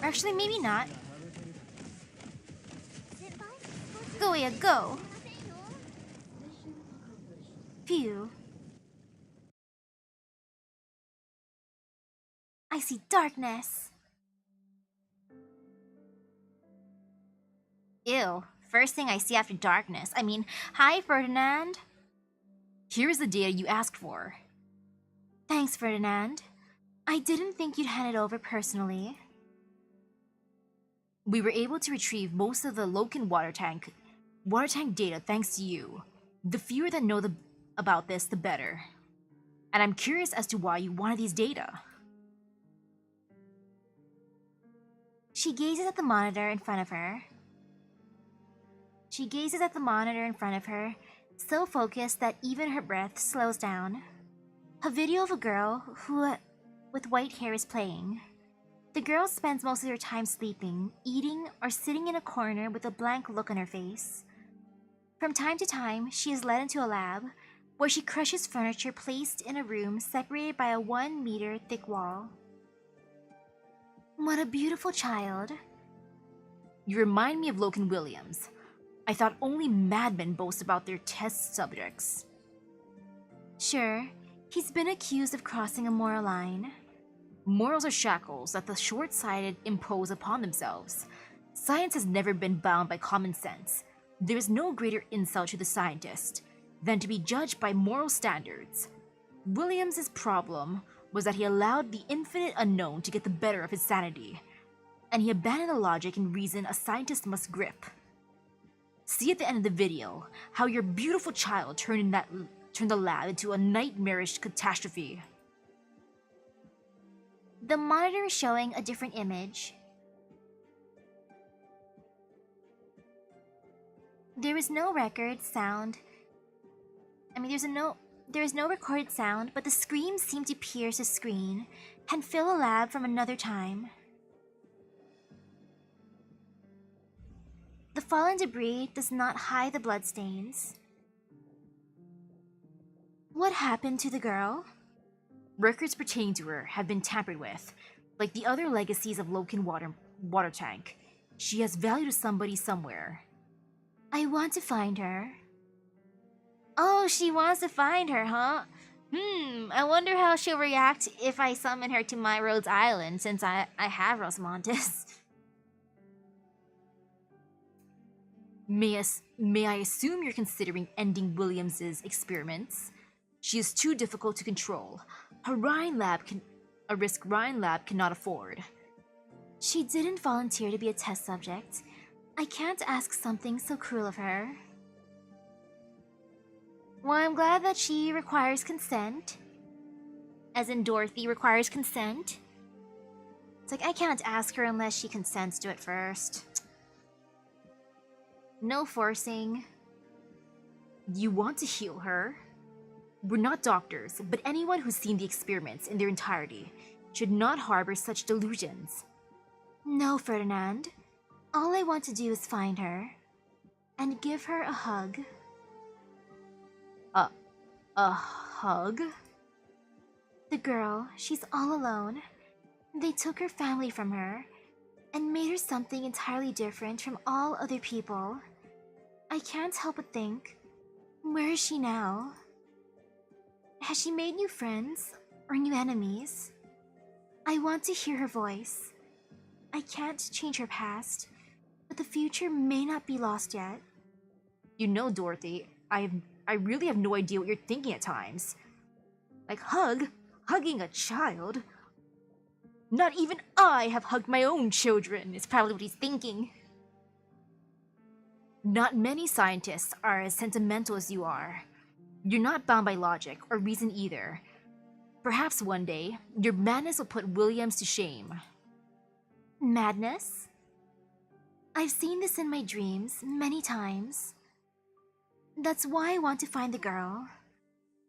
Or actually, maybe not. Go, yeah, go. Phew. I see darkness. Ew. First thing I see after darkness. I mean, hi, Ferdinand. Here's the data you asked for. Thanks, Ferdinand. I didn't think you'd hand it over personally. We were able to retrieve most of the Loken water tank data thanks to you. The fewer that know about this, the better. And I'm curious as to why you wanted these data. She gazes at the monitor in front of her. So focused that even her breath slows down. A video of a girl with white hair is playing. The girl spends most of her time sleeping, eating, or sitting in a corner with a blank look on her face. From time to time, she is led into a lab, where she crushes furniture placed in a room separated by a 1 meter thick wall. What a beautiful child. You remind me of Loken Williams. I thought only madmen boast about their test subjects. Sure, he's been accused of crossing a moral line. Morals are shackles that the short-sighted impose upon themselves. Science has never been bound by common sense. There is no greater insult to the scientist than to be judged by moral standards. Williams's problem was that he allowed the infinite unknown to get the better of his sanity, and he abandoned the logic and reason a scientist must grip. See at the end of the video how your beautiful child turned the lab into a nightmarish catastrophe. The monitor is showing a different image. There is no record sound. There is no recorded sound, but the screams seem to pierce the screen and fill a lab from another time. The fallen debris does not hide the bloodstains. What happened to the girl? Records pertaining to her have been tampered with. Like the other legacies of Loken water tank, she has value to somebody somewhere. I want to find her. Oh, she wants to find her, huh? I wonder how she'll react if I summon her to my Rhodes Island, since I have Rosmontis. May I assume you're considering ending Williams's experiments? She is too difficult to control. A risk Rhine lab cannot afford. She didn't volunteer to be a test subject. I can't ask something so cruel of her. Well, I'm glad that she requires consent. As in Dorothy requires consent. It's like, I can't ask her unless she consents to it first. No forcing. You want to heal her? We're not doctors, but anyone who's seen the experiments in their entirety should not harbor such delusions. No, Ferdinand. All I want to do is find her. And give her a hug. A hug? The girl, she's all alone. They took her family from her and made her something entirely different from all other people. I can't help but think, where is she now? Has she made new friends or new enemies? I want to hear her voice. I can't change her past, but the future may not be lost yet. You know, Dorothy, I really have no idea what you're thinking at times. Like hugging a child? Not even I have hugged my own children, is probably what he's thinking. Not many scientists are as sentimental as you are. You're not bound by logic or reason either. Perhaps one day, your madness will put Williams to shame. Madness? I've seen this in my dreams many times. That's why I want to find the girl.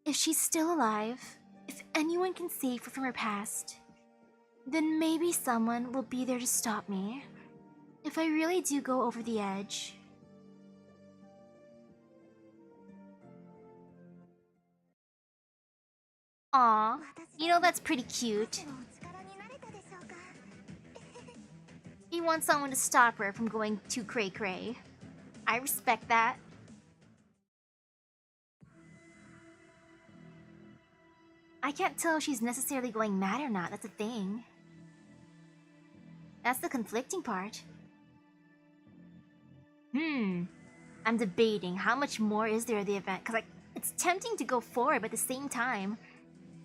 If she's still alive, if anyone can save her from her past, then maybe someone will be there to stop me. If I really do go over the edge. Aw, you know that's pretty cute. He wants someone to stop her from going too cray-cray. I respect that. I can't tell if she's necessarily going mad or not, that's a thing. That's the conflicting part. I'm debating how much more is there of the event, because it's tempting to go forward, but at the same time,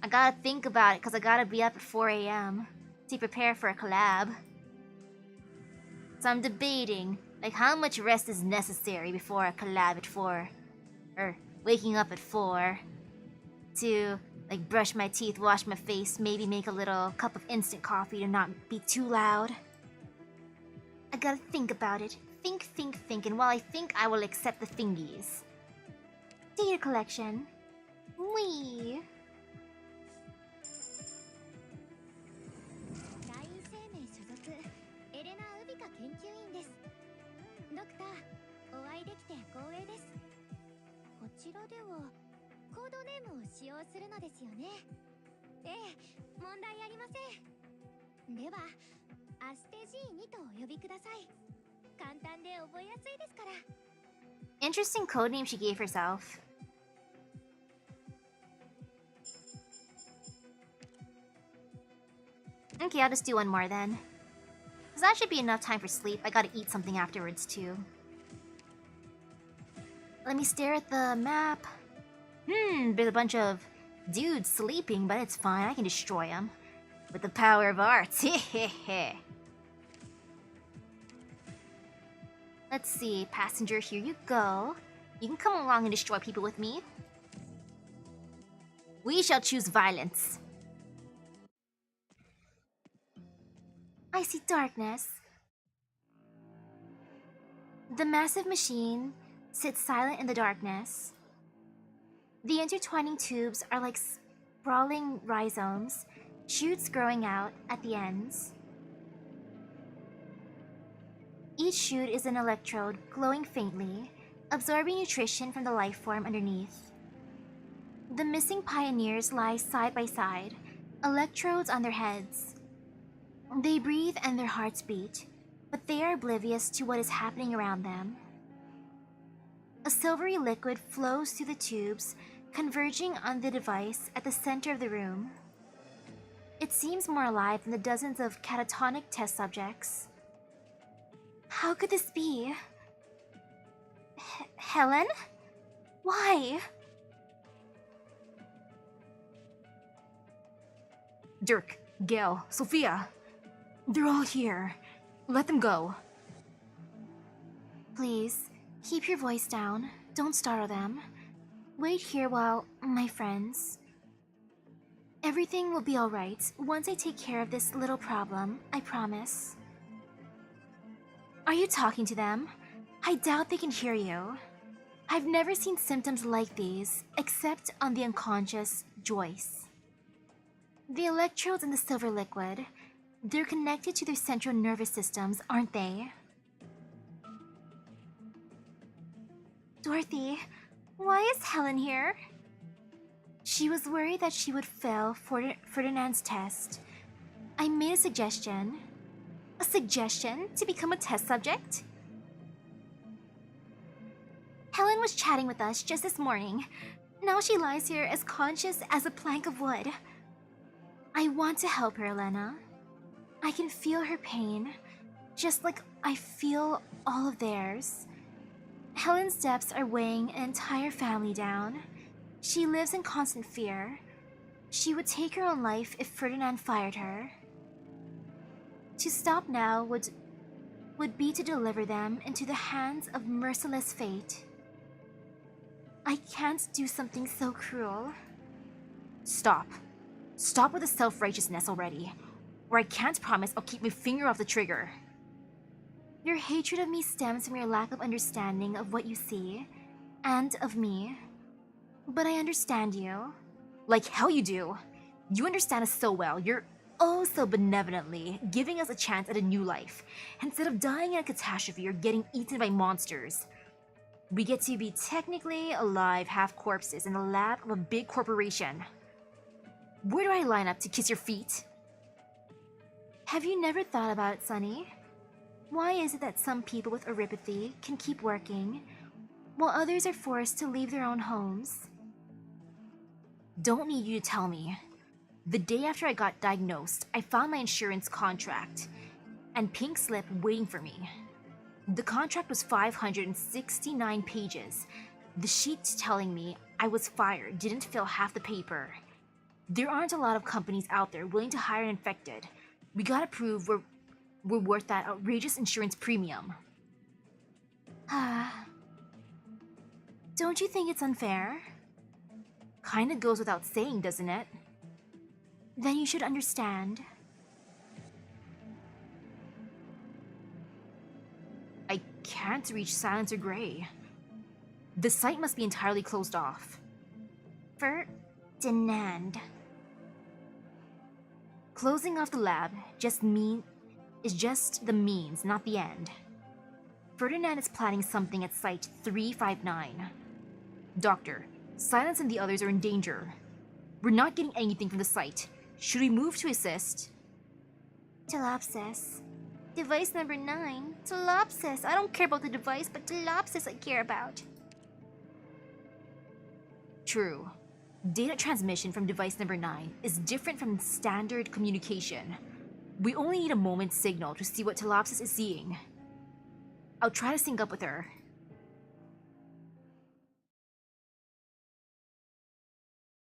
I gotta think about it because I gotta be up at 4 a.m. to prepare for a collab. So I'm debating, like, how much rest is necessary before a collab at 4? Or waking up at 4 to, like, brush my teeth, wash my face, maybe make a little cup of instant coffee to not be too loud. I gotta think about it. Think, and while I think, I will accept the thingies. Data collection. Wee. ドクター、お会いできて光栄です。こちらではコードネームを使用するのですよね。ええ、問題ありません。では、アステG2とお呼びください。簡単で覚えやすいですから。Interesting codename she gave herself. Okay, I'll just do one more then. Cause that should be enough time for sleep. I gotta eat something afterwards too. Let me stare at the map. There's a bunch of dudes sleeping, but it's fine. I can destroy them. With the power of arts. Let's see. Passenger, here you go. You can come along and destroy people with me. We shall choose violence. I see darkness. The massive machine sits silent in the darkness. The intertwining tubes are like sprawling rhizomes, shoots growing out at the ends. Each shoot is an electrode glowing faintly, absorbing nutrition from the life form underneath. The missing pioneers lie side by side, electrodes on their heads. They breathe and their hearts beat, but they are oblivious to what is happening around them. A silvery liquid flows through the tubes, converging on the device at the center of the room. It seems more alive than the dozens of catatonic test subjects. How could this be? Helen? Why? Dirk, Gail, Sophia. They're all here. Let them go. Please, keep your voice down. Don't startle them. Wait here while, my friends. Everything will be alright once I take care of this little problem, I promise. Are you talking to them? I doubt they can hear you. I've never seen symptoms like these, except on the unconscious Joyce. The electrodes in the silver liquid, they're connected to their central nervous systems, aren't they? Dorothy, why is Helen here? She was worried that she would fail Ferdinand's test. I made a suggestion. A suggestion to become a test subject? Helen was chatting with us just this morning. Now she lies here as conscious as a plank of wood. I want to help her, Elena. I can feel her pain, just like I feel all of theirs. Helen's depths are weighing an entire family down. She lives in constant fear. She would take her own life if Ferdinand fired her. To stop now would be to deliver them into the hands of merciless fate. I can't do something so cruel. Stop. Stop with the self-righteousness already, or I can't promise I'll keep my finger off the trigger. Your hatred of me stems from your lack of understanding of what you see, and of me. But I understand you. Like hell you do. You understand us so well. You're oh so benevolently giving us a chance at a new life, instead of dying in a catastrophe or getting eaten by monsters. We get to be technically alive half corpses in the lab of a big corporation. Where do I line up to kiss your feet? Have you never thought about it, Sonny? Why is it that some people with oripathy can keep working, while others are forced to leave their own homes? Don't need you to tell me. The day after I got diagnosed, I found my insurance contract and pink slip waiting for me. The contract was 569 pages. The sheet telling me I was fired didn't fill half the paper. There aren't a lot of companies out there willing to hire an infected. We gotta prove we're worth that outrageous insurance premium. Don't you think it's unfair? Kinda goes without saying, doesn't it? Then you should understand. I can't reach Silencer Gray. The site must be entirely closed off. Ferdinand. Closing off the lab is just the means, not the end. Ferdinand is planning something at Site 359. Doctor, Silence and the others are in danger. We're not getting anything from the site. Should we move to assist? Telopsis. Device number 9. Telopsis. I don't care about the device, but Telopsis I care about. True. Data transmission from device number 9 is different from standard communication. We only need a moment's signal to see what Telopsis is seeing. I'll try to sync up with her.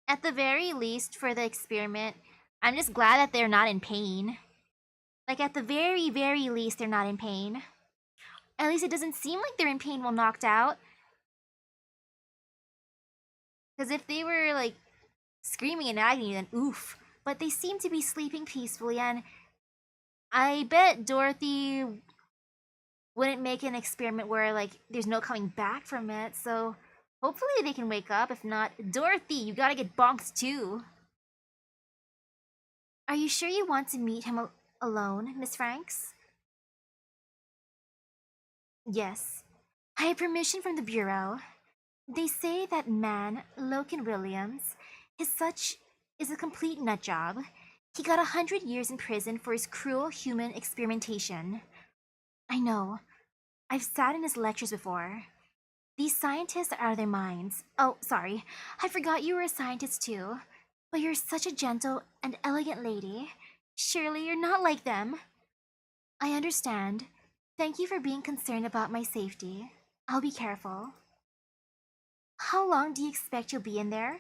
At the very least, for the experiment, I'm just glad that they're not in pain. Like, at the very, very least, they're not in pain. At least it doesn't seem like they're in pain while knocked out. Because if they were, like, screaming in agony, then oof. But they seem to be sleeping peacefully, and I bet Dorothy wouldn't make an experiment where, like, there's no coming back from it, so hopefully they can wake up. If not, Dorothy, you gotta get bonked too. Are you sure you want to meet him alone, Miss Franks? Yes. I have permission from the Bureau. They say that man, Loken Williams, is a complete nutjob. He got 100 years in prison for his cruel human experimentation. I know. I've sat in his lectures before. These scientists are out of their minds. Oh, sorry. I forgot you were a scientist too. But you're such a gentle and elegant lady. Surely you're not like them. I understand. Thank you for being concerned about my safety. I'll be careful. How long do you expect you'll be in there?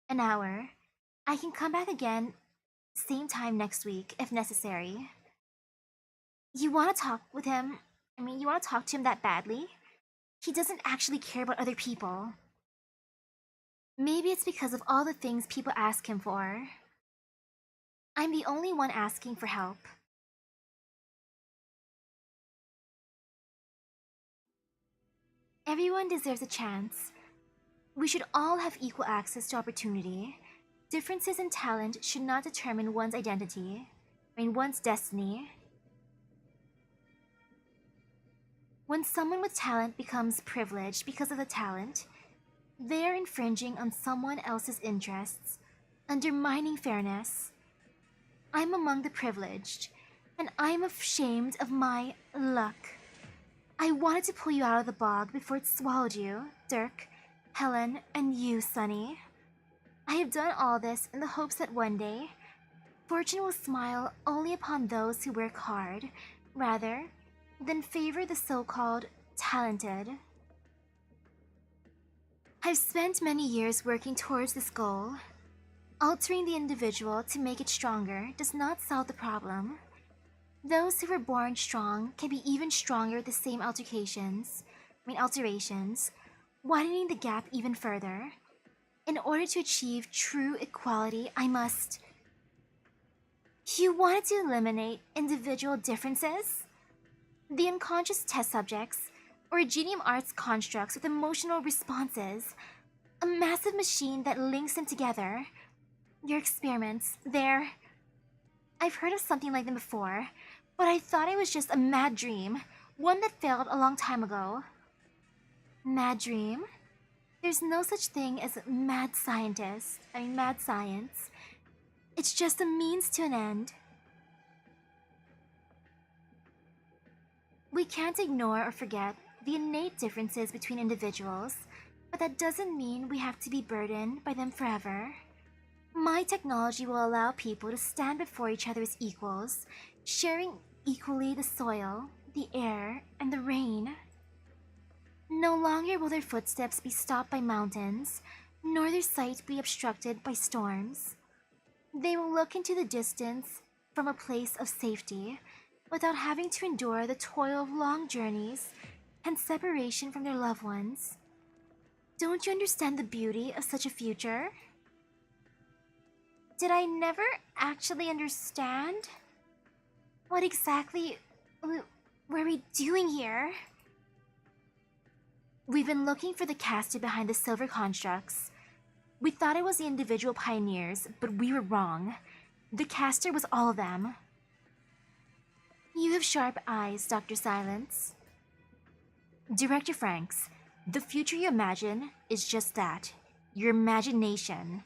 An hour. I can come back again same time next week if necessary. You want to talk with him? You want to talk to him that badly? He doesn't actually care about other people. Maybe it's because of all the things people ask him for. I'm the only one asking for help. Everyone deserves a chance. We should all have equal access to opportunity. Differences in talent should not determine one's identity, one's destiny. When someone with talent becomes privileged because of the talent, they are infringing on someone else's interests, undermining fairness. I'm among the privileged, and I'm ashamed of my luck. I wanted to pull you out of the bog before it swallowed you, Dirk. Helen, and you, Sunny. I have done all this in the hopes that one day, fortune will smile only upon those who work hard, rather than favor the so-called talented. I've spent many years working towards this goal. Altering the individual to make it stronger does not solve the problem. Those who were born strong can be even stronger with the same alterations, widening the gap even further. In order to achieve true equality, I must... You wanted to eliminate individual differences? The unconscious test subjects, originium arts constructs with emotional responses, a massive machine that links them together. Your experiments, they're... I've heard of something like them before, but I thought it was just a mad dream, one that failed a long time ago. Mad dream? There's no such thing as mad science. It's just a means to an end. We can't ignore or forget the innate differences between individuals, but that doesn't mean we have to be burdened by them forever. My technology will allow people to stand before each other as equals, sharing equally the soil, the air, and the rain. No longer will their footsteps be stopped by mountains, nor their sight be obstructed by storms. They will look into the distance from a place of safety, without having to endure the toil of long journeys and separation from their loved ones. Don't you understand the beauty of such a future? Did I never actually understand? What exactly were we doing here? We've been looking for the caster behind the silver constructs. We thought it was the individual pioneers, but we were wrong. The caster was all of them. You have sharp eyes, Dr. Silence. Director Franks, the future you imagine is just that. Your imagination.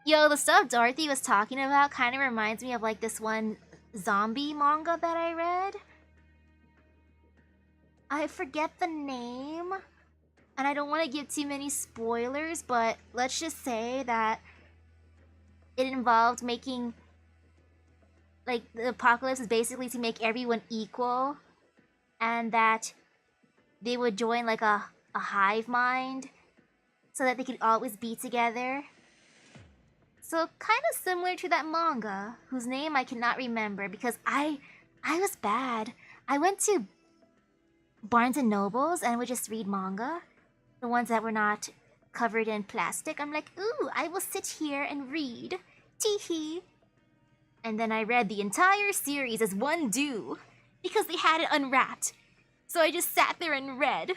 Yo, the stuff Dorothy was talking about kind of reminds me of like this one zombie manga that I read. I forget the name, and I don't want to give too many spoilers, but let's just say that it involved making, like, the apocalypse is basically to make everyone equal, and that they would join like a hive mind so that they could always be together. So kind of similar to that manga, whose name I cannot remember because I was bad. I went to Barnes and Nobles and would just read manga, the ones that were not covered in plastic. I'm like, ooh, I will sit here and read. Tee-hee. And then I read the entire series as one do, because they had it unwrapped. So I just sat there and read.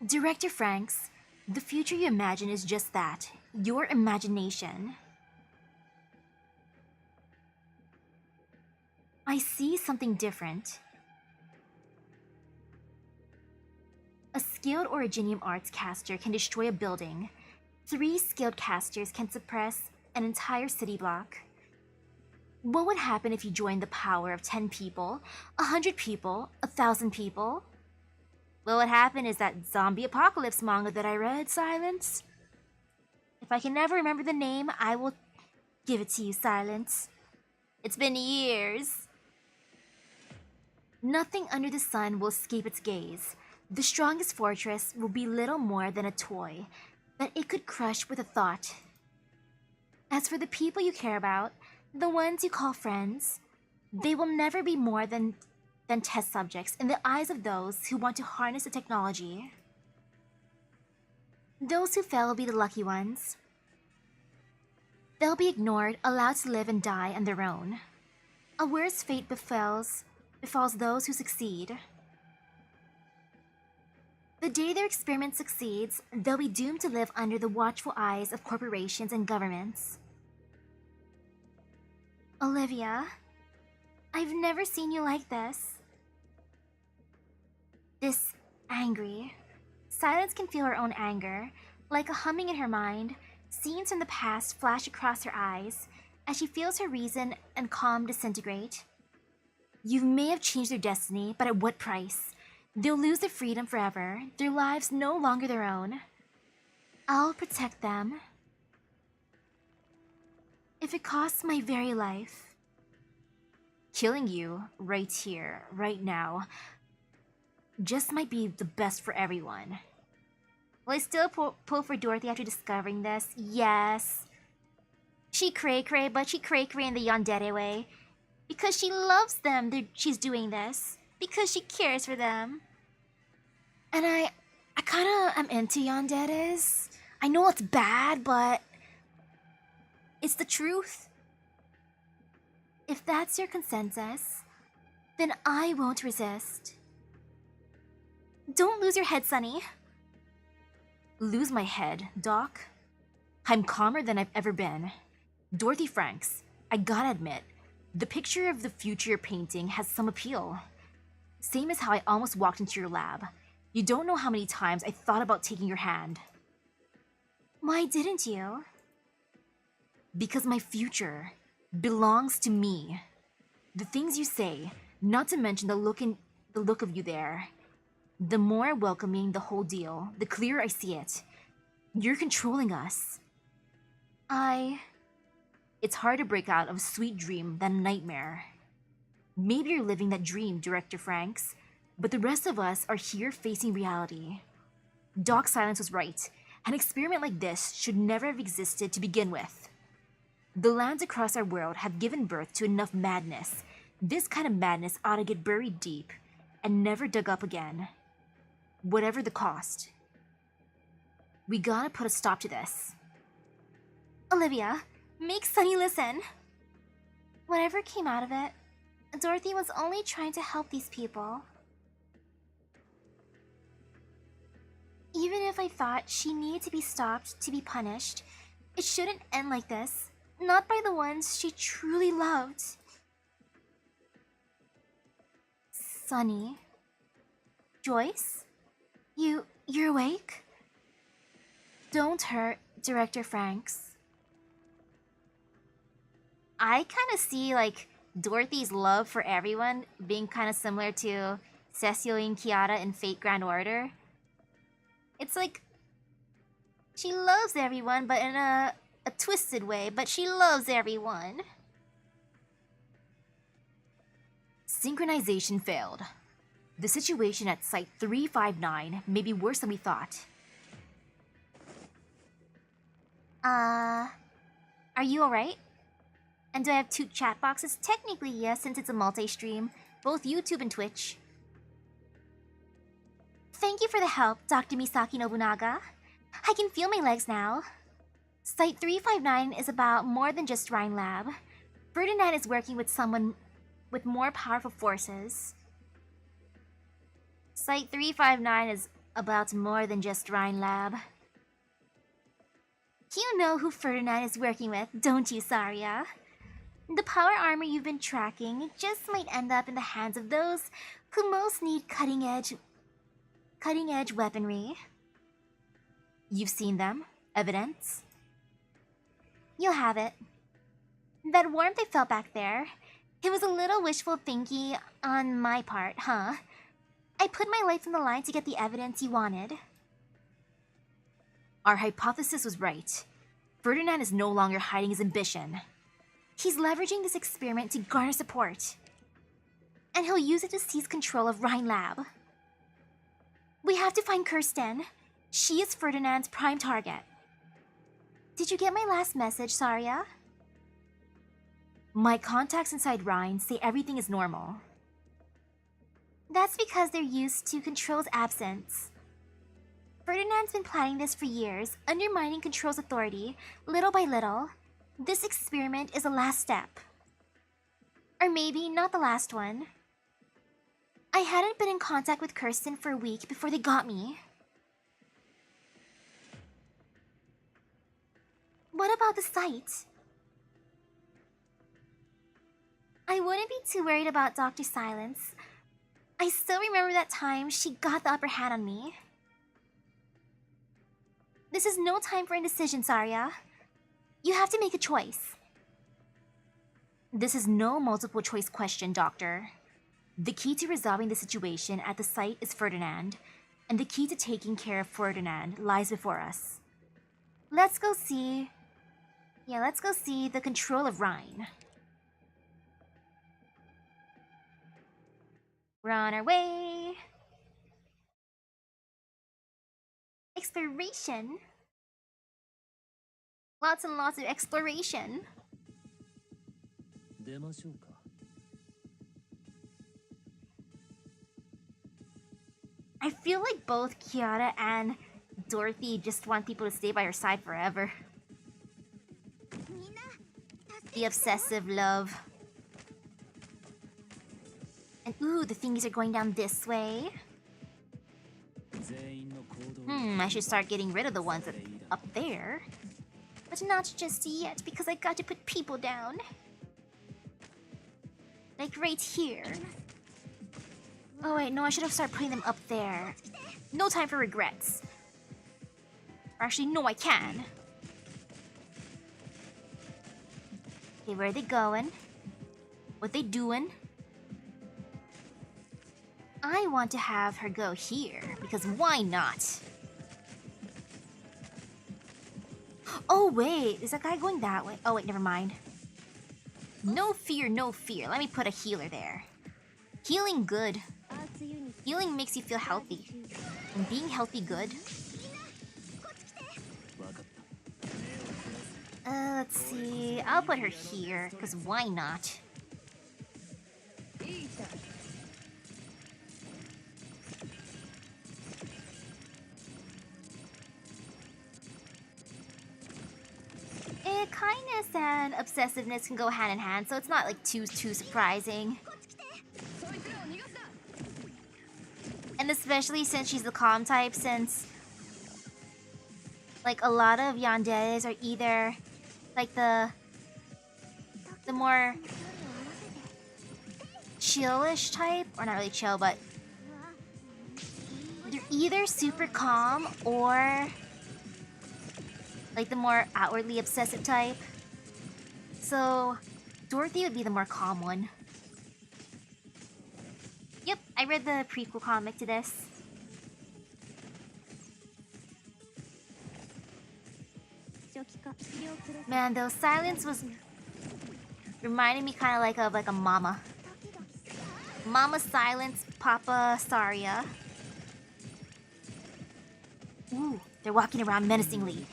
Director Franks, the future you imagine is just that, your imagination. I see something different. A skilled originium arts caster can destroy a building. 3 skilled casters can suppress an entire city block. What would happen if you joined the power of 10 people, 100 people, 1,000 people? What would happen is that zombie apocalypse manga that I read, Silence. If I can never remember the name, I will give it to you, Silence. It's been years. Nothing under the sun will escape its gaze. The strongest fortress will be little more than a toy that it could crush with a thought. As for the people you care about, the ones you call friends, they will never be more than test subjects in the eyes of those who want to harness the technology. Those who fail will be the lucky ones. They'll be ignored, allowed to live and die on their own. A worse fate befalls those who succeed. The day their experiment succeeds, they'll be doomed to live under the watchful eyes of corporations and governments. Olivia, I've never seen you like this. This angry. Silence can feel her own anger, like a humming in her mind. Scenes from the past flash across her eyes as she feels her reason and calm disintegrate. You may have changed their destiny, but at what price? They'll lose their freedom forever, their lives no longer their own. I'll protect them. If it costs my very life. Killing you, right here, right now, just might be the best for everyone. Will I still pull for Dorothy after discovering this? Yes. She cray-cray, but she cray-cray in the yandere way. Because she loves them, she's doing this. Because she cares for them. And I kinda am into yanderes. I know it's bad, but it's the truth. If that's your consensus, then I won't resist. Don't lose your head, Sonny. Lose my head, Doc? I'm calmer than I've ever been. Dorothy Franks, I gotta admit, the picture of the future you're painting has some appeal. Same as how I almost walked into your lab. You don't know how many times I thought about taking your hand. Why didn't you? Because my future belongs to me. The things you say, not to mention the look of you there. The more welcoming the whole deal, the clearer I see it. You're controlling us. It's hard to break out of a sweet dream than a nightmare. Maybe you're living that dream, Director Franks, but the rest of us are here facing reality. Doc Silence was right. An experiment like this should never have existed to begin with. The lands across our world have given birth to enough madness. This kind of madness ought to get buried deep and never dug up again. Whatever the cost. We gotta put a stop to this. Olivia, make Sonny listen. Whatever came out of it, Dorothy was only trying to help these people. Even if I thought she needed to be stopped to be punished, it shouldn't end like this. Not by the ones she truly loved. Sonny. Joyce? You're awake? Don't hurt Director Franks. I kind of see, like, Dorothy's love for everyone being kind of similar to Cecil Chiara in Fate Grand Order. It's like, she loves everyone, but in a twisted way, but she loves everyone. Synchronization failed. The situation at Site 359 may be worse than we thought. Are you alright? And do I have two chat boxes? Technically, yes, since it's a multi-stream, both YouTube and Twitch. Thank you for the help, Dr. Misaki Nobunaga. I can feel my legs now. Site 359 is about more than just Rhine Lab. Ferdinand is working with someone with more powerful forces. Site 359 is about more than just Rhine Lab. You know who Ferdinand is working with, don't you, Saria? The power armor you've been tracking just might end up in the hands of those who most need cutting-edge weaponry. You've seen them? Evidence? You'll have it. That warmth I felt back there, it was a little wishful thinking on my part, huh? I put my life on the line to get the evidence you wanted. Our hypothesis was right. Ferdinand is no longer hiding his ambition. He's leveraging this experiment to garner support. And he'll use it to seize control of Rhine Lab. We have to find Kirsten. She is Ferdinand's prime target. Did you get my last message, Saria? My contacts inside Rhine say everything is normal. That's because they're used to Control's absence. Ferdinand's been planning this for years, undermining Control's authority, little by little. This experiment is the last step. Or maybe not the last one. I hadn't been in contact with Kirsten for a week before they got me. What about the site? I wouldn't be too worried about Dr. Silence. I still remember that time she got the upper hand on me. This is no time for indecision, Saria. You have to make a choice. This is no multiple choice question, Doctor. The key to resolving the situation at the site is Ferdinand, and the key to taking care of Ferdinand lies before us. Let's go see... Yeah, let's go see the control of Rhine. We're on our way. Exploration? Lots and lots of exploration. 出ましょうか。 I feel like both Kiara and Dorothy just want people to stay by her side forever. The obsessive love. And ooh, the thingies are going down this way. 全員の行動 I should start getting rid of the ones up there. But not just yet, because I got to put people down. Like right here. Oh wait, no, I should have started putting them up there. No time for regrets. Or actually, no, I can. Okay, where are they going? What they doing? I want to have her go here, because why not? Oh wait, is that guy going that way? Oh wait, never mind. No fear, no fear. Let me put a healer there. Healing good. Healing makes you feel healthy. And being healthy good. 分かった。 Let's see. I'll put her here, because why not? Kindness and obsessiveness can go hand in hand, so it's not like too surprising. And especially since she's the calm type, since like a lot of yanderes are either like the more chillish type, or not really chill, but they're either super calm or like the more outwardly obsessive type. So Dorothy would be the more calm one. Yep, I read the prequel comic to this. Man, though, silence was reminding me kind of like a mama. Mama Silence, Papa Saria. Ooh, they're walking around menacingly.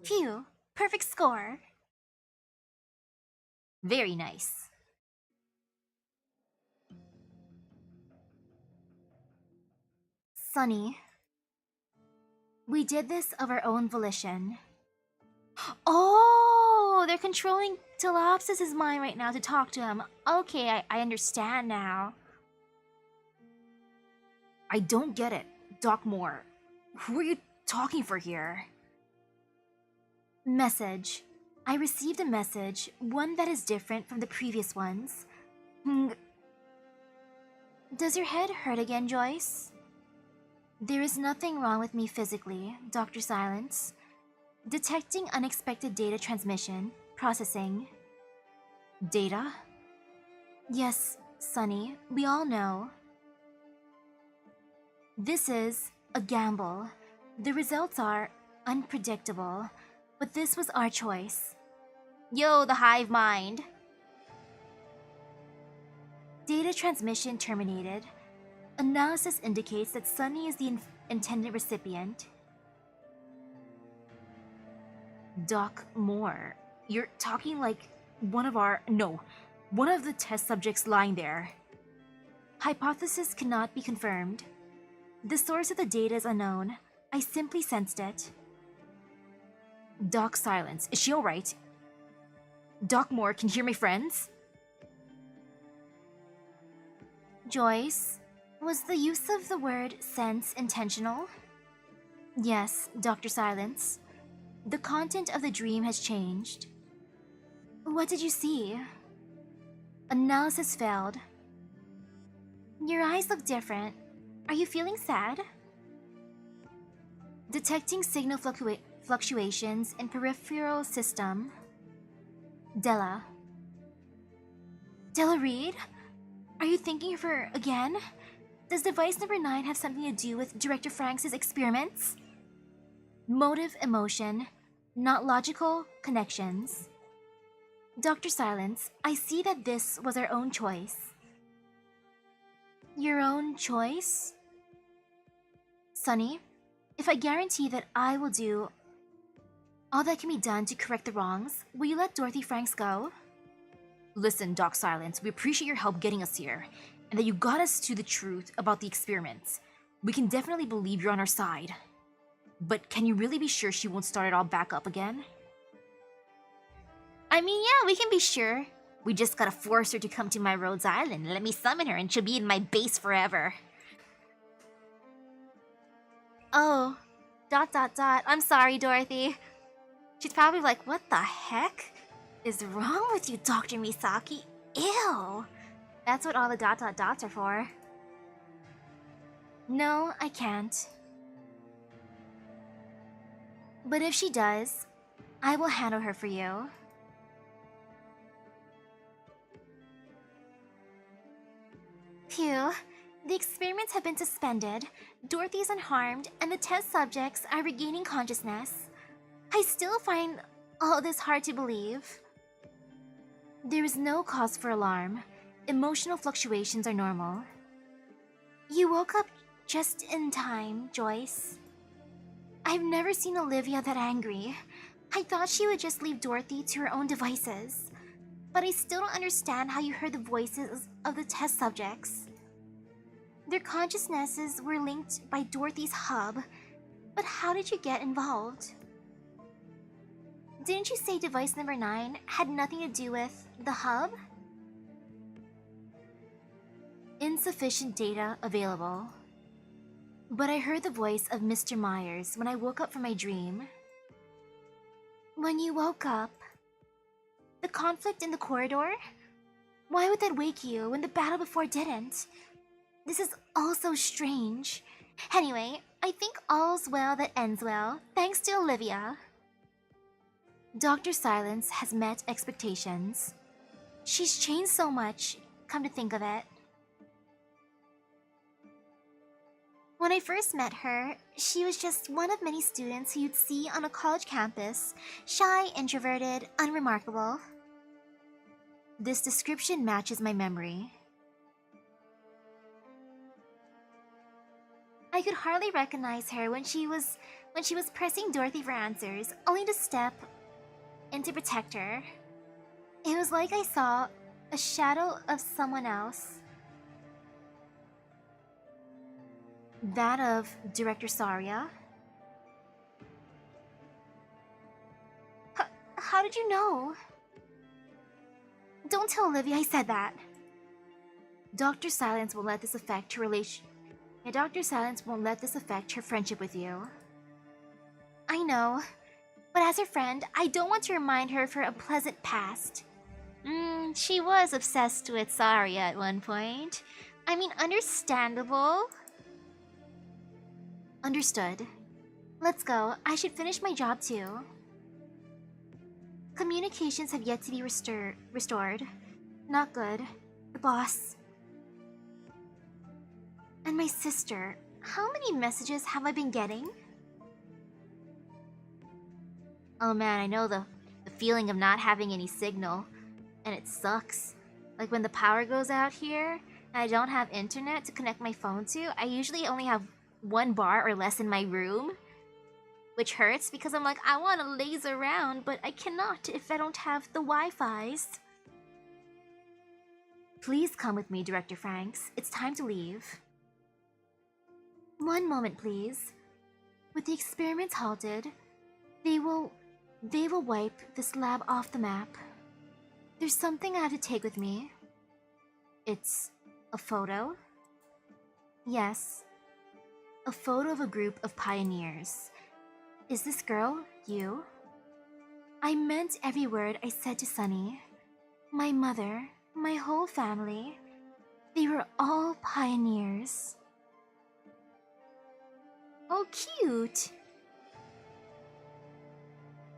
Phew, perfect score. Very nice. Sunny, we did this of our own volition. Oh, they're controlling Telopsis' mind right now to talk to him. Okay, I understand now. I don't get it. Doc Moore, who are you talking for here? Message. I received a message, one that is different from the previous ones. Does your head hurt again, Joyce? There is nothing wrong with me physically, Dr. Silence. Detecting unexpected data transmission. Processing. Data? Yes, Sunny, we all know. This is a gamble. The results are unpredictable, but this was our choice. Yo, the hive mind. Data transmission terminated. Analysis indicates that Sunny is the intended recipient. Doc Moore, you're talking like one of the test subjects lying there. Hypothesis cannot be confirmed. The source of the data is unknown. I simply sensed it. Doc Silence, is she alright? Doc Moore, can you hear my friends? Joyce, was the use of the word sense intentional? Yes, Dr. Silence. The content of the dream has changed. What did you see? Analysis failed. Your eyes look different. Are you feeling sad? Detecting signal fluctuations in peripheral system. Della, Della Reed? Are you thinking of her again? Does device number 9 have something to do with Director Franks' experiments? Motive, emotion, not logical connections. Dr. Silence, I see that this was our own choice. Your own choice? Sunny, if I guarantee that I will do all that can be done to correct the wrongs, will you let Dorothy Franks go? Listen, Doc Silence, we appreciate your help getting us here, and that you got us to the truth about the experiments. We can definitely believe you're on our side. But can you really be sure she won't start it all back up again? I mean, yeah, we can be sure. We just gotta force her to come to my Rhodes Island and let me summon her and she'll be in my base forever. Oh, ... I'm sorry, Dorothy. She's probably like, what the heck is wrong with you, Dr. Misaki? Ew. That's what all the ... are for. No, I can't. But if she does, I will handle her for you. Phew. The experiments have been suspended, Dorothy is unharmed, and the test subjects are regaining consciousness. I still find all this hard to believe. There is no cause for alarm. Emotional fluctuations are normal. You woke up just in time, Joyce. I've never seen Olivia that angry. I thought she would just leave Dorothy to her own devices. But I still don't understand how you heard the voices of the test subjects. Their consciousnesses were linked by Dorothy's hub, but how did you get involved? Didn't you say device number 9 had nothing to do with the hub? Insufficient data available. But I heard the voice of Mr. Myers when I woke up from my dream. When you woke up? The conflict in the corridor? Why would that wake you when the battle before didn't? This is all so strange. Anyway, I think all's well that ends well, thanks to Olivia. Dr. Silence has met expectations. She's changed so much, come to think of it. When I first met her, she was just one of many students who you'd see on a college campus, shy, introverted, unremarkable. This description matches my memory. I could hardly recognize her when she was pressing Dorothy for answers, only to step in to protect her. It was like I saw a shadow of someone else. That of Director Saria? How did you know? Don't tell Olivia I said that. Dr. Silence won't let this affect her Dr. Silence won't let this affect her friendship with you. I know, but as her friend, I don't want to remind her of her unpleasant past. She was obsessed with Saria at one point. I mean, understandable. Understood. Let's go. I should finish my job too. Communications have yet to be restored. Not good. The boss. And my sister. How many messages have I been getting? Oh man, I know the feeling of not having any signal. And it sucks. Like when the power goes out here, and I don't have internet to connect my phone to, I usually only have 1 bar or less in my room. Which hurts because I'm like, I want to laze around, but I cannot if I don't have the Wi-Fi's. Please come with me, Director Franks. It's time to leave. One moment, please. With the experiments halted, they will wipe this lab off the map. There's something I have to take with me. It's a photo? Yes. A photo of a group of pioneers. Is this girl you? I meant every word I said to Sunny. My mother, my whole family, they were all pioneers. Oh, cute!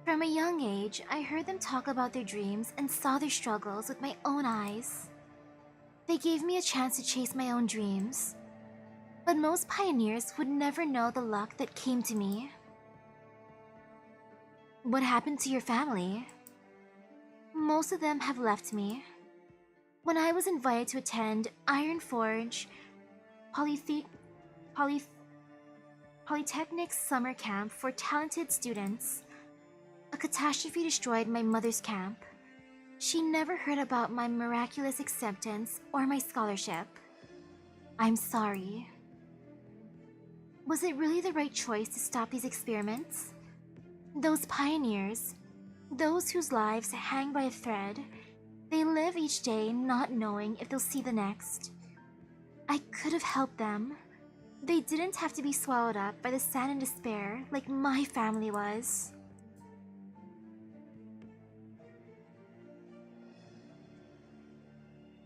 From a young age, I heard them talk about their dreams and saw their struggles with my own eyes. They gave me a chance to chase my own dreams. But most pioneers would never know the luck that came to me. What happened to your family? Most of them have left me. When I was invited to attend Iron Forge Polytechnic's summer camp for talented students, a catastrophe destroyed my mother's camp. She never heard about my miraculous acceptance or my scholarship. I'm sorry. Was it really the right choice to stop these experiments? Those pioneers, those whose lives hang by a thread, they live each day not knowing if they'll see the next. I could have helped them. They didn't have to be swallowed up by the sand and despair like my family was.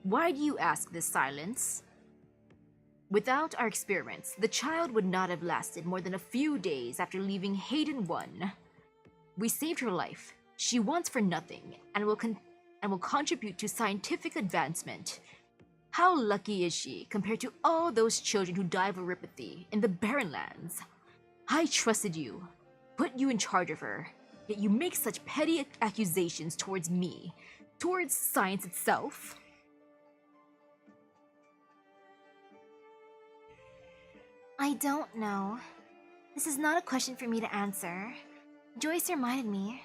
Why do you ask this, Silence? Without our experiments, the child would not have lasted more than a few days after leaving Hayden 1. We saved her life. She wants for nothing and will contribute to scientific advancement. How lucky is she compared to all those children who die of erupts in the barren lands? I trusted you, put you in charge of her, yet you make such petty accusations towards me, towards science itself. I don't know. This is not a question for me to answer. Joyce reminded me,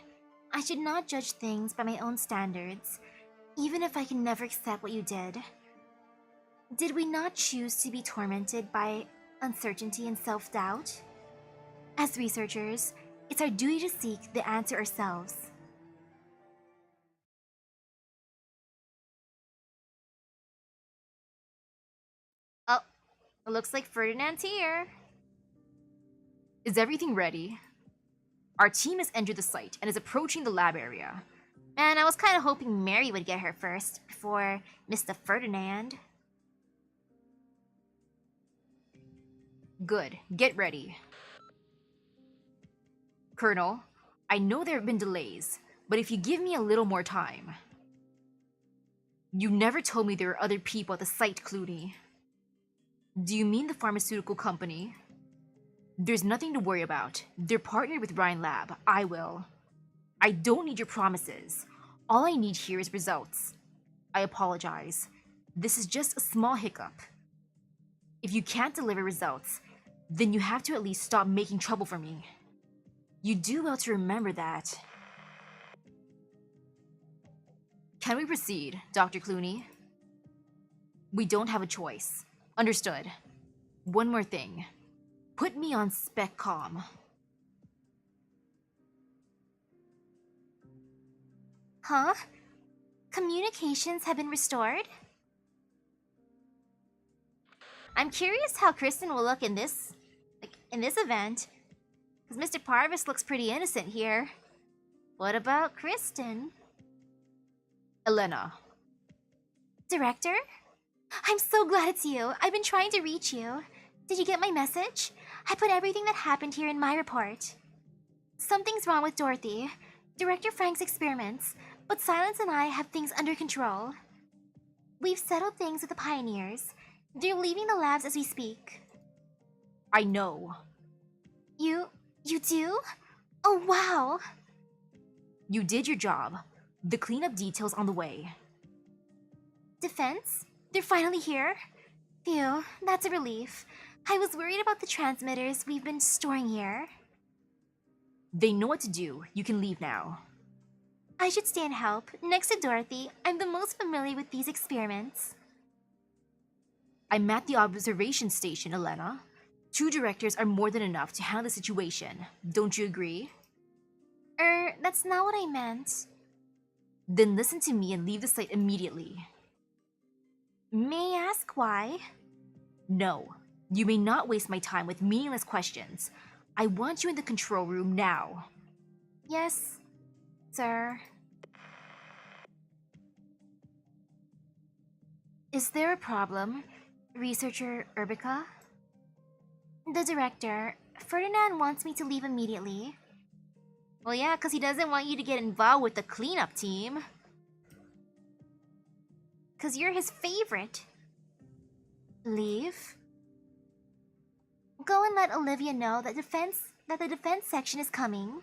I should not judge things by my own standards, even if I can never accept what you did. Did we not choose to be tormented by uncertainty and self-doubt? As researchers, it's our duty to seek the answer ourselves. Oh, it looks like Ferdinand's here. Is everything ready? Our team has entered the site and is approaching the lab area. And I was kind of hoping Mary would get here first, before Mr. Ferdinand. Good, get ready. Colonel, I know there have been delays, but if you give me a little more time. You never told me there were other people at the site, Clooney. Do you mean the pharmaceutical company? There's nothing to worry about. They're partnered with Rhine Lab. I will. I don't need your promises. All I need here is results. I apologize. This is just a small hiccup. If you can't deliver results, then you have to at least stop making trouble for me. You do well to remember that. Can we proceed, Dr. Clooney? We don't have a choice. Understood. One more thing. Put me on spec comm. Huh? Communications have been restored? I'm curious how Kristen will look in this event. Because Mr. Parvis looks pretty innocent here. What about Kristen? Elena. Director? I'm so glad it's you. I've been trying to reach you. Did you get my message? I put everything that happened here in my report. Something's wrong with Dorothy, Director Frank's experiments, but Silence and I have things under control. We've settled things with the pioneers. They're leaving the labs as we speak. I know. You do? Oh, wow. You did your job. The cleanup detail's on the way. Defense? They're finally here? Phew, that's a relief. I was worried about the transmitters we've been storing here. They know what to do. You can leave now. I should stay and help. Next to Dorothy, I'm the most familiar with these experiments. I'm at the observation station, Elena. 2 directors are more than enough to handle the situation. Don't you agree? That's not what I meant. Then listen to me and leave the site immediately. May I ask why? No. You may not waste my time with meaningless questions. I want you in the control room now. Yes, sir. Is there a problem, Researcher Urbica? The director, Ferdinand, wants me to leave immediately. Well, yeah, because he doesn't want you to get involved with the cleanup team. Because you're his favorite. Leave? Go and let Olivia know that the defense section is coming.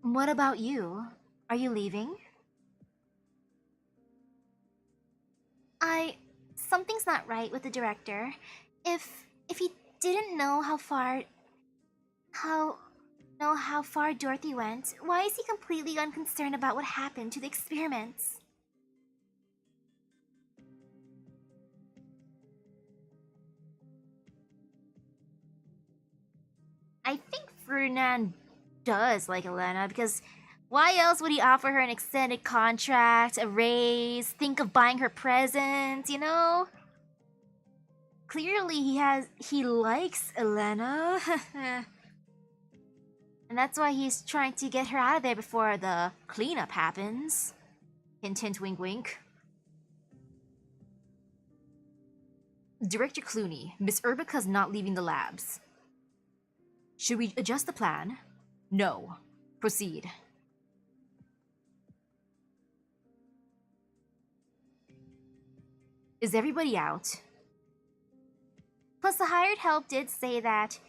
What about you? Are you leaving? Something's not right with the director. If he didn't know how far Dorothy went, why is he completely unconcerned about what happened to the experiments? I think Ferdinand does like Elena because why else would he offer her an extended contract, a raise, think of buying her presents, you know? Clearly he likes Elena. And that's why he's trying to get her out of there before the cleanup happens. Hint hint wink wink. Director Clooney, Miss Urbica's not leaving the labs. Should we adjust the plan? No. Proceed. Is everybody out? Plus, the hired help did say that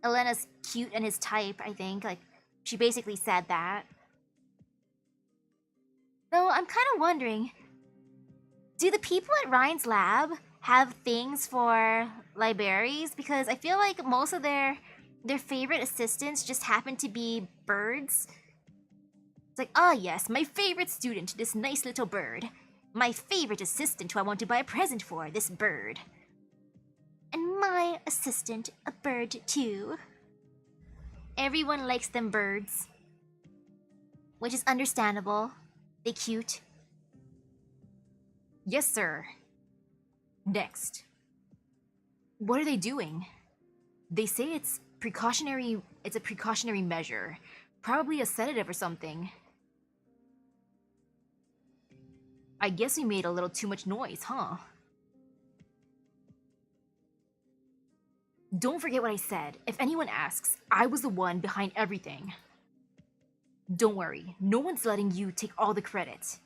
Elena's cute and his type, I think. Like, she basically said that. Though, I'm kind of wondering, do the people at Rhine's lab have things for libraries? Because I feel like most of their favorite assistants just happen to be birds. It's like, ah yes, my favorite student, this nice little bird. My favorite assistant who I want to buy a present for, this bird. And my assistant, a bird too. Everyone likes them birds. Which is understandable. They cute. Yes, sir. Next. What are they doing? They say it's a precautionary measure. Probably a sedative or something. I guess we made a little too much noise, huh? Don't forget what I said. If anyone asks, I was the one behind everything. Don't worry, no one's letting you take all the credit.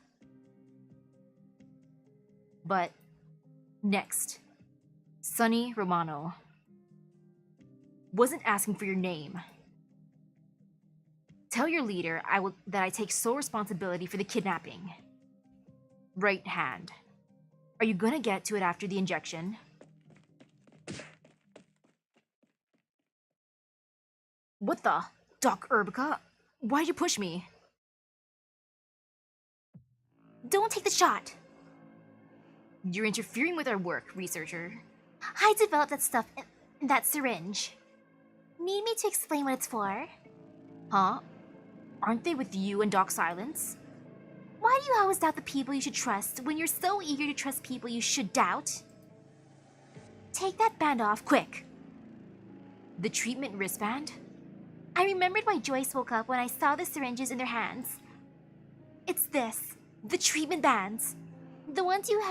But, next. Sonny Romano. Wasn't asking for your name. Tell your leader that I take sole responsibility for the kidnapping. Right hand. Are you gonna get to it after the injection? What the? Doc Urbica? Why'd you push me? Don't take the shot! You're interfering with our work, researcher. I developed that stuff in that syringe. Need me to explain what it's for? Huh? Aren't they with you and Doc Silence? Why do you always doubt the people you should trust when you're so eager to trust people you should doubt? Take that band off, quick! The treatment wristband? I remembered why Joyce woke up when I saw the syringes in their hands. It's this. The treatment bands. The ones you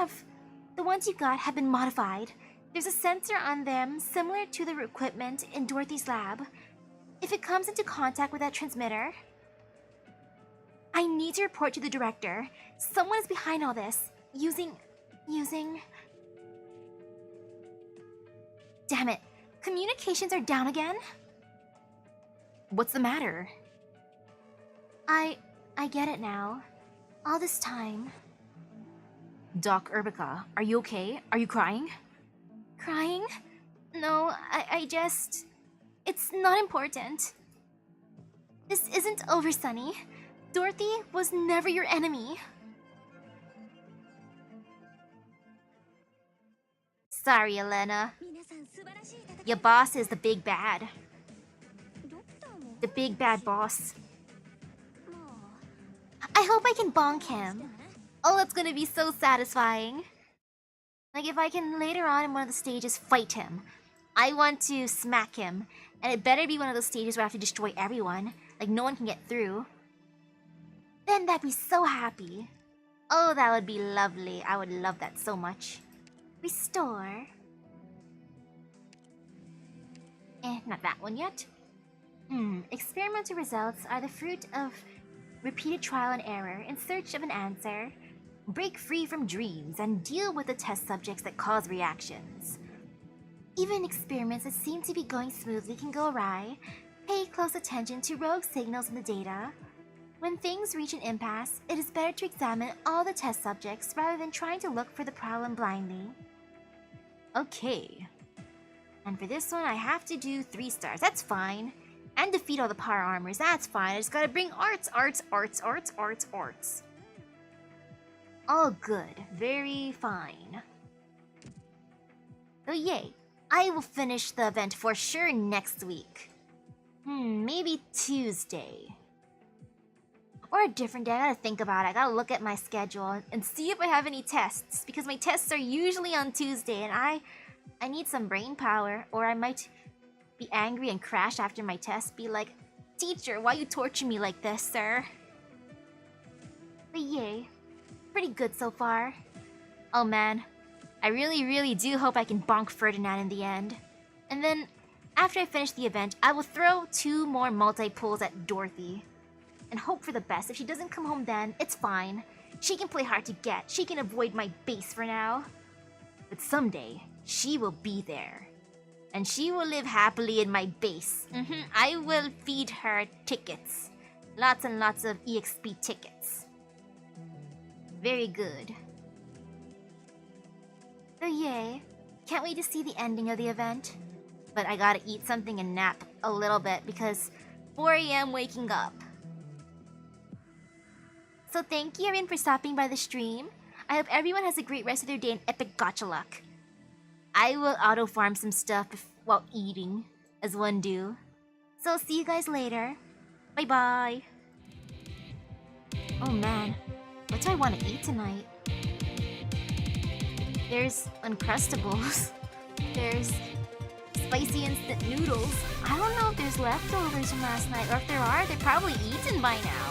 got have been modified. There's a sensor on them similar to the equipment in Dorothy's lab. If it comes into contact with that transmitter, I need to report to the director. Someone is behind all this. Using... Damn it. Communications are down again? What's the matter? I get it now. All this time. Doc Urbica, are you okay? Are you crying? Crying? No, I just... It's not important. This isn't over, Sonny. Dorothy was never your enemy. Sorry, Elena. Your boss is the big bad. The big bad boss. I hope I can bonk him. Oh, that's gonna be so satisfying. Like if I can later on in one of the stages fight him. I want to smack him. And it better be one of those stages where I have to destroy everyone. Like no one can get through. Then that'd be so happy. Oh, that would be lovely. I would love that so much. Restore. Not that one yet. Experimental results are the fruit of repeated trial and error in search of an answer. break free from dreams, and deal with the test subjects that cause reactions. Even experiments that seem to be going smoothly can go awry. Pay close attention to rogue signals in the data. When things reach an impasse, it is better to examine all the test subjects rather than trying to look for the problem blindly. Okay. And for this one, I have to do 3 stars. That's fine. And defeat all the power armors. That's fine. I just gotta bring arts. All good. Very fine. So yay. I will finish the event for sure next week. Maybe Tuesday. Or a different day. I gotta think about it. I gotta look at my schedule and see if I have any tests. Because my tests are usually on Tuesday and I need some brain power. Or I might be angry and crash after my test. Be like, teacher, why you torture me like this, sir? But yay. Pretty good so far. Oh man. I really do hope I can bonk Ferdinand in the end. And then, after I finish the event, I will throw 2 more multi-pulls at Dorothy. And hope for the best. If she doesn't come home then, it's fine. She can play hard to get. She can avoid my base for now. But someday, she will be there. And she will live happily in my base. I will feed her tickets. Lots and lots of EXP tickets. Very good. So yay. Can't wait to see the ending of the event. But I gotta eat something and nap a little bit because 4 AM waking up. So thank you everyone for stopping by the stream. I hope everyone has a great rest of their day and epic gacha luck. I will auto farm some stuff while eating, as one do. So see you guys later. Bye bye. Oh man, what do I want to eat tonight? There's Uncrustables. There's spicy instant noodles. I don't know if there's leftovers from last night, or if there are, they're probably eaten by now.